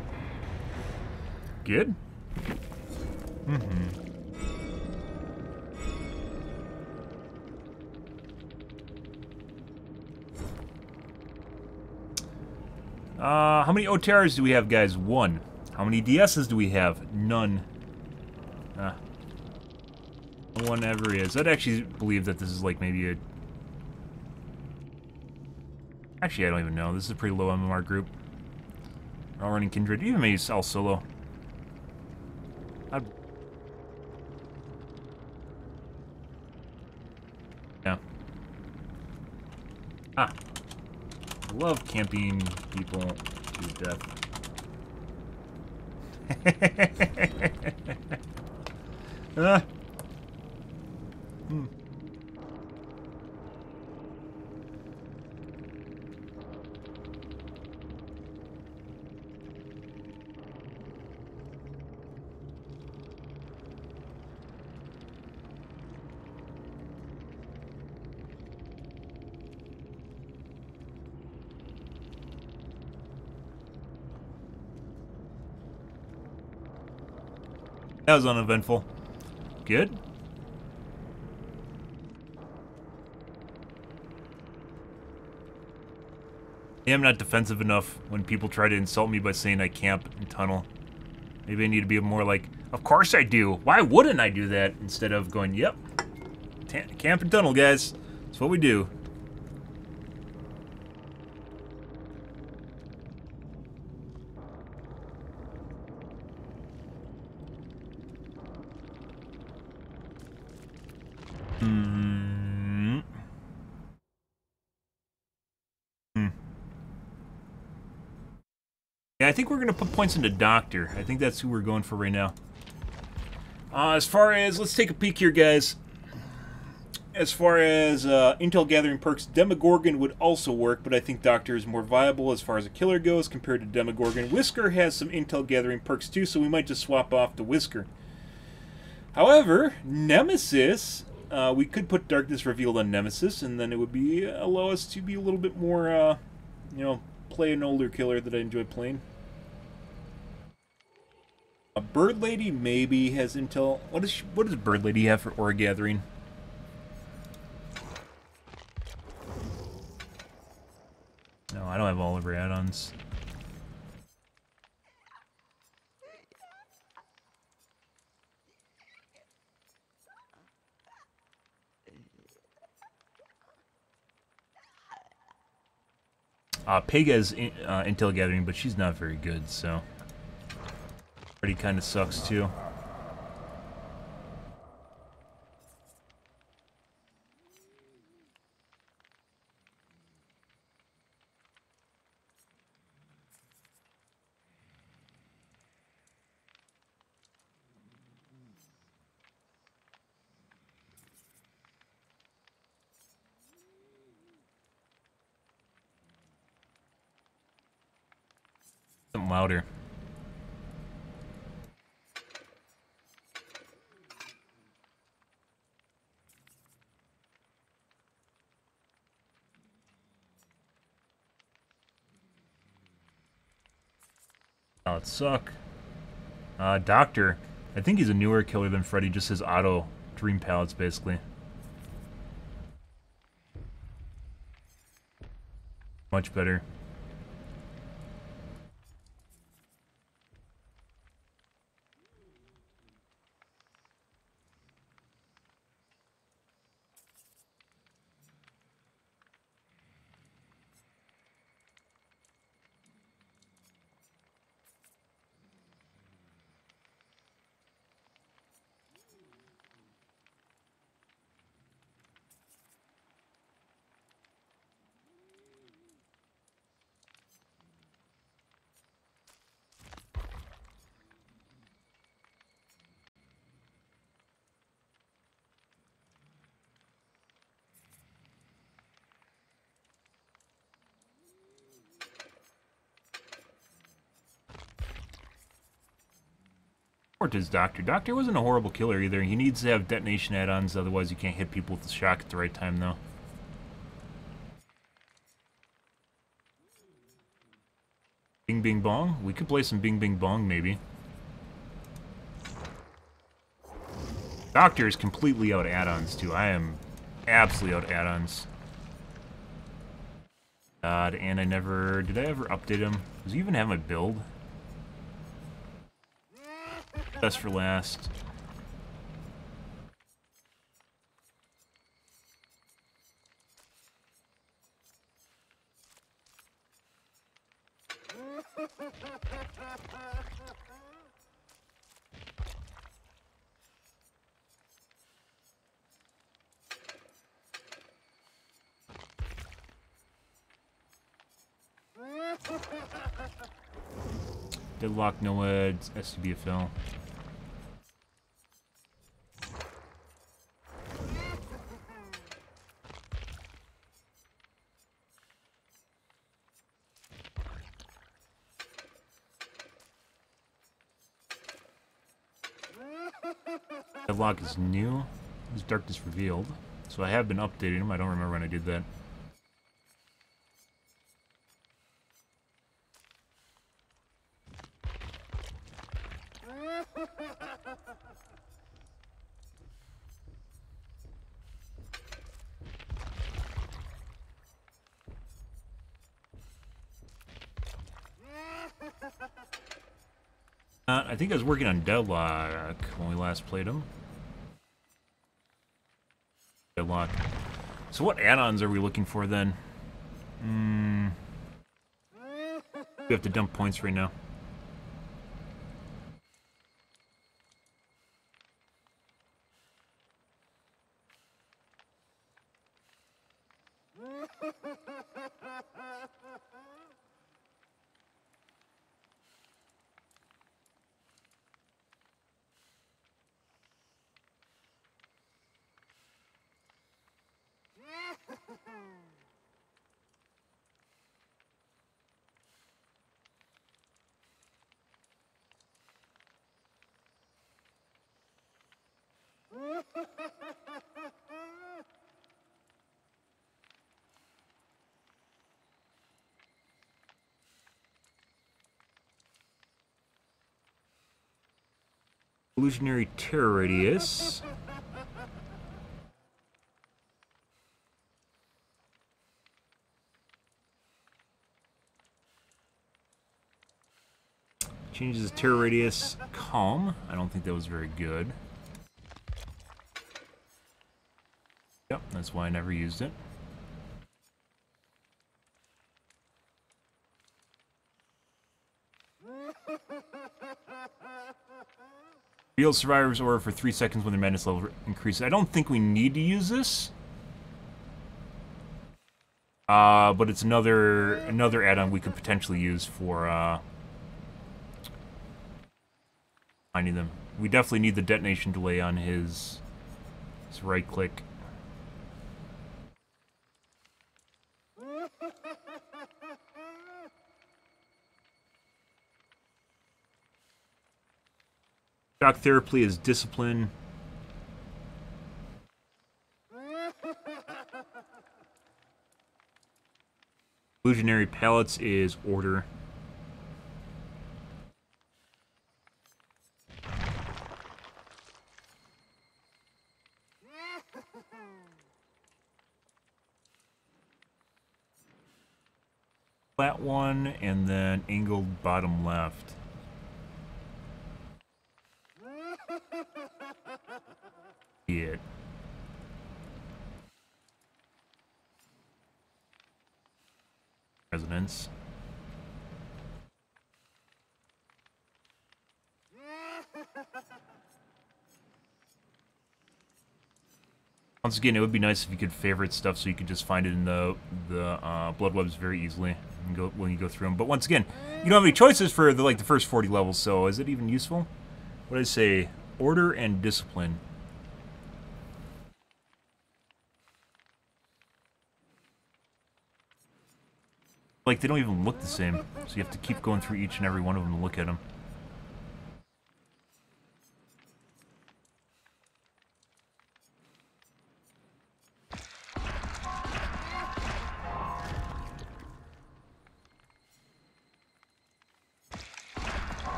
Good. How many OTRs do we have, guys? 1. How many DSs do we have? None. No one ever is. I'd actually believe that this is like maybe a... Actually, I don't even know. This is a pretty low MMR group. We're all running Kindred. Even maybe all solo. Yeah. I love camping people to death. That was uneventful. Good. Yeah, I'm not defensive enough when people try to insult me by saying I camp and tunnel. Maybe I need to be more like, of course I do. Why wouldn't I do that? Instead of going, yep. Camp and tunnel, guys. That's what we do. Yeah, I think we're going to put points into Doctor. I think that's who we're going for right now. As far as... Let's take a peek here, guys. As far as intel gathering perks, Demogorgon would also work, but I think Doctor is more viable as far as a killer goes compared to Demogorgon. Whisker has some intel gathering perks too, so we might just swap off to Whisker. However, Nemesis... we could put Darkness Revealed on Nemesis, and then it would be allow us to be a little bit more, you know, play an older killer that I enjoy playing. A Bird Lady maybe has intel. What does Bird Lady have for Aura Gathering? No, I don't have all of her add-ons. Pega has intel gathering, but she's not very good, so already kind of sucks too. Something louder. Oh, it suck. Doctor. I think he's a newer killer than Freddy, just his auto dream pallets, basically. Much better. Or his Doctor. Doctor wasn't a horrible killer either. He needs to have detonation add-ons, otherwise you can't hit people with the shock at the right time, though. Bing Bing Bong? We could play some Bing Bing Bong, maybe. Doctor is completely out add-ons, too. I am absolutely out add-ons. God, and I never... Did I ever update him? Does he even have my build? Best for last. Deadlock, NOED, SCBFL. Deadlock is new. His darkness revealed. So I have been updating him. I don't remember when I did that. I think I was working on Deadlock when we last played him. Deadlock. So what add-ons are we looking for then? We have to dump points right now. Illusionary Terror Radius. Changes the Terror Radius. Calm. I don't think that was very good. Yep, that's why I never used it. Real survivors aura for 3 seconds when their madness level increases. I don't think we need to use this. But it's another add-on we could potentially use for finding them. We definitely need the detonation delay on his right click. Shock therapy is discipline. Illusionary pallets is order. Flat one, and then angled bottom left. It. Resonance. Once again, it would be nice if you could favorite stuff so you could just find it in the blood webs very easily and when you go through them. But once again, you don't have any choices for the first 40 levels, so is it even useful? What did I say? Order and discipline. Like, they don't even look the same, so you have to keep going through each and every one of them to look at them.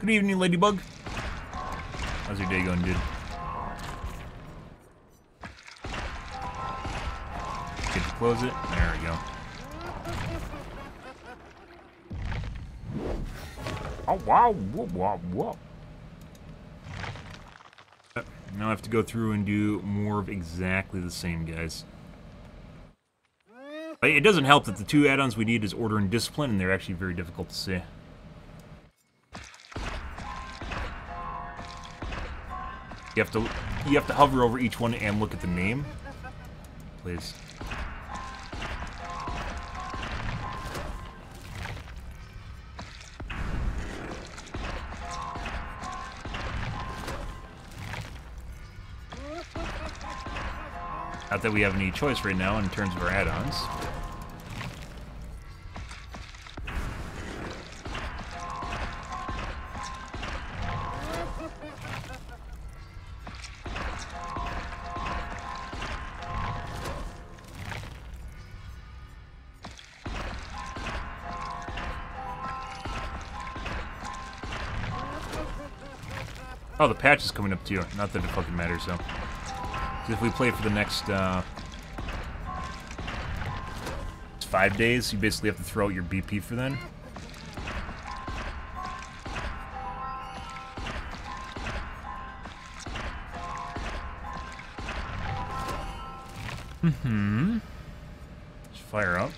Good evening, Ladybug. How's your day going, dude? Get to close it. There we go. Oh, wow. Whoa, whoa, whoa. Now I have to go through and do more of exactly the same, guys. But it doesn't help that the two add-ons we need is Order and Discipline, and they're actually very difficult to see. You have to hover over each one and look at the name. Please. Not that we have any choice right now in terms of our add-ons. Oh, the patch is coming up too. Not that it fucking matters, though. If we play for the next 5 days, you basically have to throw out your BP for then. Just fire up.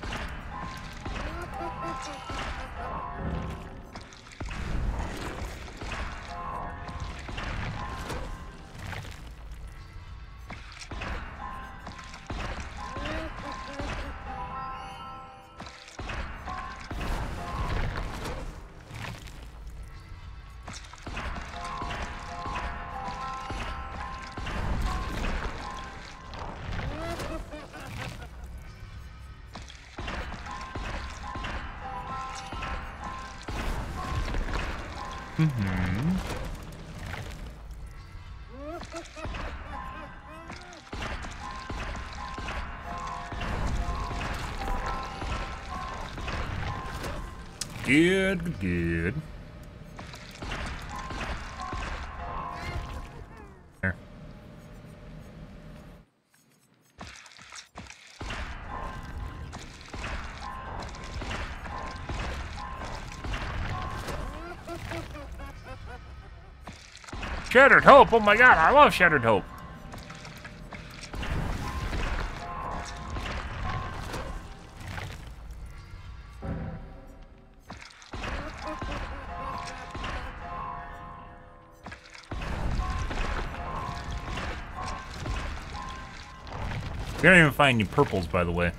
Good, good. There. Shattered Hope! Oh my god, I love Shattered Hope! We don't even find any purples, by the way.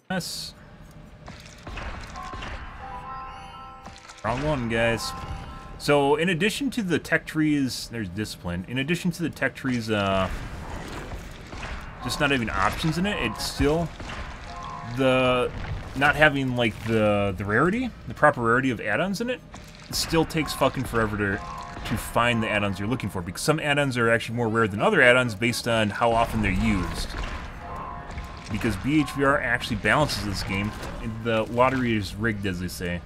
Yes. Wrong one, guys. So, in addition to the tech trees, there's discipline. In addition to the tech trees, just not having options in it, it's still not having like the rarity, the proper rarity of add-ons in it. It still takes fucking forever to find the add-ons you're looking for, because some add-ons are actually more rare than other add-ons based on how often they're used. Because BHVR actually balances this game. The lottery is rigged, as they say.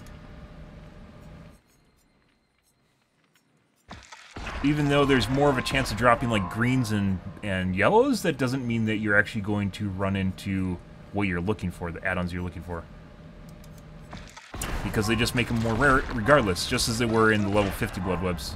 Even though there's more of a chance of dropping like greens and yellows, that doesn't mean that you're actually going to run into what you're looking for, the add-ons you're looking for. Because they just make them more rare regardless, just as they were in the level 50 blood webs.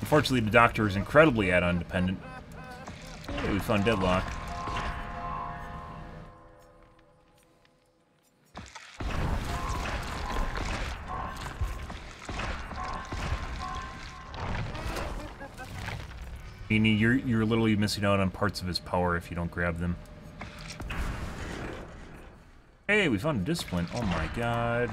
Unfortunately, the Doctor is incredibly add-on dependent. Hey, we found Deadlock. Meaning you're literally missing out on parts of his power if you don't grab them. Hey, we found a discipline. Oh my god.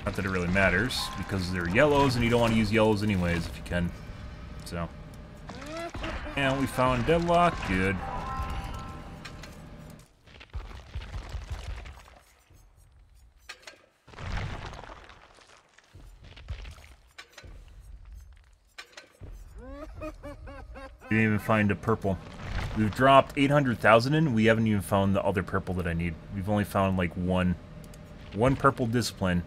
Not that it really matters, because they're yellows, and you don't want to use yellows anyways if you can. So. And we found deadlock. Good. We didn't even find a purple. We've dropped 800,000 in. We haven't even found the other purple that I need. We've only found like one purple discipline.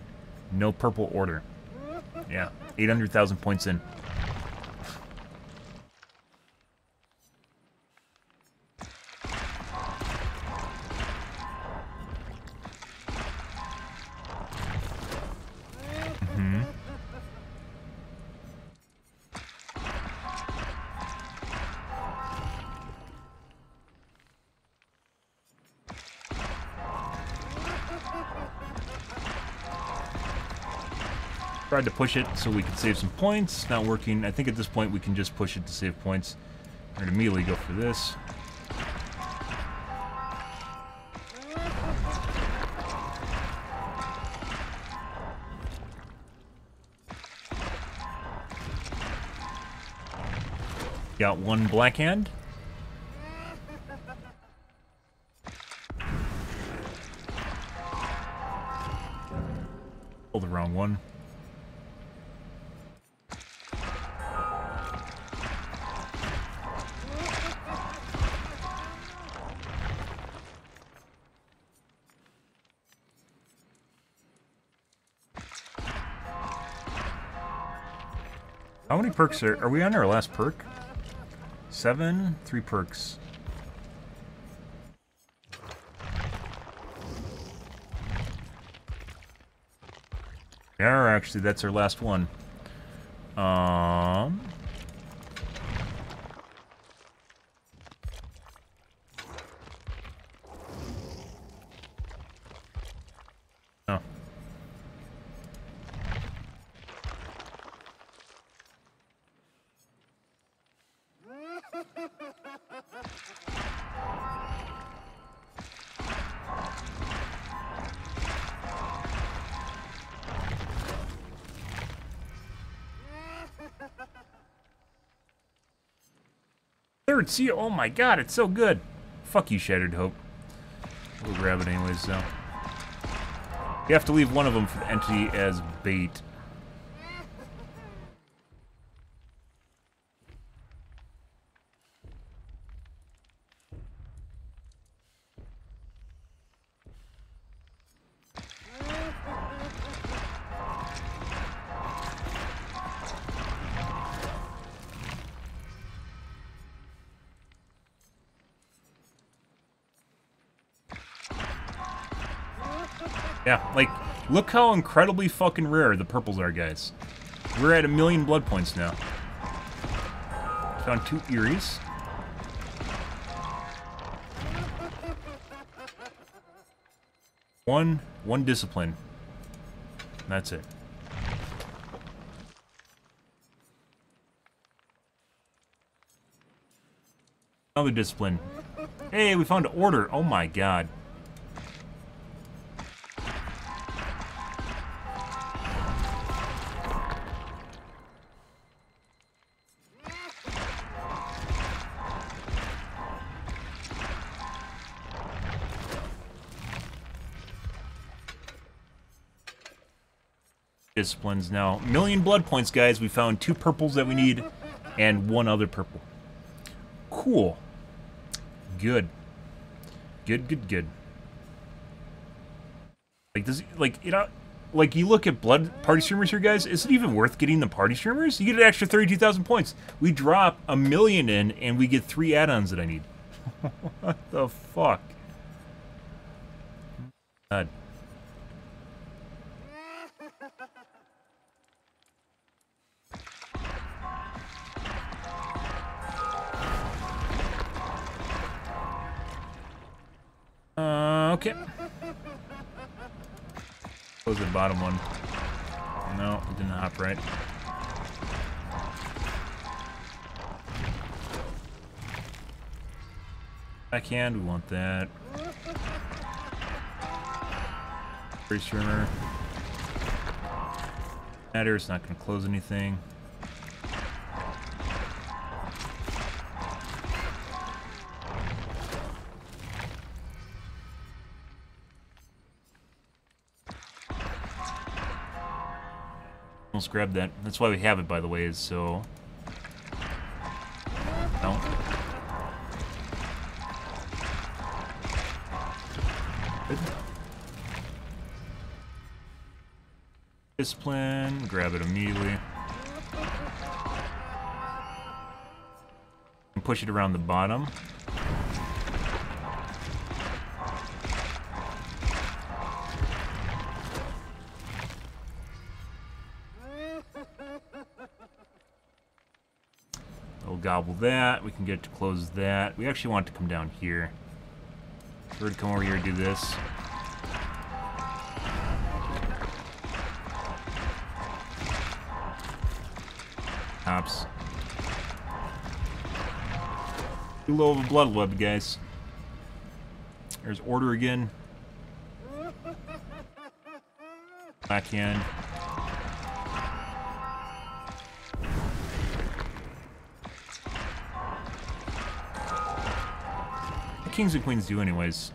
No purple order. Yeah, 800,000 points in. Tried to push it so we could save some points. Not working. I think at this point we can just push it to save points. We're gonna immediately go for this. Got one black hand. Pull the wrong one. How many perks are we on our last perk? 7, 3 perks. Yeah, actually, that's our last one. Oh. Third seal. Oh my god, it's so good. Fuck you, Shattered Hope. We'll grab it anyways, though. You have to leave one of them for the entity as bait. Yeah, like, look how incredibly fucking rare the purples are, guys. We're at 1,000,000 blood points now. Found 2 Eries. One discipline. That's it. Another discipline. Hey, we found an order. Oh my god. Disciplines now. 1,000,000 blood points, guys. We found 2 purples that we need and 1 other purple. Cool. Good. Good. Like, this, like, you know, like, you look at blood party streamers here, guys. Is it even worth getting the party streamers? You get an extra 32,000 points. We drop 1,000,000 in and we get 3 add-ons that I need. What the fuck? God. Okay. Close the bottom one. No, it didn't hop right. Backhand, we want that. Free streamer. Matter, it's not going to close anything. Almost grabbed that. That's why we have it, by the way, is so... No. Good. Discipline, grab it immediately. And push it around the bottom. We'll gobble that. We can get to close that. We actually want it to come down here. So we're going to come over here and do this. Hops. Too low of a blood web, guys. There's order again. Backhand. Kings and queens do anyways.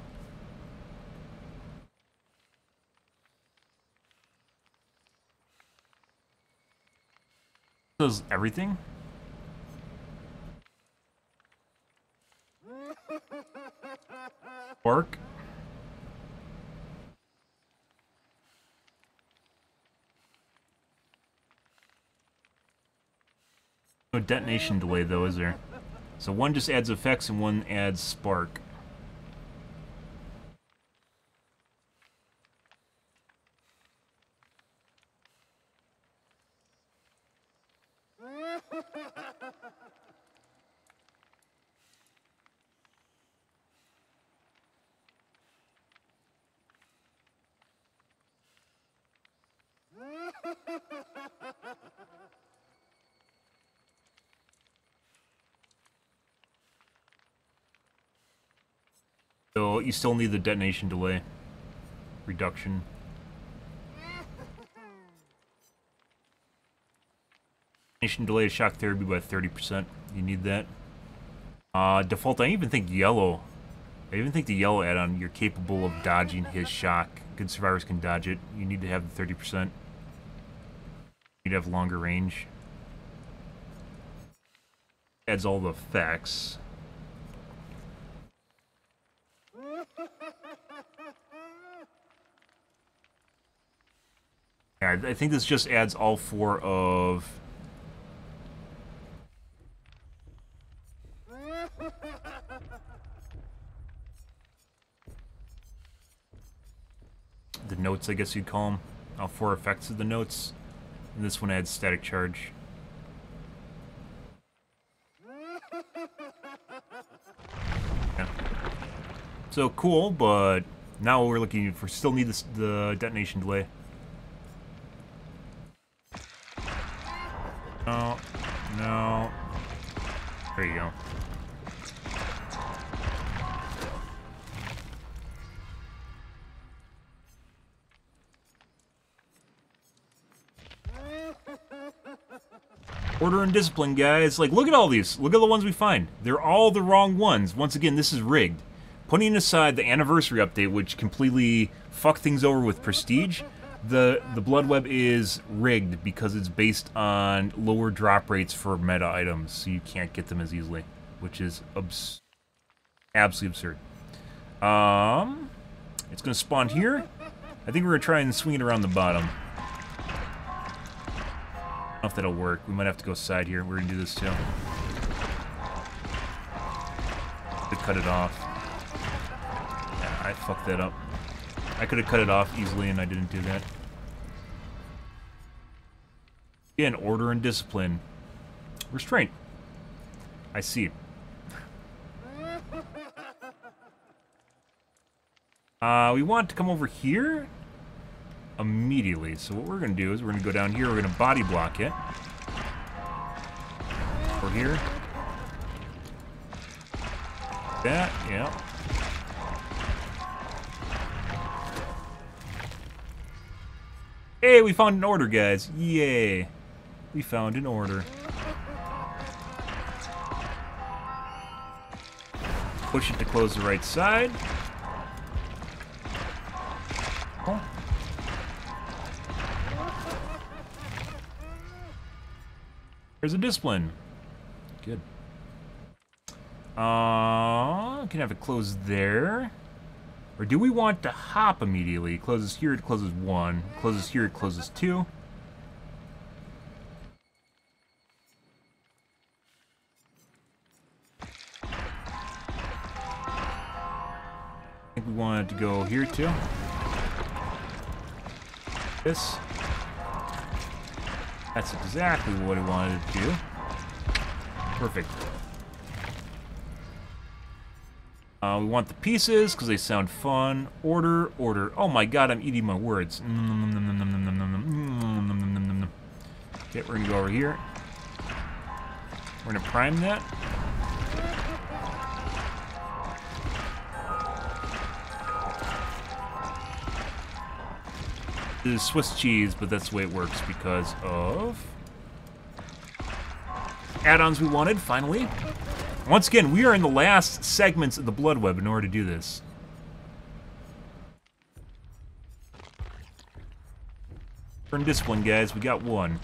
Does everything? Work? No detonation delay though, is there? So one just adds effects and one adds spark. So you still need the detonation delay reduction. Detonation delay is shock therapy by 30%. You need that. Default, I even think yellow. I even think the yellow add-on, you're capable of dodging his shock. Good survivors can dodge it. You need to have the 30%. You need to have longer range. Adds all the effects. Yeah, I think this just adds all four of... the notes, I guess you'd call them. All four effects of the notes. And this one adds static charge. Yeah. So cool, but now we're looking for, still need this, the detonation delay. No, no. There you go. Order and discipline, guys. Like, look at all these. Look at the ones we find. They're all the wrong ones. Once again, this is rigged. Putting aside the anniversary update, which completely fucked things over with prestige, the blood web is rigged because it's based on lower drop rates for meta items, so you can't get them as easily, which is absolutely absurd. It's gonna spawn here. I think we're gonna try and swing it around the bottom. I don't know if that'll work. We might have to go side here. We're gonna do this too. To cut it off. Yeah, I fucked that up. I could have cut it off easily and I didn't do that. Again, order and discipline. Restraint. I see. We want to come over here immediately. So what we're going to do is we're going to go down here. We're going to body block it. Over here. That, yeah. Hey, we found an order, guys. Yay. We found an order. Push it to close the right side. Oh. There's a discipline. Good. Can have it closed there. Or do we want to hop immediately? It closes here, it closes 1. It closes here, it closes 2. I think we wanted to go here too. This. That's exactly what I wanted to do. Perfect. We want the pieces because they sound fun. Order, order. Oh my god, I'm eating my words. Okay, we're gonna go over here. We're gonna prime that. This is Swiss cheese, but that's the way it works because of add-ons we wanted, finally. Once again, we are in the last segments of the blood web in order to do this. Turn discipline, guys. We got 1.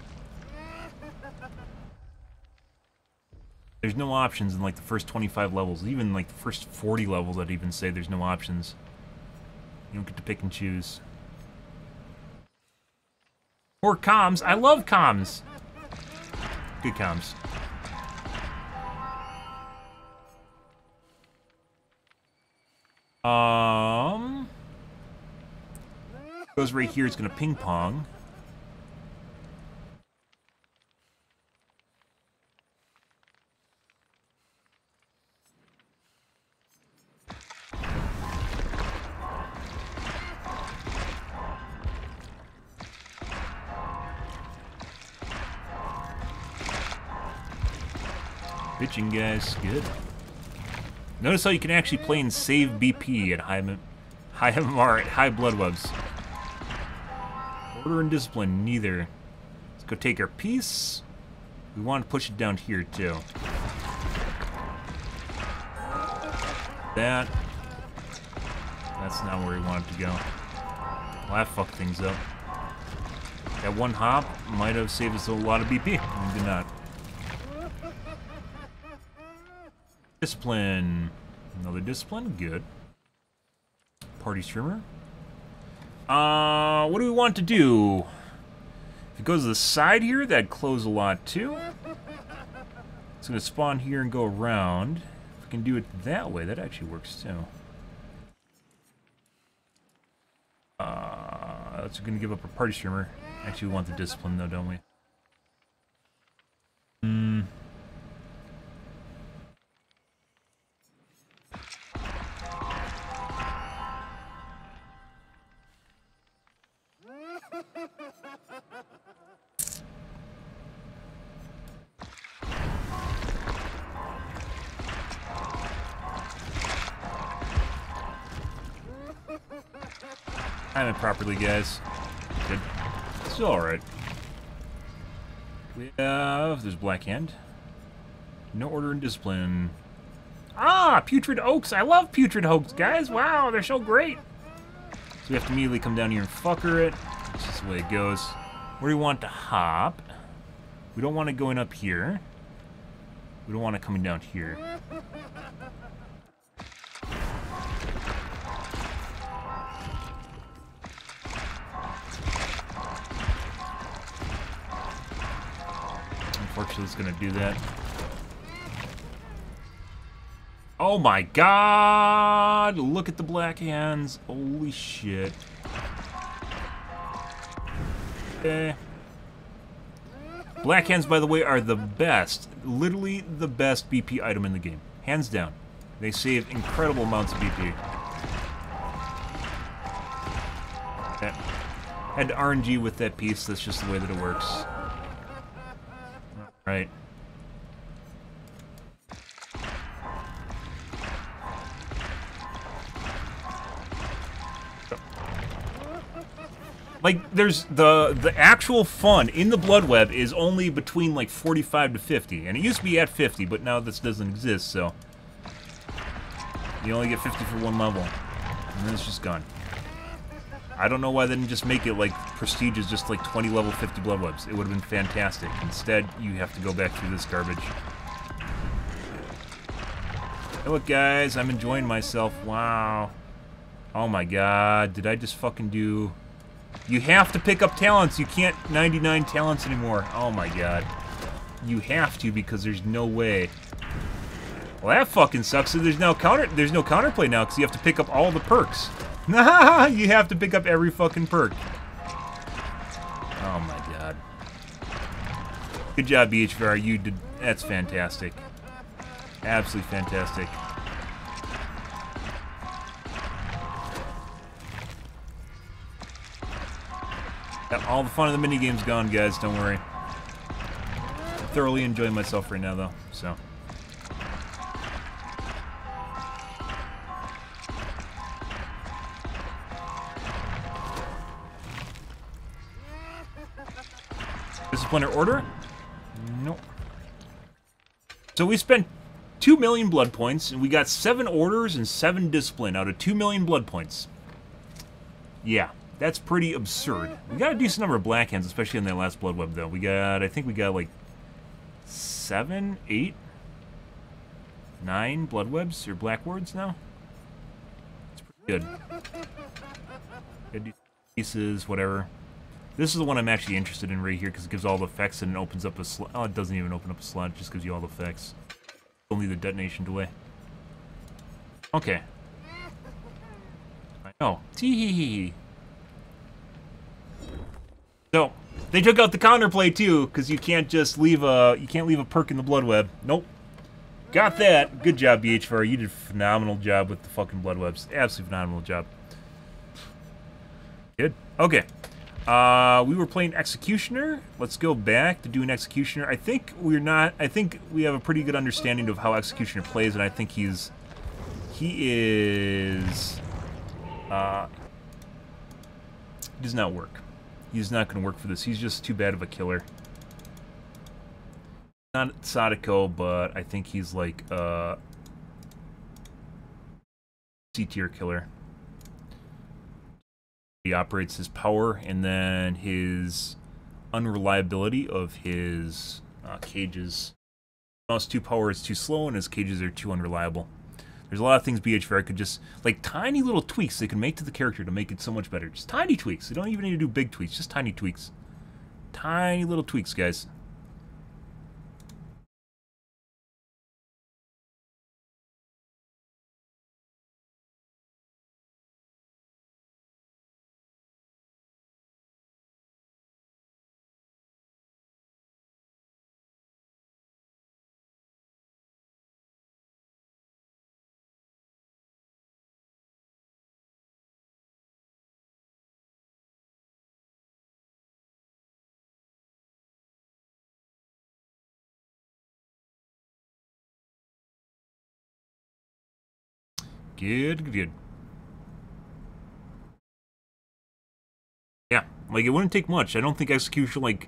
There's no options in like the first 25 levels. Even like the first 40 levels, I'd even say there's no options. You don't get to pick and choose. Or comms. I love comms. Good comms. Goes right here, it's gonna ping pong. Bitching, guys. Good. Notice how you can actually play and save BP at high MMR, at high blood webs. Order and discipline, neither. Let's go take our piece. We want to push it down here, too. That. That's not where we want it to go. Well, that fucked things up. That one hop might have saved us a lot of BP. We did not. Discipline. Another discipline. Good. Party streamer. What do we want to do? If it goes to the side here, that'd close a lot too. It's gonna spawn here and go around. If we can do it that way, that actually works too. That's gonna give up a party streamer. Actually, we want the discipline though, don't we? Time it properly, guys. Good. Still alright. We have... There's Black Hand. No order and discipline. Ah! Putrid Oaks! I love Putrid Oaks, guys! Wow, they're so great! So we have to immediately come down here and fucker it. That's just the way it goes. Where do we want to hop? We don't want it going up here. We don't want it coming down here. Unfortunately, it's gonna do that. Oh my god! Look at the black hands. Holy shit. Okay. Black hands, by the way, are the best. Literally the best BP item in the game. Hands down. They save incredible amounts of BP. Had to RNG with that piece. That's just the way that it works. Right. Like, there's the actual fun in the blood web is only between like 45 to 50, and it used to be at 50, but now this doesn't exist, so you only get 50 for one level, and then it's just gone. I don't know why they didn't just make it like prestige is just like 20 level 50 blood webs. It would have been fantastic. Instead, you have to go back through this garbage. Hey, look, guys, I'm enjoying myself. Wow. Oh my god, did I just fucking do... You have to pick up talents. You can't 99 talents anymore. Oh my god. You have to because there's no way. Well, that fucking sucks. So there's no counterplay now because you have to pick up all the perks. You have to pick up every fucking perk. Oh my god. Good job, BHVR. You did. That's fantastic. Absolutely fantastic. Got all the fun of the minigame's gone, guys. Don't worry. I'm thoroughly enjoying myself right now, though. So. Discipliner order? Nope. So we spent 2 million blood points, and we got 7 orders and 7 discipline out of 2 million blood points. Yeah. That's pretty absurd. We got a decent number of black hands, especially in that last blood web, though. I think we got like 7, 8, 9 blood webs, or black wards now. It's pretty good. Good pieces, whatever. This is the one I'm actually interested in right here, because it gives all the effects and it opens up a slot. Oh, it doesn't even open up a slot, it just gives you all the effects. Only the detonation delay. Okay. I know. Tee-hee-hee. So, they took out the counterplay too, because you can't just leave a perk in the blood web. Nope. Got that. Good job, BHVR. You did a phenomenal job with the fucking blood webs. Absolutely phenomenal job. Good. Okay. We were playing Executioner. Let's go back to doing Executioner. I think we have a pretty good understanding of how Executioner plays, and I think he does not work. He's not going to work for this. He's just too bad of a killer. Not Sadako, but I think he's like a C-tier killer. He operates his power and then his unreliability of his cages. Mouse 2 power is too slow and his cages are too unreliable. There's a lot of things BHVR could just, like tiny little tweaks they can make to the character to make it so much better. Just tiny tweaks. They don't even need to do big tweaks, just tiny tweaks. Tiny little tweaks, guys. Good. Yeah, like it wouldn't take much. I don't think Executioner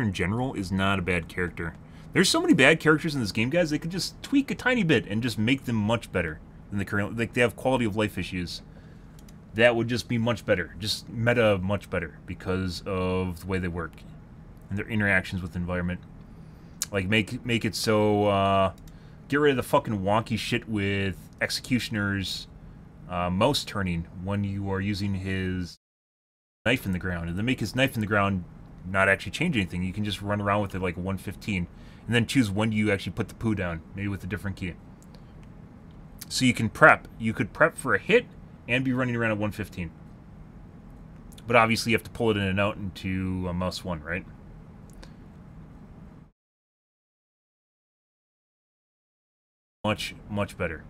in general is not a bad character. There's so many bad characters in this game, guys. They could just tweak a tiny bit and just make them much better than the current. Like they have quality of life issues. That would just be much better, just meta much better because of the way they work and their interactions with the environment. Like make it so. Get rid of the fucking wonky shit with Executioner's mouse turning when you are using his knife in the ground. And then make his knife in the ground not actually change anything. You can just run around with it like 115. And then choose when you actually put the poo down, maybe with a different key. So you can prep. You could prep for a hit and be running around at 115. But obviously you have to pull it in and out into mouse 1, right? Much better.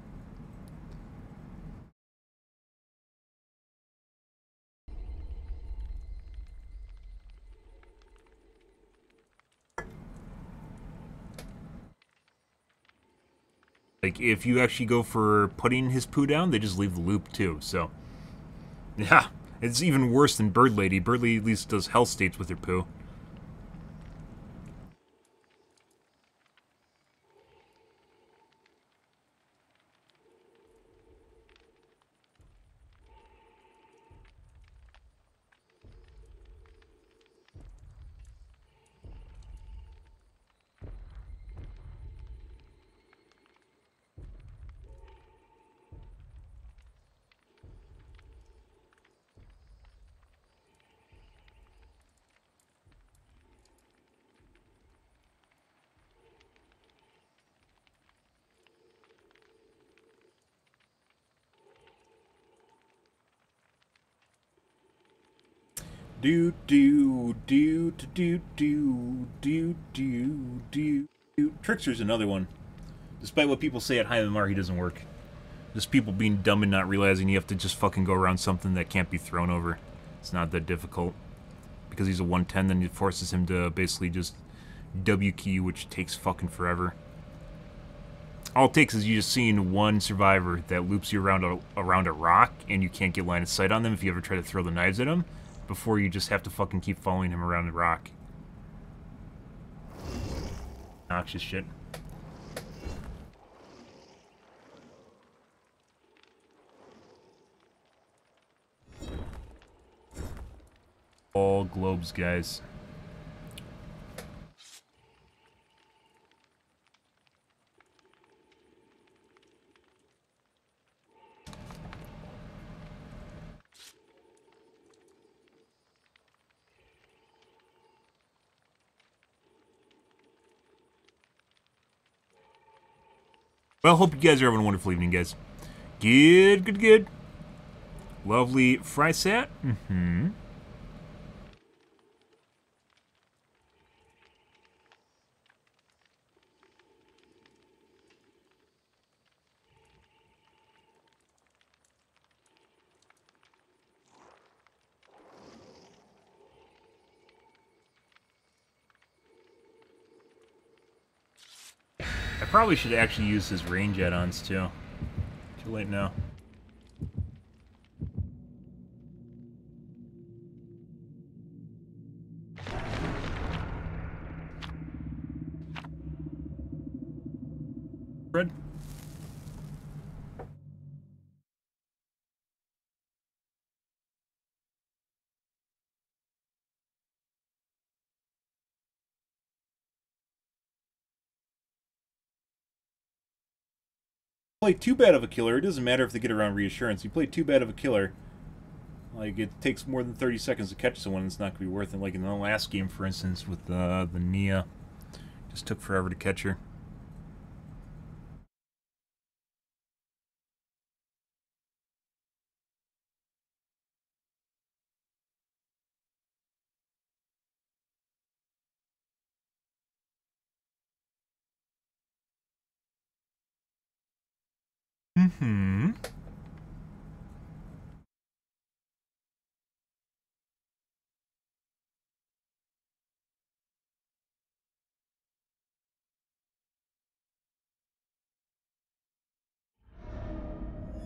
Like, if you actually go for putting his poo down, they just leave the loop, too, so... Yeah, it's even worse than Bird Lady. Bird Lady at least does hell states with her poo. Do do do do do do do do do. Trickster's another one. Despite what people say at high MMR, he doesn't work. Just people being dumb and not realizing you have to just fucking go around something that can't be thrown over. It's not that difficult. Because he's a 110, then it forces him to basically just W key, which takes fucking forever. All it takes is you just seeing one survivor that loops you around a rock, and you can't get line of sight on them if you ever try to throw the knives at them, before you just have to fucking keep following him around the rock. Noxious shit. All globes, guys. Well, hope you guys are having a wonderful evening, guys. Good, good, good. Lovely fry sat. Mm-hmm. I probably should actually use his range add-ons, too. Too late now. Red? Play too bad of a killer, it doesn't matter if they get around reassurance. You play too bad of a killer, like, it takes more than 30 seconds to catch someone, it's not going to be worth it. Like in the last game, for instance, with the Nia. Just took forever to catch her. Mm-hmm.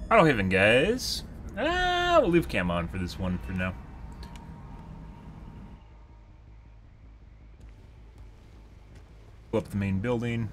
Auto Haven, guys. We'll leave cam on for this one for now. Go up the main building.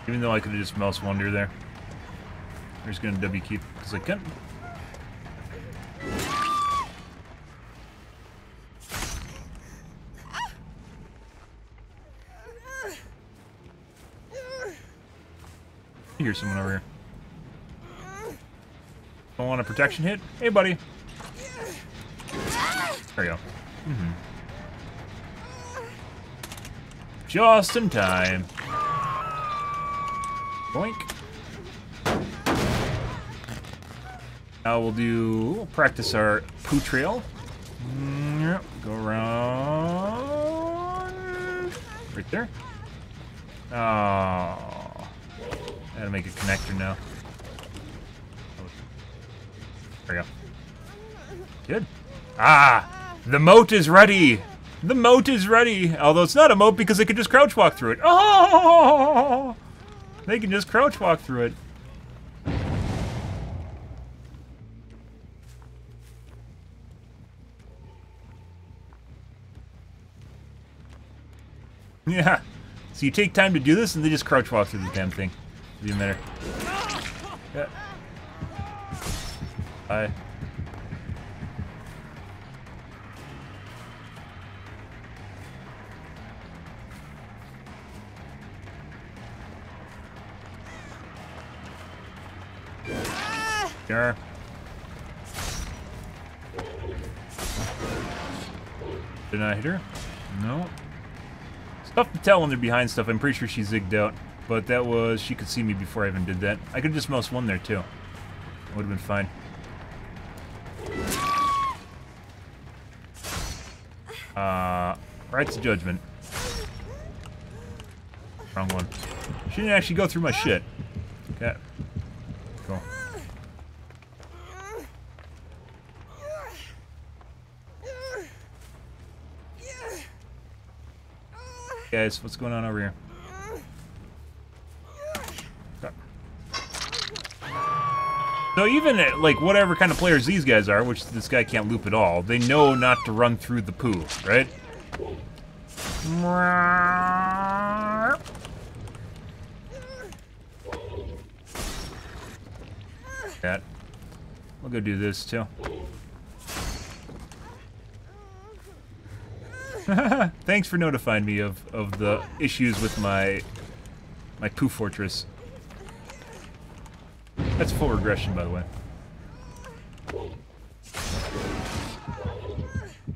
Even though I could have just mouse wander there. I'm just gonna W keep because I can. I hear someone over here. Don't want a protection hit? Hey, buddy. There you go. Mm-hmm. Just in time. Boink. Now we'll practice our poo trail. Yep, go around. Right there. Oh. Gotta make a connector now. There we go. Good. Ah! The moat is ready! The moat is ready! Although it's not a moat because they can just crouch walk through it. Oh! They can just crouch walk through it. Yeah. So you take time to do this and they just crouch walk through the damn thing. Doesn't matter. Yeah. Bye. Sure. Did I hit her? No. It's tough to tell when they're behind stuff. I'm pretty sure she zigged out. But that was... she could see me before I even did that. I could just mouse one there, too. Would have been fine. Rights of Judgment. Wrong one. She didn't actually go through my shit. Okay. Cool. Guys, what's going on over here? Okay. So even like whatever kind of players these guys are, which this guy can't loop at all, they know not to run through the poo, right? That. We'll go do this too. Thanks for notifying me of the issues with my poo fortress. That's full regression, by the way.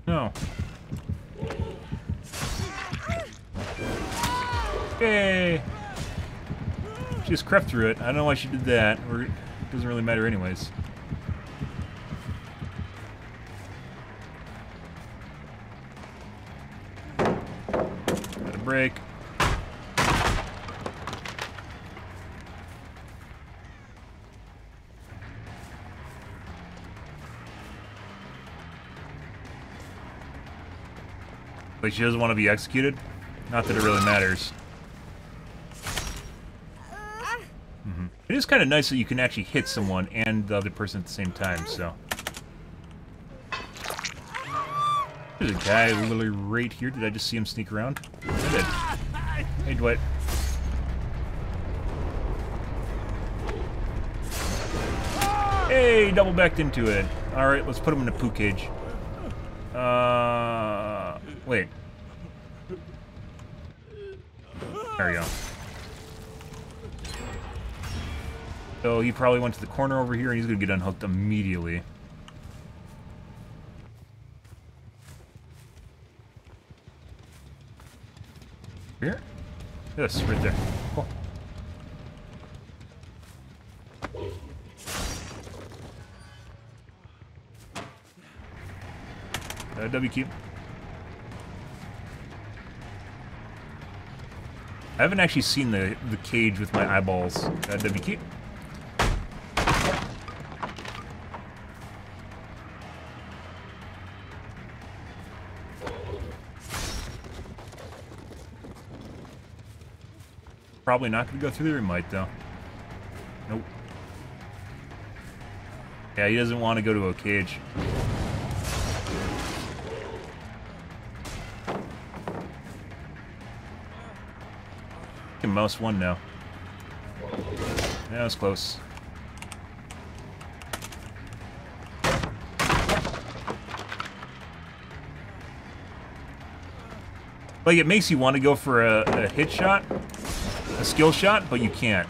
No. Yay! She just crept through it. I don't know why she did that. Or it doesn't really matter anyways. Got a break. Like she doesn't want to be executed? Not that it really matters. It is kind of nice that you can actually hit someone and the other person at the same time, so. There's a guy literally right here. Did I just see him sneak around? I did. Hey, Dwight. Hey, double backed into it. Alright, let's put him in a poo cage. Wait. There we go. So he probably went to the corner over here and he's gonna get unhooked immediately. Here? Yes, right there. Cool. W key. I haven't actually seen the cage with my eyeballs. W key. Probably not going to go through there. He might, though. Nope. Yeah, he doesn't want to go to a cage. I can mouse one now. That was close. Like, it makes you want to go for a hit shot. A skill shot, but you can't.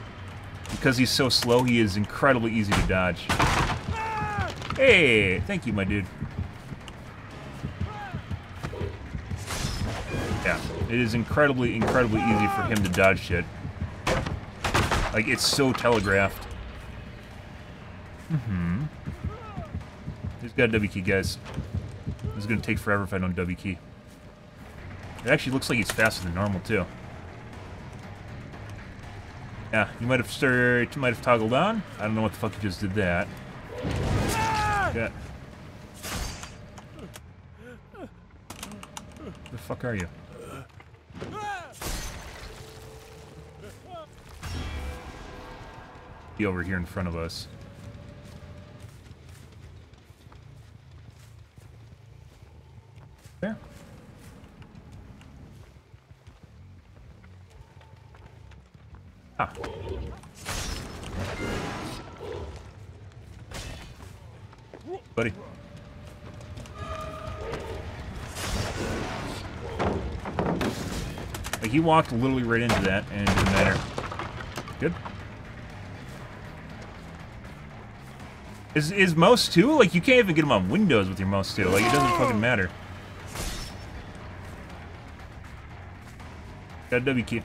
Because he's so slow, he is incredibly easy to dodge. Hey, thank you, my dude. Yeah, It is incredibly, incredibly easy for him to dodge shit. Like, it's so telegraphed. He's got a W key, guys. This is gonna take forever if I don't W key. It actually looks like he's faster than normal, too. Yeah, you might have toggled on. I don't know what the fuck you just did that. Yeah. The fuck are you? Be over here in front of us. There. Ah. Buddy. Like, he walked literally right into that, and it didn't matter. Good. Is mouse 2? Like, you can't even get him on Windows with your mouse 2. Like, it doesn't fucking matter. Got a W key.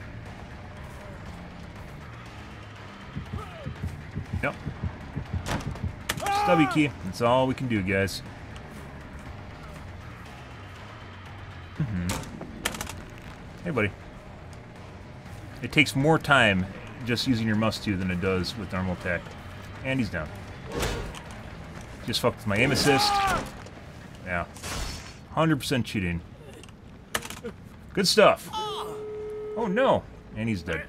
Yep. Just W key. That's all we can do, guys. Hey, buddy. It takes more time just using your mouse 2 than it does with normal attack. And he's down. Just fucked with my aim assist. Yeah. 100% cheating. Good stuff. Oh no. And he's dead.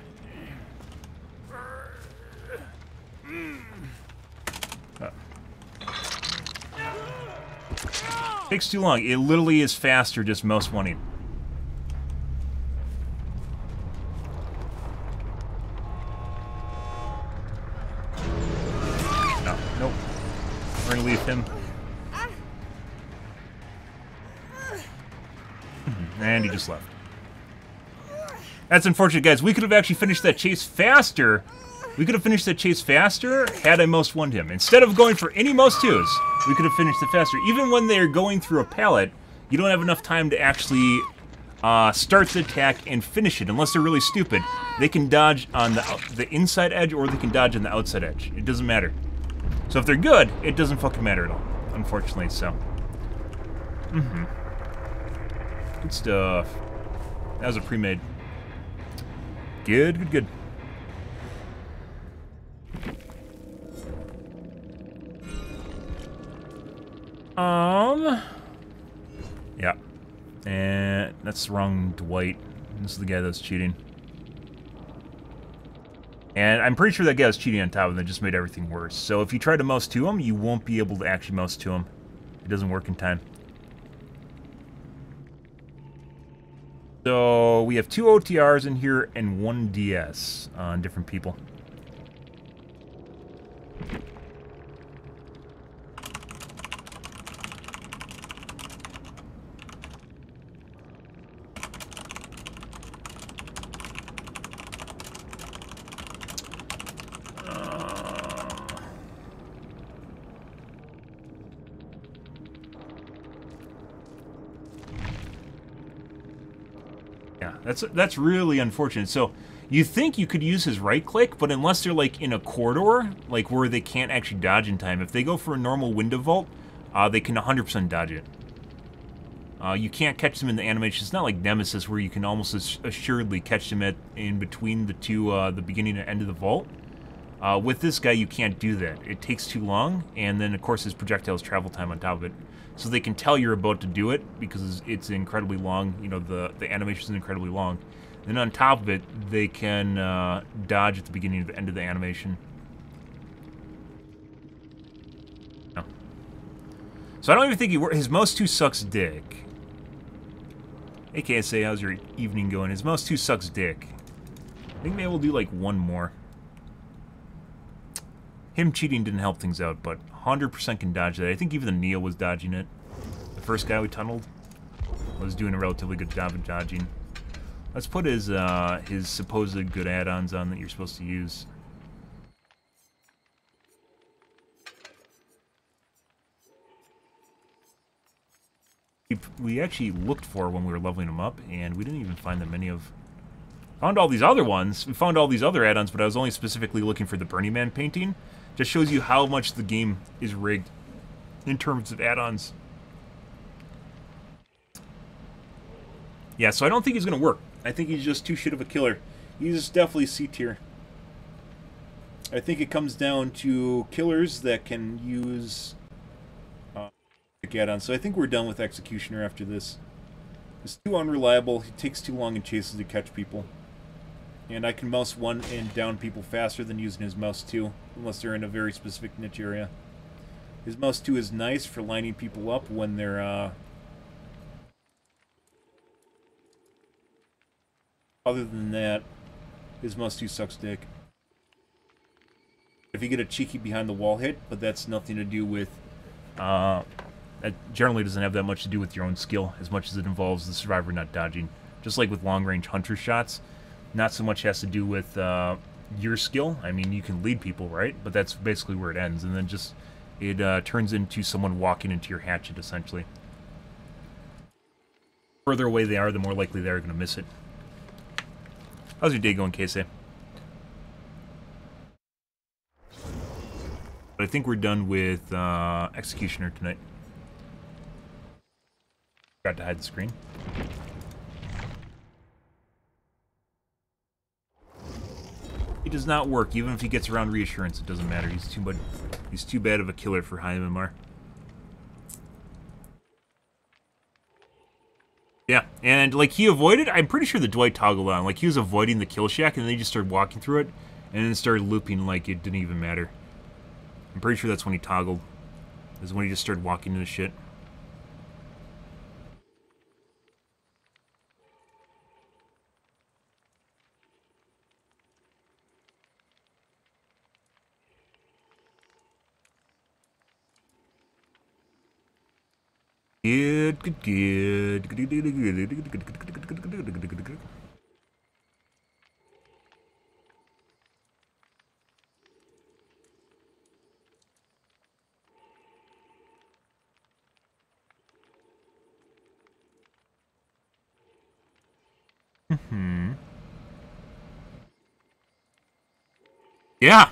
Takes too long. It literally is faster just mouse 1-ing. No, nope. We're gonna leave him. And he just left. That's unfortunate, guys. We could have actually finished that chase faster. We could have finished that chase faster had I mouse 1'd him. Instead of going for any mouse 2s, we could have finished it faster. Even when they're going through a pallet, you don't have enough time to actually start the attack and finish it. Unless they're really stupid. They can dodge on the inside edge or they can dodge on the outside edge. It doesn't matter. So if they're good, it doesn't fucking matter at all. Unfortunately, so. Good stuff. That was a pre-made. Good, good, good. Yeah. And that's the wrong Dwight. This is the guy that's cheating. And I'm pretty sure that guy was cheating on top of it and just made everything worse. So if you try to mouse to him, you won't be able to actually mouse to him. It doesn't work in time. So we have 2 OTRs in here and 1 DS on different people. Yeah, that's really unfortunate. So you think you could use his right click, but unless they're like in a corridor, like where they can't actually dodge in time, if they go for a normal window vault, they can 100% dodge it. You can't catch them in the animation. It's not like Nemesis where you can almost assuredly catch them in between the two, the beginning and end of the vault. With this guy, you can't do that. It takes too long, and then of course his projectile's travel time on top of it. So they can tell you're about to do it because it's incredibly long. You know, the animation is incredibly long. Then on top of it, they can dodge at the beginning and the end of the animation. No. So I don't even think his mouse 2 sucks dick. AKSA, how's your evening going? His mouse 2 sucks dick. I think maybe we'll do like 1 more. Him cheating didn't help things out, but 100% can dodge that. I think even the Neo was dodging it. The first guy we tunneled was doing a relatively good job of dodging. Let's put his supposed good add-ons on that you're supposed to use. we actually looked for when we were leveling them up, and we didn't even find that many of... Found all these other ones. We found all these other add-ons, but I was only specifically looking for the Burning Man painting. Just shows you how much the game is rigged in terms of add-ons. Yeah, so I don't think he's going to work. I think he's just too shit of a killer. He's definitely C tier. I think it comes down to killers that can use add-ons. So I think we're done with Executioner after this. It's too unreliable. He takes too long in chases to catch people. And I can mouse 1 and down people faster than using his mouse 2, unless they're in a very specific niche area. His mouse 2 is nice for lining people up when they're other than that, his mouse 2 sucks dick. If you get a cheeky behind the wall hit, but that's nothing to do with that generally doesn't have that much to do with your own skill as much as it involves the survivor not dodging. Just like with long-range hunter shots, not so much has to do with your skill. I mean, you can lead people, right? But that's basically where it ends. And then just, it turns into someone walking into your hatchet, essentially. The further away they are, the more likely they are going to miss it. How's your day going, Casey? But I think we're done with Executioner tonight. Forgot to hide the screen. He does not work. Even if he gets around reassurance, it doesn't matter. He's too bad of a killer for high MMR. Yeah, and like he avoided, I'm pretty sure the Dwight toggled on. Like he was avoiding the kill shack and then he just started walking through it and then started looping like it didn't even matter. I'm pretty sure that's when he toggled. Is when he just started walking into shit. Good. Yeah.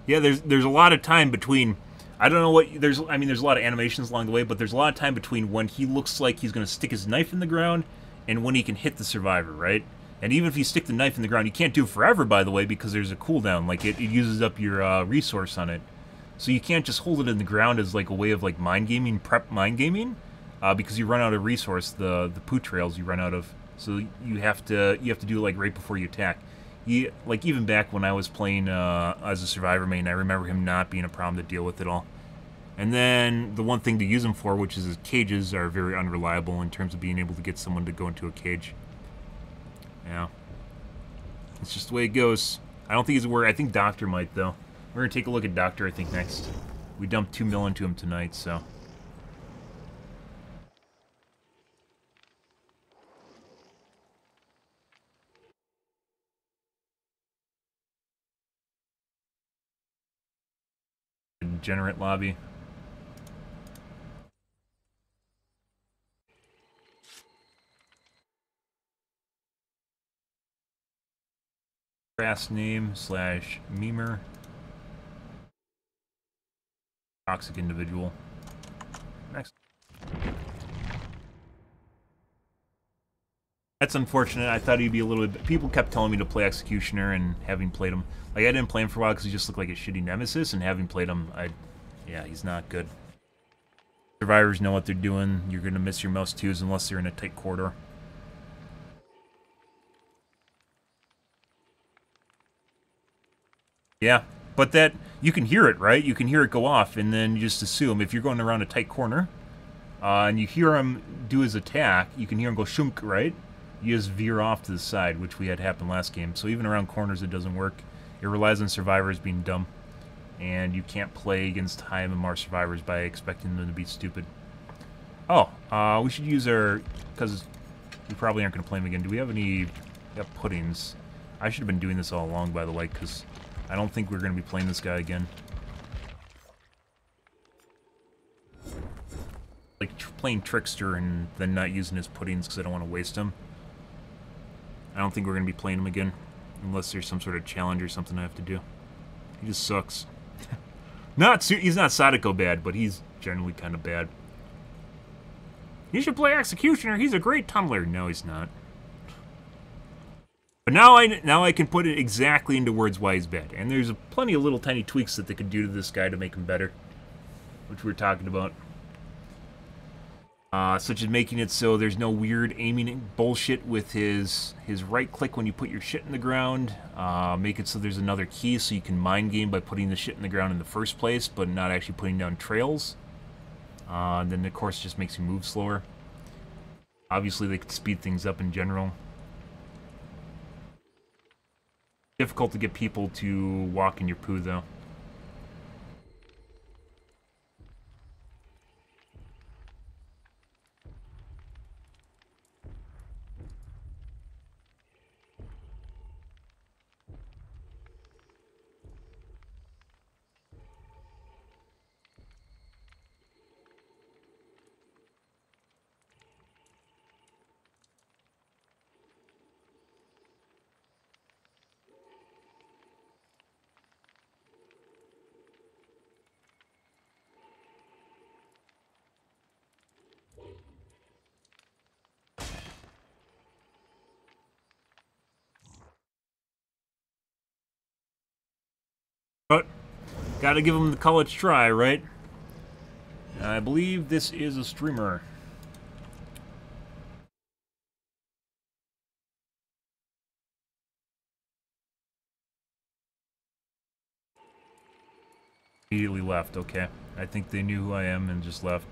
Yeah, there's a lot of time between, I don't know what, there's a lot of animations along the way, but there's a lot of time between when he looks like he's going to stick his knife in the ground and when he can hit the survivor, right? And even if you stick the knife in the ground, you can't do it forever, by the way, because there's a cooldown. Like, it uses up your resource on it. So you can't just hold it in the ground as, like, a way of, like, mind gaming, prep mind gaming, because you run out of resource, the poo trails you run out of. So you have to do it, like, right before you attack. Like, even back when I was playing as a survivor main, I remember him not being a problem to deal with at all. And then the one thing to use him for, which is his cages, are very unreliable in terms of being able to get someone to go into a cage. Yeah. It's just the way it goes. I don't think he's a worry. I think Doctor might, though. We're going to take a look at Doctor, I think, next. We dumped 2 mil into him tonight, so... Generate lobby. Crass name / memer. Toxic individual. Next. That's unfortunate. I thought he'd be a little bit... People kept telling me to play Executioner, and having played him... Like, I didn't play him for a while because he just looked like a shitty nemesis, and having played him, yeah, he's not good. Survivors know what they're doing. You're going to miss your mouse 2s unless they're in a tight corridor. Yeah, but that... You can hear it, right? You can hear it go off, and then you just assume if you're going around a tight corner, and you hear him do his attack, you can hear him go shunk, right? You just veer off to the side, which we had happen last game. So even around corners, it doesn't work. It relies on survivors being dumb. And you can't play against high MMR survivors by expecting them to be stupid. Oh, we should use our... Because we probably aren't going to play him again. Do we have any... We have puddings. I should have been doing this all along, by the way, because I don't think we're going to be playing this guy again. like playing trickster and then not using his puddings because I don't want to waste them. I don't think we're going to be playing him again. Unless there's some sort of challenge or something I have to do. He just sucks. He's not Sadako bad, but he's generally kind of bad. You should play Executioner. He's a great tunneler. No, he's not. But now I can put it exactly into words why he's bad. And there's plenty of little tiny tweaks that they could do to this guy to make him better, which we were talking about. Such as making it so there's no weird aiming bullshit with his right click when you put your shit in the ground. Make it so there's another key so you can mind game by putting the shit in the ground in the first place, but not actually putting down trails. And then of course it just makes you move slower. Obviously they could speed things up in general. Difficult to get people to walk in your poo though. But gotta give them the college try, right? I believe this is a streamer. Immediately left, okay. I think they knew who I am and just left.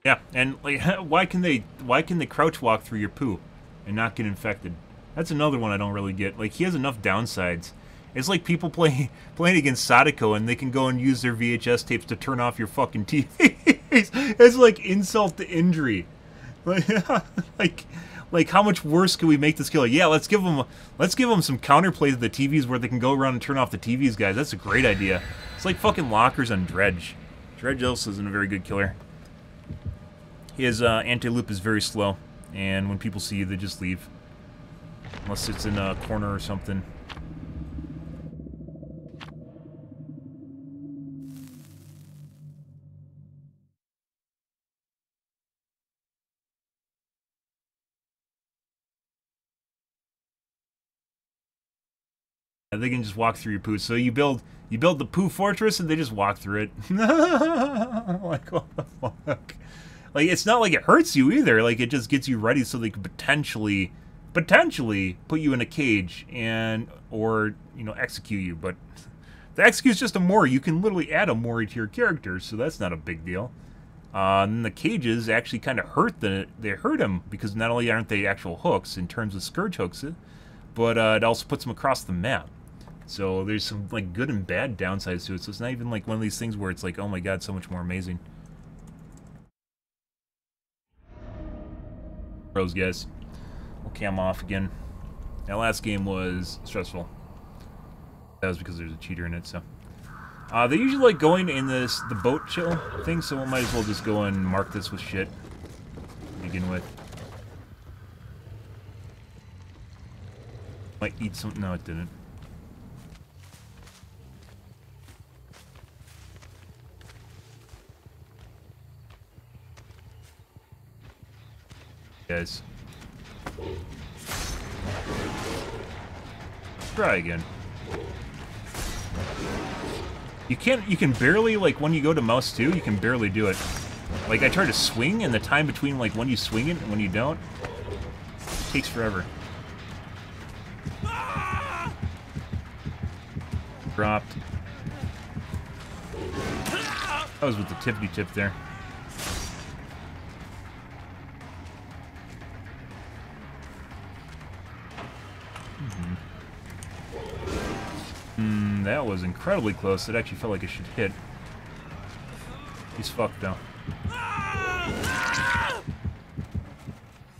Yeah, and like, why can they crouch walk through your poo and not get infected? That's another one I don't really get. Like, he has enough downsides. It's like people playing against Sadako and they can go and use their VHS tapes to turn off your fucking TVs. It's like insult to injury. Like how much worse can we make this killer? Yeah, let's give them some counterplay to the TVs where they can go around and turn off the TVs, guys. That's a great idea. It's like fucking lockers on Dredge. Dredge also isn't a very good killer. His anti-loop is very slow, and when people see you, they just leave. Unless it's in a corner or something. They can just walk through your poo. So you build the poo fortress, and they just walk through it. Like, what the fuck? Like, it's not like it hurts you either. Like, it just gets you ready so they could potentially put you in a cage or you know, execute you. But the execute's just a mori. You can literally add a mori to your character, so that's not a big deal. And the cages actually kind of hurt him because not only aren't they actual hooks in terms of scourge hooks, but it also puts them across the map. So there's some like good and bad downsides to it. So it's not even like one of these things where it's like, oh my god, so much more amazing. Pros, guys. We'll cam off again. That last game was stressful. That was because there's a cheater in it, so. They usually like going in the boat chill thing, so we might as well just go and mark this with shit to begin with. Might eat some. No, it didn't. Guys. Try again. You can barely, like, when you go to mouse 2, you can barely do it. Like, I try to swing, and the time between, like, when you swing it and when you don't, it takes forever. dropped. That was with the tippity tip there. That was incredibly close. It actually felt like it should hit. He's fucked though.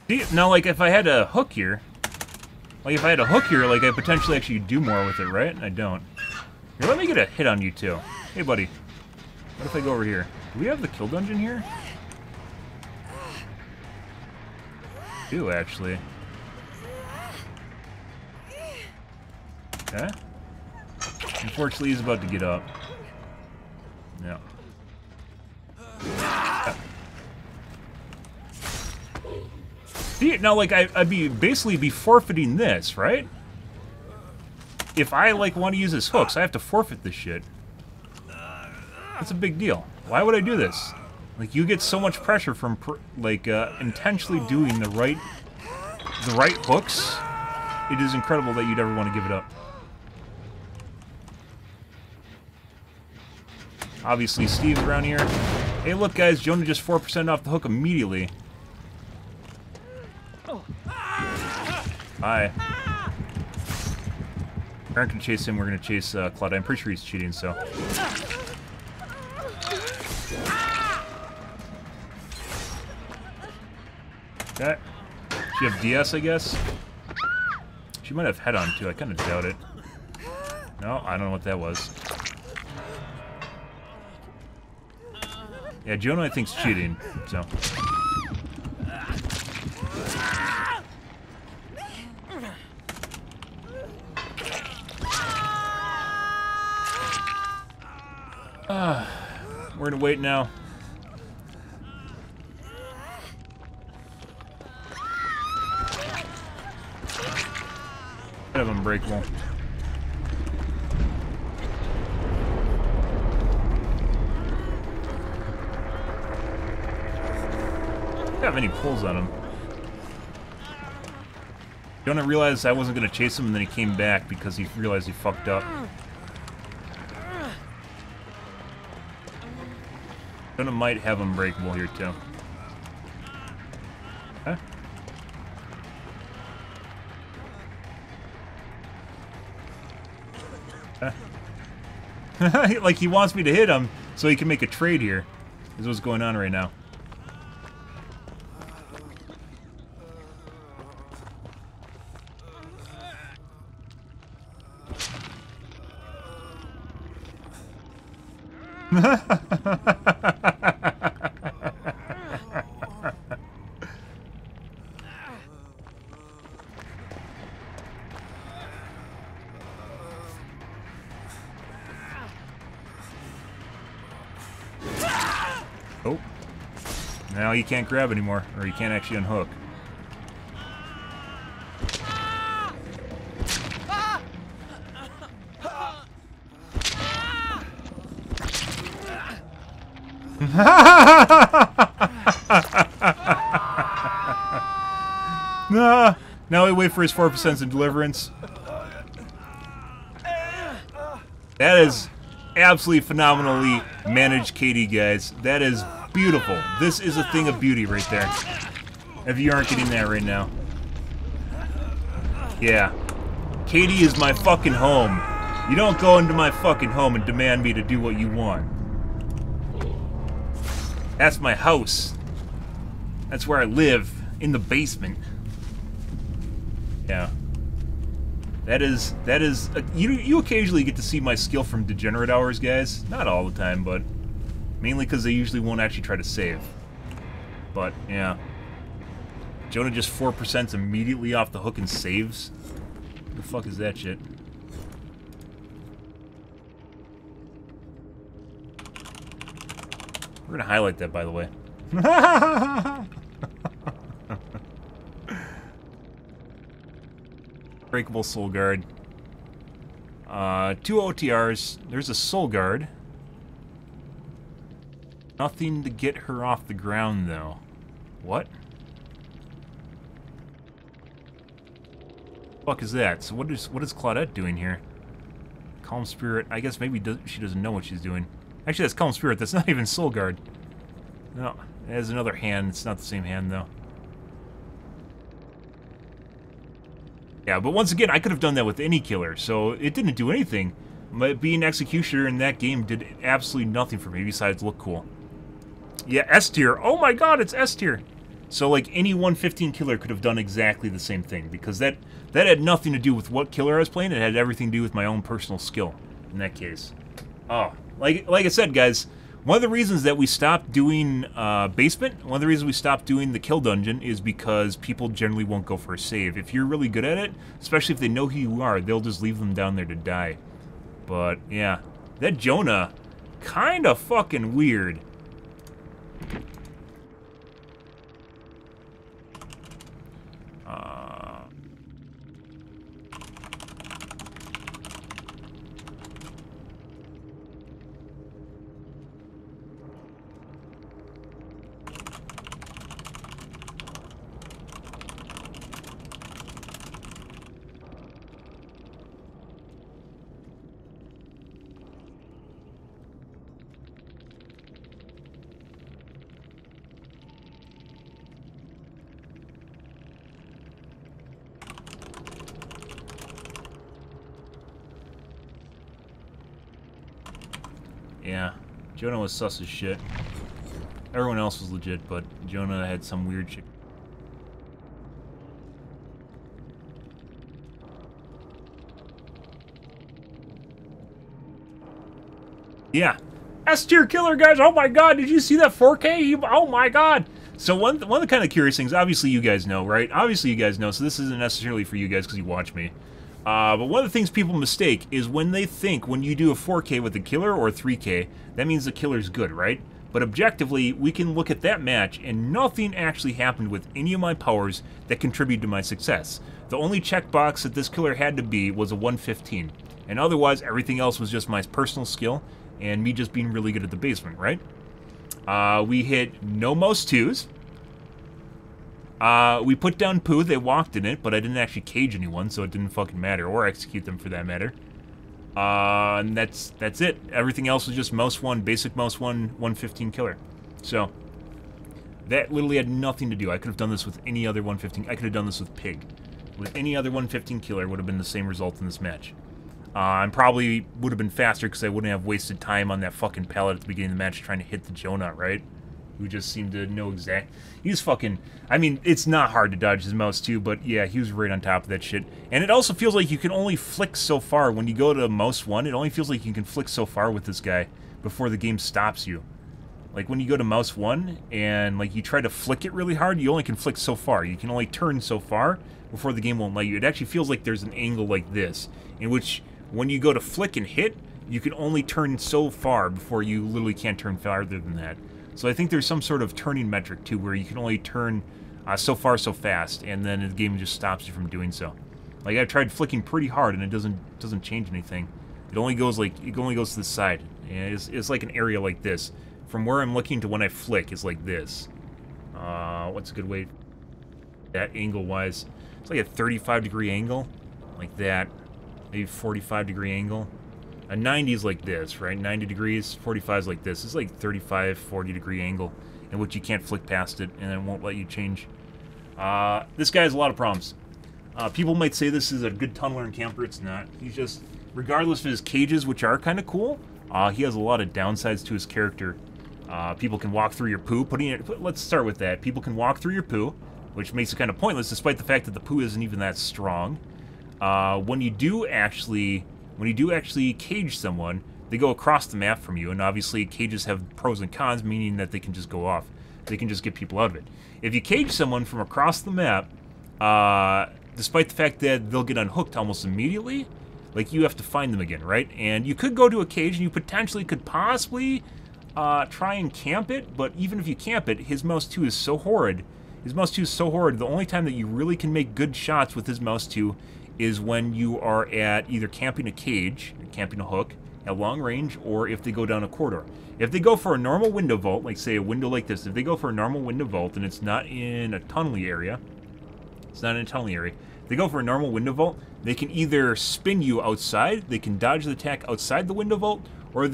See, now, like, if I had a hook here, like, I potentially actually do more with it, right? I don't. Here, let me get a hit on you, too. Hey, buddy. What if I go over here? Do we have the kill dungeon here? We do, actually. Okay. Unfortunately, he's about to get up. Yeah. See, now, like, I'd basically be forfeiting this, right? If I, like, want to use this hook, so I have to forfeit this shit. That's a big deal. Why would I do this? Like, you get so much pressure from, intentionally doing the right hooks. It is incredible that you'd ever want to give it up. Obviously, Steve's around here. Hey, look, guys, Jonah just 4% off the hook immediately. Hi. We aren't gonna chase him, we're gonna chase Claude. I'm pretty sure he's cheating, so. Okay. She have DS, I guess? She might have head on, too. I kinda doubt it. No, I don't know what that was. Yeah, Jonah, I think's cheating, so. We're gonna wait now. Kind of unbreakable. Don't have any pulls on him. Jonah realized I wasn't gonna chase him, and then he came back because he realized he fucked up. Jonah might have unbreakable here too. Okay. Okay. Like he wants me to hit him so he can make a trade here. Is what's going on right now. Oh. Now he can't grab anymore, or he can't actually unhook. Now we wait for his 4% of deliverance. That is absolutely phenomenally managed KD, guys. That is beautiful. This is a thing of beauty right there. If you aren't getting that right now. Yeah. KD is my fucking home. You don't go into my fucking home and demand me to do what you want. That's my house. That's where I live, in the basement. Yeah. That is, you occasionally get to see my skill from Degenerate Hours, guys. Not all the time, but mainly because they usually won't actually try to save. But, yeah. Jonah just 4% immediately off the hook and saves? What the fuck is that shit? We're gonna highlight that, by the way. Breakable Soul Guard. 2 OTRs. There's a Soul Guard. Nothing to get her off the ground, though. What? The fuck is that? So what is Claudette doing here? Calm Spirit. I guess maybe she doesn't know what she's doing. Actually, that's Calm Spirit. That's not even Soul Guard. No, it has another hand. It's not the same hand, though. Yeah, but once again, I could have done that with any killer, so it didn't do anything. But being Executioner in that game did absolutely nothing for me besides look cool. Yeah, S tier. Oh my god, it's S tier. So, like, any 115 killer could have done exactly the same thing, because that had nothing to do with what killer I was playing. It had everything to do with my own personal skill in that case. Oh, like I said, guys, one of the reasons that we stopped doing basement, one of the reasons we stopped doing the kill dungeon is because people generally won't go for a save. If you're really good at it, especially if they know who you are, they'll just leave them down there to die. But, yeah, that Jonah, kind of fucking weird. Yeah, Jonah was sus as shit. Everyone else was legit, but Jonah had some weird shit. Yeah. S-tier killer, guys! Oh my god, did you see that 4K? Oh my god! So one of the kind of curious things, obviously you guys know, right? Obviously you guys know, so this isn't necessarily for you guys because you watch me. But one of the things people mistake is when they think when you do a 4K with the killer or a 3K, that means the killer's good, right? But objectively, we can look at that match and nothing actually happened with any of my powers that contributed to my success. The only checkbox that this killer had to be was a 115. And otherwise, everything else was just my personal skill and me just being really good at the basement, right? We hit no most 2s. We put down poo, they walked in it, but I didn't actually cage anyone, so it didn't fucking matter, or execute them for that matter. And that's it. Everything else was just most 1, basic most 1, 115 killer. So, that literally had nothing to do. I could have done this with any other 115, I could have done this with Pig. With any other 115 killer, would have been the same result in this match. And probably would have been faster because I wouldn't have wasted time on that fucking pallet at the beginning of the match trying to hit the Jonah, right? Who just seemed to know exact. He's fucking. I mean, it's not hard to dodge his mouse too, but yeah, he was right on top of that shit. And it also feels like you can only flick so far when you go to mouse 1. It only feels like you can flick so far with this guy before the game stops you. Like when you go to mouse 1 and like you try to flick it really hard, you only can flick so far. You can only turn so far before the game won't let you. It actually feels like there's an angle like this, in which when you go to flick and hit, you can only turn so far before you literally can't turn farther than that. So I think there's some sort of turning metric too, where you can only turn so far so fast, and then the game just stops you from doing so. Like I've tried flicking pretty hard, and it doesn't change anything. It only goes to the side, and it's like an area like this. From where I'm looking to when I flick, it's like this. What's a good way? That angle-wise, it's like a 35-degree angle, like that. Maybe 45-degree angle. A 90 is like this, right? 90 degrees, 45 is like this. It's like 35, 40-degree angle in which you can't flick past it, and it won't let you change. This guy has a lot of problems. People might say this is a good tunneler and camper. It's not. He's just, regardless of his cages, which are kind of cool, he has a lot of downsides to his character. People can walk through your poo. Let's start with that. People can walk through your poo, which makes it kind of pointless, despite the fact that the poo isn't even that strong. When you do actually cage someone, they go across the map from you, and obviously cages have pros and cons, meaning that they can just go off. They can just get people out of it. If you cage someone from across the map, despite the fact that they'll get unhooked almost immediately, like you have to find them again, right? And you could go to a cage and you potentially could possibly try and camp it, but even if you camp it, his mouse 2 is so horrid. His mouse 2 is so horrid, the only time that you really can make good shots with his mouse 2 is when you are at either camping a cage, or camping a hook, at long range, or if they go down a corridor. If they go for a normal window vault, like say a window like this, if they go for a normal window vault and it's not in a tunneling area, they go for a normal window vault, they can either spin you outside, they can dodge the attack outside the window vault, or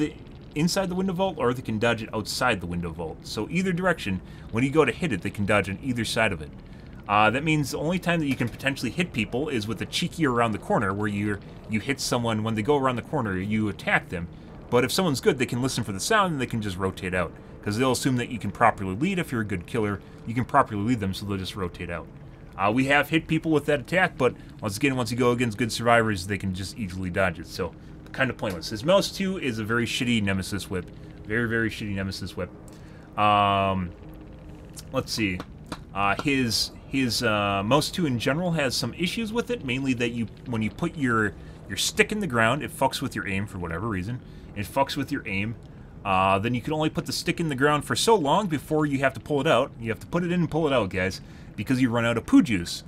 inside the window vault, or they can dodge it outside the window vault. So either direction, when you go to hit it, they can dodge on either side of it. That means the only time that you can potentially hit people is with a cheeky around the corner, where you hit someone when they go around the corner, you attack them. But if someone's good, they can listen for the sound and they can just rotate out. Because they'll assume that you can properly lead. If you're a good killer, you can properly lead them, so they'll just rotate out. We have hit people with that attack, but once you go against good survivors, they can just easily dodge it. So, kind of pointless. His Mouse 2 is a very shitty Nemesis whip. Very, very shitty Nemesis whip. Let's see. His Mouse 2 in general has some issues with it, mainly that when you put your stick in the ground, it fucks with your aim for whatever reason. It fucks with your aim. Then you can only put the stick in the ground for so long before you have to pull it out. You have to put it in and pull it out, guys, because you run out of poo juice.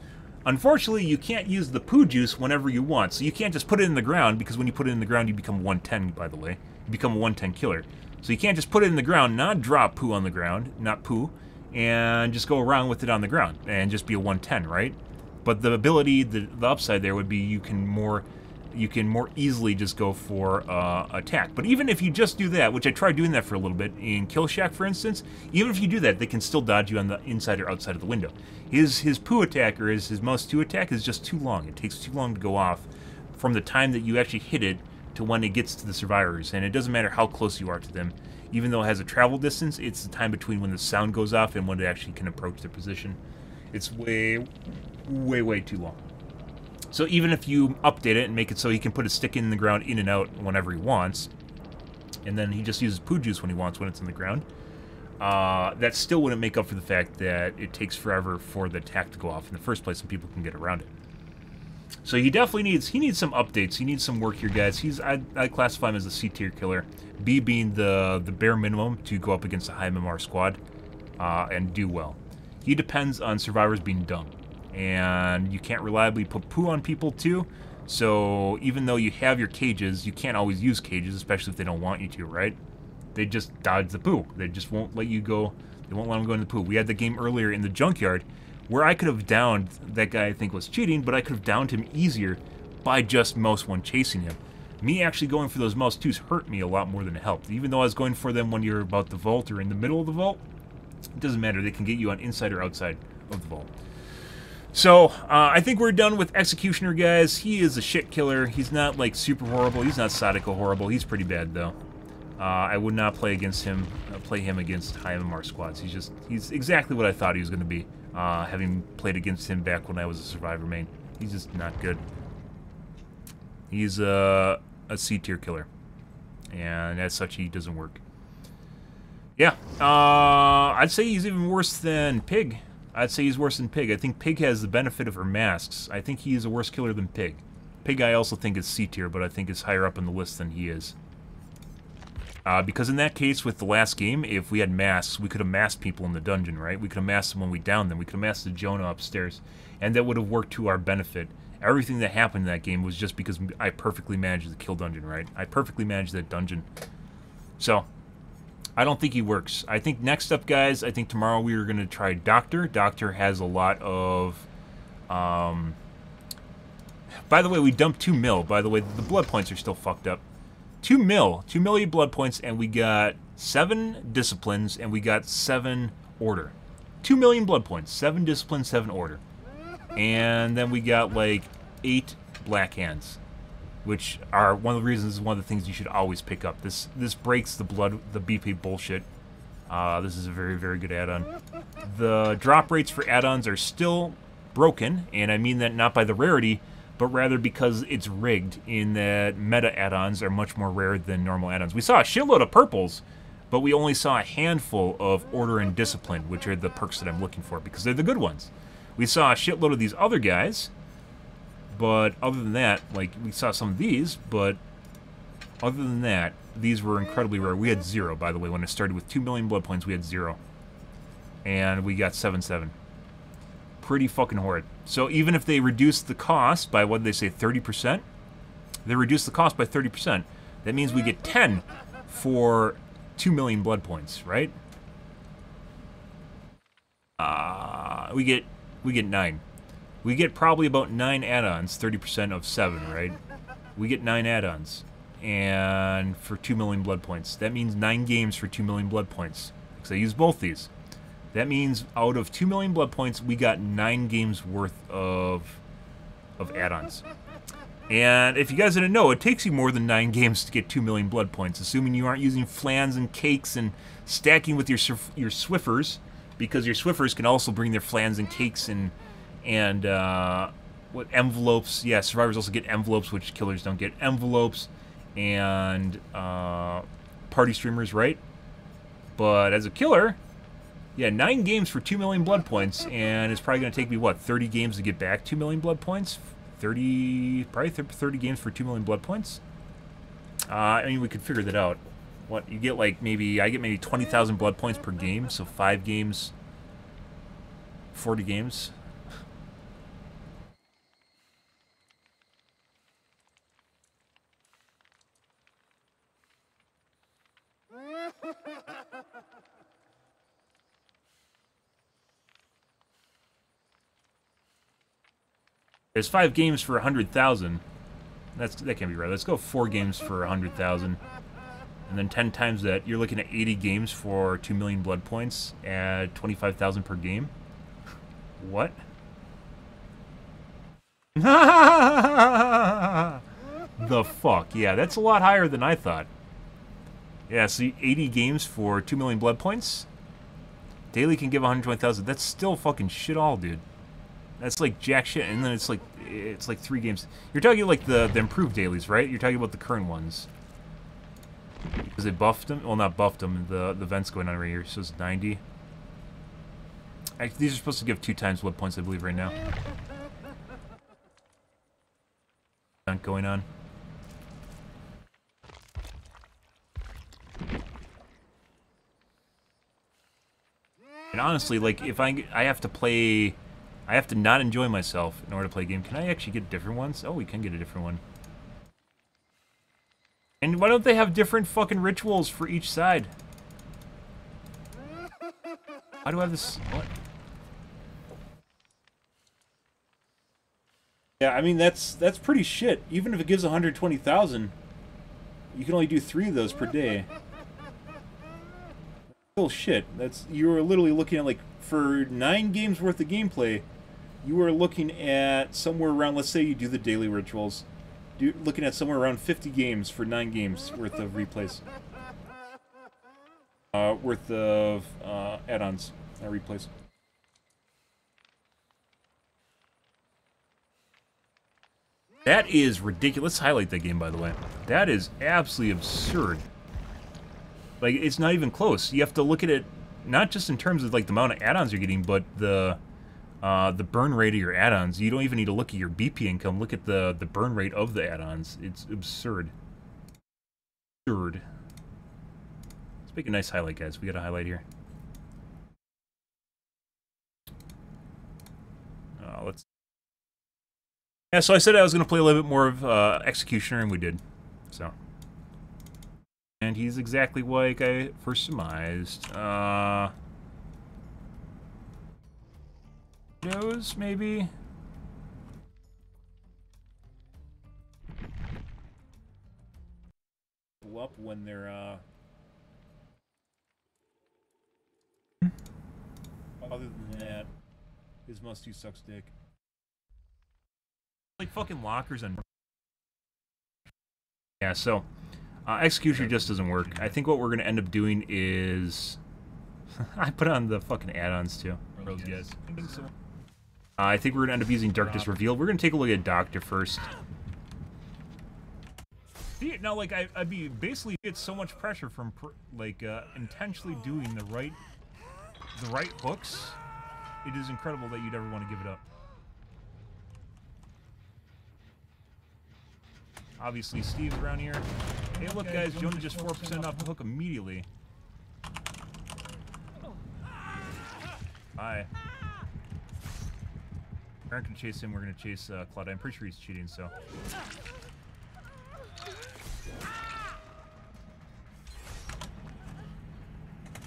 Unfortunately, you can't use the poo juice whenever you want, so you can't just put it in the ground, because when you put it in the ground, you become 110, by the way. You become a 110 killer. So you can't just put it in the ground, not drop poo on the ground, not poo, and just go around with it on the ground, and just be a 110, right? But the ability, the upside there would be you can more easily just go for attack. But even if you just do that, which I tried doing that for a little bit in Kill Shack, for instance, even if you do that, they can still dodge you on the inside or outside of the window. His poo attack, or his Mouse 2 attack, is just too long. It takes too long to go off from the time that you actually hit it to when it gets to the survivors, and it doesn't matter how close you are to them. Even though it has a travel distance, it's the time between when the sound goes off and when it actually can approach their position. It's way, way, way too long. So even if you update it and make it so he can put a stick in the ground in and out whenever he wants, and then he just uses poo juice when he wants when it's in the ground, that still wouldn't make up for the fact that it takes forever for the attack to go off in the first place and people can get around it. So he definitely needs some updates. He needs some work here, guys. I classify him as a C tier killer. B being the bare minimum to go up against a high MMR squad and do well. He depends on survivors being dumb. And you can't reliably put poo on people too, so even though you have your cages, you can't always use cages, especially if they don't want you to, right? They just dodge the poo. They just won't let you go. They won't let them go in the poo. We had the game earlier in the junkyard where I could have downed that guy. I think was cheating, but I could have downed him easier by just Mouse 1 chasing him. Me actually going for those Mouse 2s hurt me a lot more than it helped. Even though I was going for them when you're about the vault or in the middle of the vault, it doesn't matter. They can get you on inside or outside of the vault. So, I think we're done with Executioner, guys. He is a shit killer. He's not, like, super horrible. He's not Sadako horrible. He's pretty bad, though. I would not play against him, play him against high MMR squads. He's exactly what I thought he was going to be, having played against him back when I was a Survivor main. He's just not good. He's a C-tier killer. And as such, he doesn't work. Yeah, I'd say he's even worse than Pig. I'd say he's worse than Pig. I think Pig has the benefit of her masks. I think he is a worse killer than Pig. Pig I also think is C-tier, but I think is higher up on the list than he is. Because in that case, with the last game, if we had masks, we could have masked people in the dungeon, right? We could have masked them when we downed them. We could have masked the Jonah upstairs. And that would have worked to our benefit. Everything that happened in that game was just because I perfectly managed the kill dungeon, right? I perfectly managed that dungeon. So, I don't think he works. I think next up, guys, I think tomorrow we are going to try Doctor. Doctor has a lot of... By the way, we dumped 2 mil. By the way, the blood points are still fucked up. 2 mil. 2 million blood points, and we got 7 disciplines, and we got 7 order. 2 million blood points. 7 discipline, 7 order. And then we got, like, 8 black hands. Which are one of the reasons, one of the things you should always pick up. This breaks the BP bullshit. This is a very, very good add-on. The drop rates for add-ons are still broken, and I mean that not by the rarity, but rather because it's rigged in that meta add-ons are much more rare than normal add-ons. We saw a shitload of purples, but we only saw a handful of order and discipline, which are the perks that I'm looking for, because they're the good ones. We saw a shitload of these other guys, but other than that, like, we saw some of these, but other than that, these were incredibly rare. We had 0, by the way. When it started with 2 million blood points, we had 0. And we got 7-7. Pretty fucking horrid. So even if they reduce the cost by, what did they say, 30%? They reduce the cost by 30%. That means we get 10 for 2 million blood points, right? We get 9. We get probably about 9 add-ons, 30% of 7, right? We get 9 add-ons. And for 2 million blood points. That means 9 games for 2 million blood points. Because I use both these. That means out of 2 million blood points, we got 9 games worth of add-ons. And if you guys didn't know, it takes you more than 9 games to get 2 million blood points, assuming you aren't using flans and cakes and stacking with your Swiffers, because your Swiffers can also bring their flans and cakes and what envelopes. Yeah, survivors also get envelopes, which killers don't get. Envelopes and party streamers, right? But as a killer, yeah, 9 games for 2 million blood points, and it's probably going to take me, what, 30 games to get back 2 million blood points? Probably 30 games for 2 million blood points? I mean, we could figure that out. What, you get like maybe, I get maybe 20,000 blood points per game, so 5 games, 40 games. There's 5 games for 100,000. That can't be right. Let's go 4 games for 100,000. And then 10 times that, you're looking at 80 games for 2 million blood points at 25,000 per game. What? The fuck? Yeah, that's a lot higher than I thought. Yeah, see, 80 games for 2 million blood points? Daily can give 120,000. That's still fucking shit all, dude. That's like jack shit, and then it's like 3 games. You're talking like the improved dailies, right? You're talking about the current ones. Because they buffed them? Well, not buffed them. The vent's going on right here, so it's 90. Actually, these are supposed to give 2 times blood points, I believe, right now. Vent going on. And honestly, like, if I have to play... I have to not enjoy myself in order to play a game. Can I actually get different ones? Oh, we can get a different one. And why don't they have different fucking rituals for each side? How do I have this? What? Yeah, I mean, that's pretty shit. Even if it gives 120,000, you can only do 3 of those per day. Still shit. You're literally looking at, like, for 9 games worth of gameplay, you are looking at somewhere around, let's say you do the daily rituals, looking at somewhere around 50 games for 9 games worth of replays. Worth of add-ons, replays. That is ridiculous. Let's highlight that game, by the way. That is absolutely absurd. Like, it's not even close. You have to look at it not just in terms of like the amount of add-ons you're getting, but the burn rate of your add-ons. You don't even need to look at your BP income. Look at the burn rate of the add-ons. It's absurd. Absurd. Let's make a nice highlight, guys. We got a highlight here. Let's. Yeah, so I said I was going to play a little bit more of Executioner, and we did. So. And he's exactly like I first surmised. Those, maybe? Pull up when they're, Other than that, his must-do sucks dick. Like fucking lockers and... Yeah, so... Executioner just doesn't work. I think what we're going to end up doing is... I put on the fucking add-ons, too. Those guys. I think so. I think we're going to end up using Darkness Revealed. We're going to take a look at Doctor first. See, now, like, I'd be... Basically, get so much pressure from, intentionally doing the right hooks. It is incredible that you'd ever want to give it up. Obviously, Steve's around here. Hey, look, guys, Jonah just 4% off the hook immediately. Hi. We're not going to chase him. We're going to chase Cloud. I'm pretty sure he's cheating, so.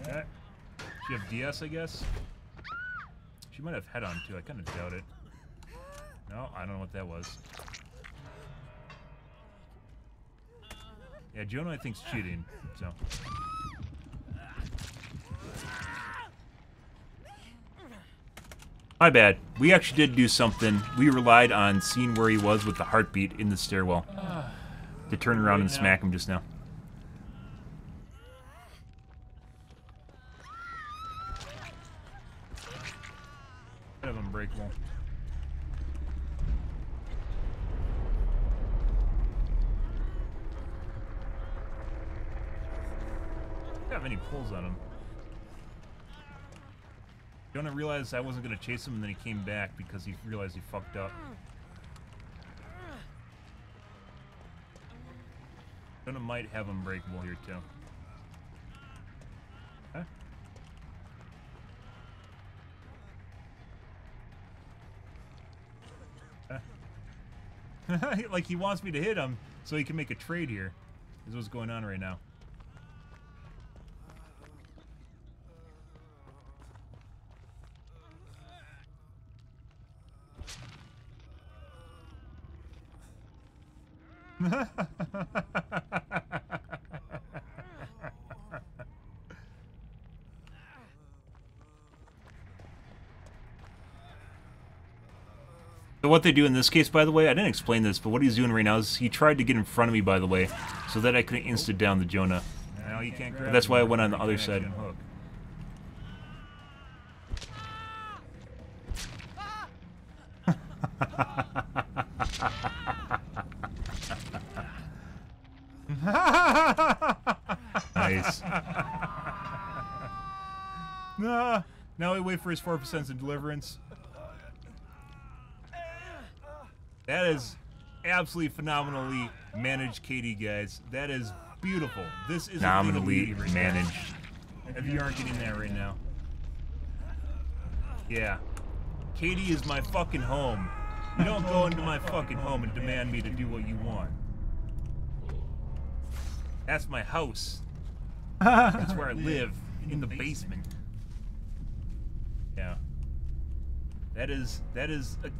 Okay. She have DS, I guess? She might have head on, too. I kind of doubt it. No, I don't know what that was. Yeah, Jonah I think's cheating, so. My bad. We actually did do something. We relied on seeing where he was with the heartbeat in the stairwell to turn around and smack him just now. Kind of unbreakable. Don't have any pulls on him. Jonah realized I wasn't going to chase him, and then he came back because he realized he fucked up. Jonah might have unbreakable here, too. Huh? Like, he wants me to hit him so he can make a trade here. Is what's going on right now. So what they do in this case, by the way, I didn't explain this, but what he's doing right now is he tried to get in front of me, by the way, so that I couldn't insta down the Jonah. Now you can't grab But that's why I him. went on the You other can't side. actually Nice. Now we wait for his 4% of deliverance. That is absolutely phenomenally managed, Katie, guys. That is beautiful. This is phenomenally managed. If you aren't getting that right now. Yeah. Katie is my fucking home. You don't go into my fucking home and demand me to do what you want. That's my house. That's where I live, in the basement. Yeah. That is,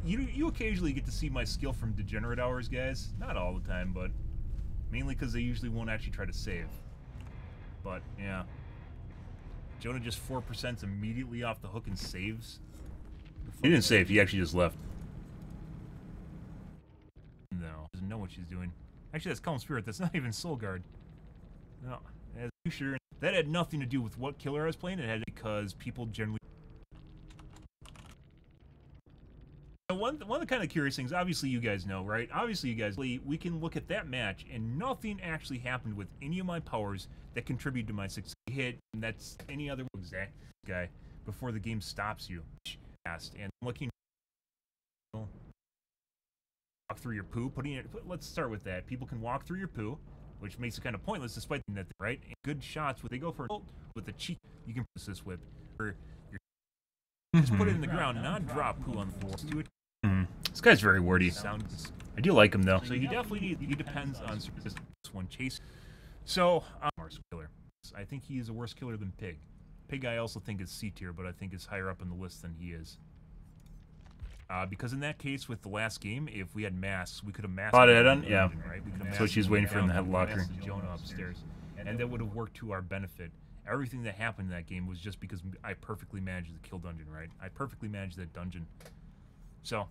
you occasionally get to see my skill from degenerate hours, guys. Not all the time, but mainly because they usually won't actually try to save. But, yeah. Jonah just 4% immediately off the hook and saves. He didn't save, he actually just left. No, doesn't know what she's doing. Actually, that's Calm Spirit, that's not even Soul Guard. No, that's sure. That had nothing to do with what killer I was playing, it had because people generally... One of the kind of curious things, obviously you guys know, right? Obviously you guys, we can look at that match and nothing actually happened with any of my powers that contribute to my success hit, and that's any other exact guy before the game stops you. And looking, walk through your poo, putting it, let's start with that. People can walk through your poo, which makes it kind of pointless despite that, right? And good shots, they go for with the cheek, you can persist whip, or just put it in the ground, not drop poo on the floor. Do it. This guy's very wordy. I do like him though. So he definitely he depends on this one chase. So worst killer. I think he is a worse killer than Pig. Pig I also think is C tier, but I think is higher up in the list than he is. Because in that case with the last game, if we had masks, we could have masked. Yeah. Right? So she's waiting for him in the headlocker. Jonah upstairs, and that would have worked to our benefit. Everything that happened in that game was just because I perfectly managed the kill dungeon, right? I perfectly managed that dungeon. So,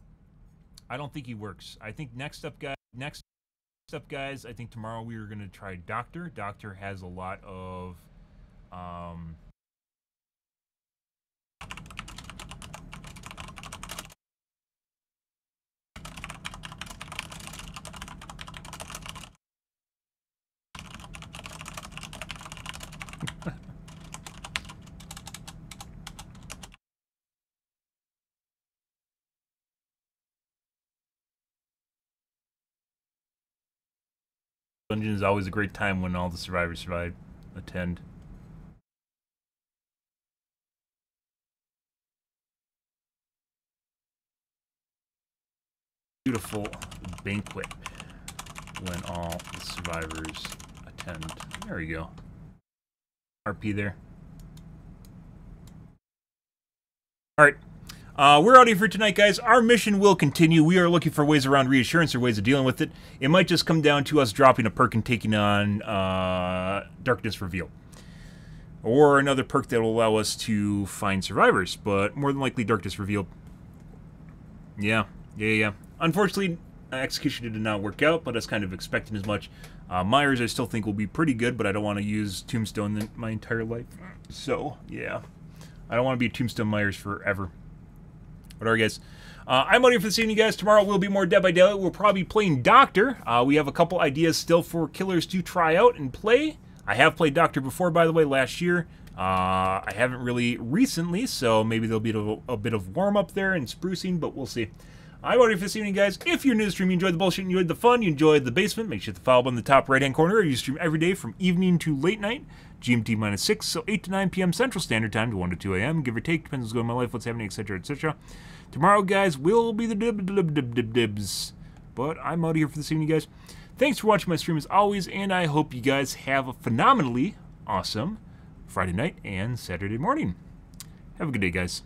I don't think he works. I think next up, guys, I think tomorrow we are going to try Doctor. Doctor has a lot of... Dungeon is always a great time when all the survivors attend. Beautiful banquet when all the survivors attend. There we go. RP there. Alright. We're out of here for tonight, guys. Our mission will continue. We are looking for ways around reassurance or ways of dealing with it. It might just come down to us dropping a perk and taking on Darkness Reveal. Or another perk that will allow us to find survivors. But more than likely, Darkness Reveal. Yeah. Unfortunately, Execution did not work out, but I was kind of expecting as much. Myers I still think will be pretty good, but I don't want to use Tombstone my entire life. So, yeah. I don't want to be Tombstone Myers forever. But alright, guys. I'm out here for this evening, guys. Tomorrow will be more Dead by Daylight. We'll probably be playing Doctor. We have a couple ideas still for killers to try out and play. I have played Doctor before, by the way, last year. I haven't really recently, so maybe there'll be a bit of warm-up there and sprucing, but we'll see. I'm out here for this evening, guys. If you're new to the stream, you enjoyed the bullshit, you enjoyed the fun, you enjoyed the basement, make sure to follow up on the top right-hand corner. You stream every day from evening to late night. GMT-6, so 8 to 9 p.m. Central Standard Time to 1 to 2 a.m. Give or take, depends what's going on in my life, what's happening, etc., etc. Tomorrow, guys, will be the dibs. But I'm out of here for this evening, guys. Thanks for watching my stream as always, and I hope you guys have a phenomenally awesome Friday night and Saturday morning. Have a good day, guys.